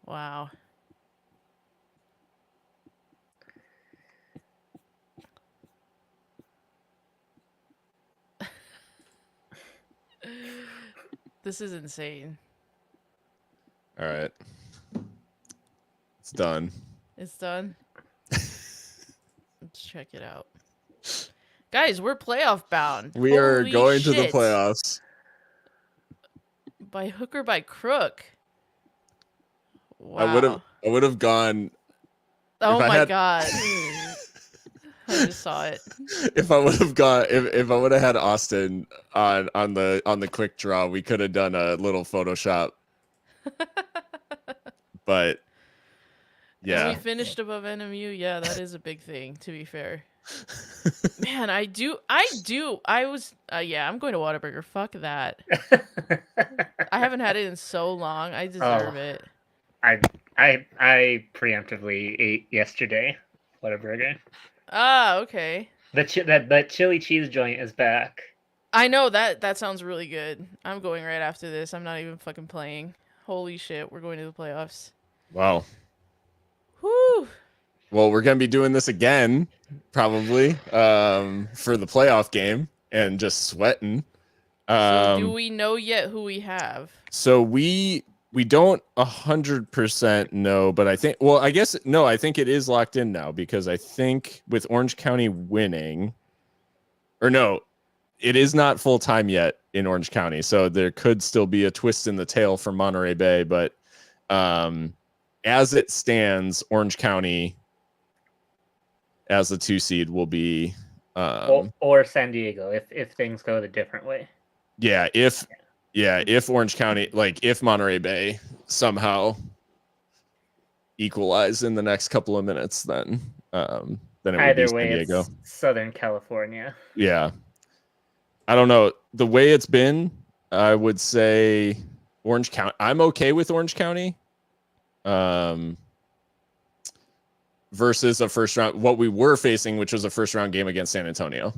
Speaker 2: Wow. This is insane.
Speaker 1: All right. It's done.
Speaker 2: It's done. Let's check it out. Guys, we're playoff bound.
Speaker 1: We are
Speaker 2: Holy
Speaker 1: going to the
Speaker 2: shit.
Speaker 1: playoffs.
Speaker 2: By hook or by crook. Wow.
Speaker 1: I would have gone
Speaker 2: Oh
Speaker 1: if I
Speaker 2: my
Speaker 1: had-
Speaker 2: god. I just saw it.
Speaker 1: if I would have gone if I would have had Austin on the quick draw, we could have done a little Photoshop. But
Speaker 2: And we
Speaker 1: Yeah.
Speaker 2: finished above NMU. Yeah, that is a big thing, to be fair. Man, I was yeah, I'm going to Whataburger. Fuck that. I haven't had it in so long. I deserve it.
Speaker 3: I preemptively ate yesterday. Whataburger.
Speaker 2: Ah, okay.
Speaker 3: That chili cheese joint is back.
Speaker 2: I know that sounds really good. I'm going right after this. I'm not even fucking playing. Holy shit, we're going to the playoffs.
Speaker 1: Wow.
Speaker 2: Whew.
Speaker 1: Well, we're gonna be doing this again, probably, for the playoff game and just sweating.
Speaker 2: So do we know yet who we have?
Speaker 1: So we don't 100% know, but I think, well, I guess no, I think it is locked in now because I think with Orange County winning, or no, it is not full time yet in Orange County, so there could still be a twist in the tail for Monterey Bay, but as it stands, Orange County as the 2 seed will be
Speaker 3: or San Diego if things go the different way.
Speaker 1: Yeah, if Orange County, like if Monterey Bay somehow equalize in the next couple of minutes, then it would
Speaker 3: Either
Speaker 1: be
Speaker 3: way,
Speaker 1: San Diego.
Speaker 3: it's Southern California.
Speaker 1: Yeah, I don't know the way it's been. I would say Orange County. I'm okay with Orange County. Versus a first round, what we were facing, which was a first round game against San Antonio.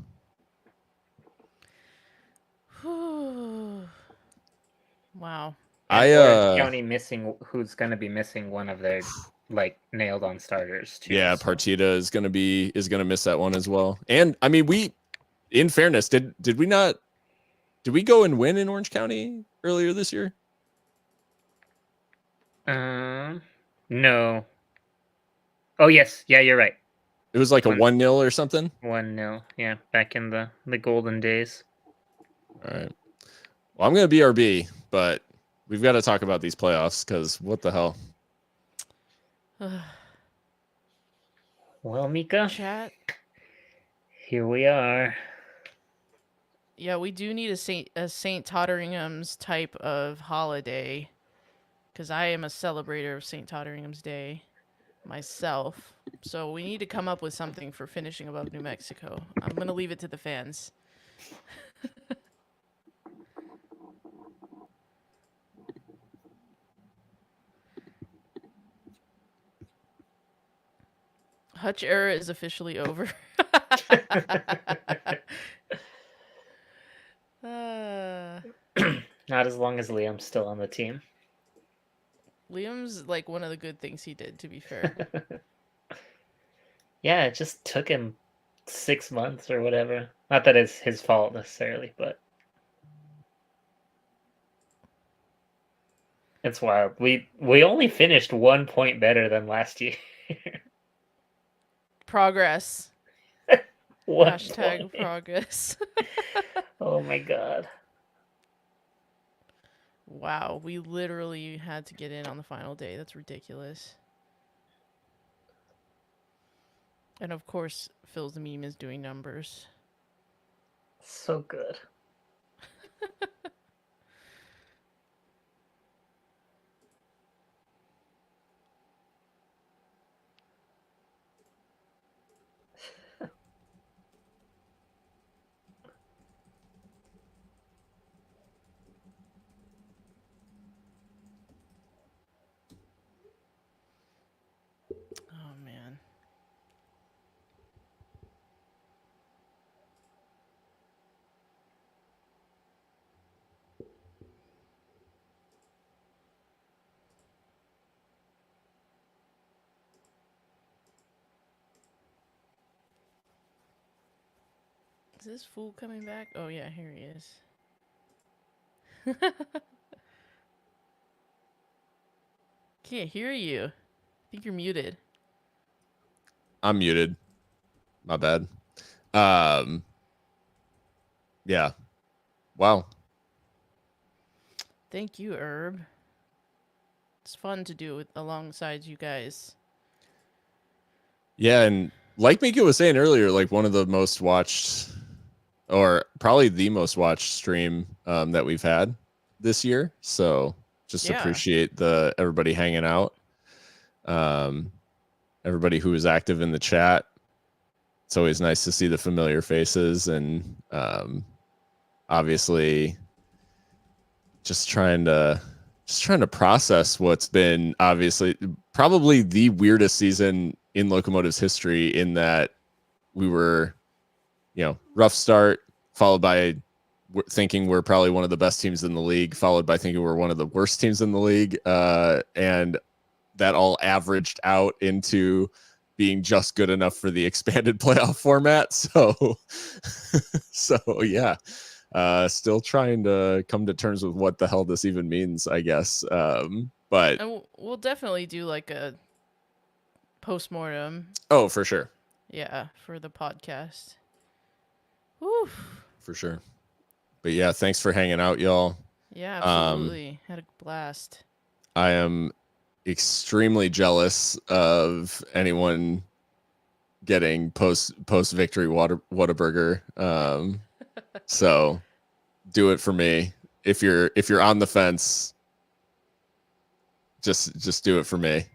Speaker 2: Wow.
Speaker 3: Orange County missing, who's going to be missing one of their like nailed on starters too.
Speaker 1: Yeah,
Speaker 3: so.
Speaker 1: Partita is gonna miss that one as well. And I mean, we, in fairness, did we go and win in Orange County earlier this year?
Speaker 3: No. Oh yes, yeah, you're right.
Speaker 1: It was like a 1-0 or something.
Speaker 3: 1-0, yeah, back in the golden days.
Speaker 1: All right. Well, I'm gonna BRB, but we've got to talk about these playoffs because what the hell?
Speaker 3: Well, Mika,
Speaker 2: Chat.
Speaker 3: Here we are.
Speaker 2: Yeah, we do need a St. Totteringham's type of holiday, because I am a celebrator of St. Totteringham's Day myself. So we need to come up with something for finishing above New Mexico. I'm going to leave it to the fans. Hutch era is officially over.
Speaker 3: Not as long as Liam's still on the team.
Speaker 2: Liam's like one of the good things he did, to be fair.
Speaker 3: Yeah, it just took him 6 months or whatever. Not that it's his fault necessarily, but it's wild. We only finished 1 point better than last year.
Speaker 2: Progress. Hashtag
Speaker 3: point.
Speaker 2: progress.
Speaker 3: Oh my god.
Speaker 2: Wow, we literally had to get in on the final day. That's ridiculous. And of course, Phil's the meme is doing numbers.
Speaker 3: So good.
Speaker 2: Oh, man. Is this fool coming back? Oh, yeah, here he is. Can't hear you. I think you're muted.
Speaker 1: I'm muted. My bad. Yeah. Wow.
Speaker 2: Thank you, Herb. It's fun to do it alongside you guys.
Speaker 1: Yeah, and like Mika was saying earlier, like one of the most watched, or probably the most watched stream that we've had this year. So just appreciate everybody hanging out. everybody who was active in the chat. It's always nice to see the familiar faces, and obviously just trying to process what's been obviously probably the weirdest season in Locomotive's history, in that we were, rough start, followed by thinking we're probably one of the best teams in the league, followed by thinking we're one of the worst teams in the league, and that all averaged out into being just good enough for the expanded playoff format. So yeah, still trying to come to terms with what the hell this even means, I guess. But
Speaker 2: And we'll definitely do like a postmortem.
Speaker 1: Oh, for sure.
Speaker 2: Yeah, for the podcast. Woo.
Speaker 1: For sure. But yeah, thanks for hanging out, y'all.
Speaker 2: Yeah, absolutely. Had a blast.
Speaker 1: I am extremely jealous of anyone getting post victory Whataburger. So do it for me. If you're on the fence, just do it for me.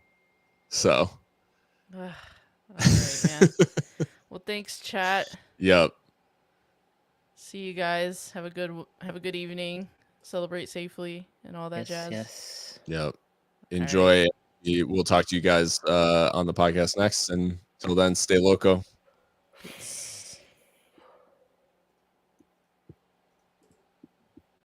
Speaker 1: So
Speaker 2: All right, man. Well, thanks, chat.
Speaker 1: Yep.
Speaker 2: See you guys. Have a good evening. Celebrate safely and all that jazz.
Speaker 3: Yes.
Speaker 1: Yep. Enjoy.
Speaker 2: right.
Speaker 1: We'll talk to you guys on the podcast next. And till then, stay loco.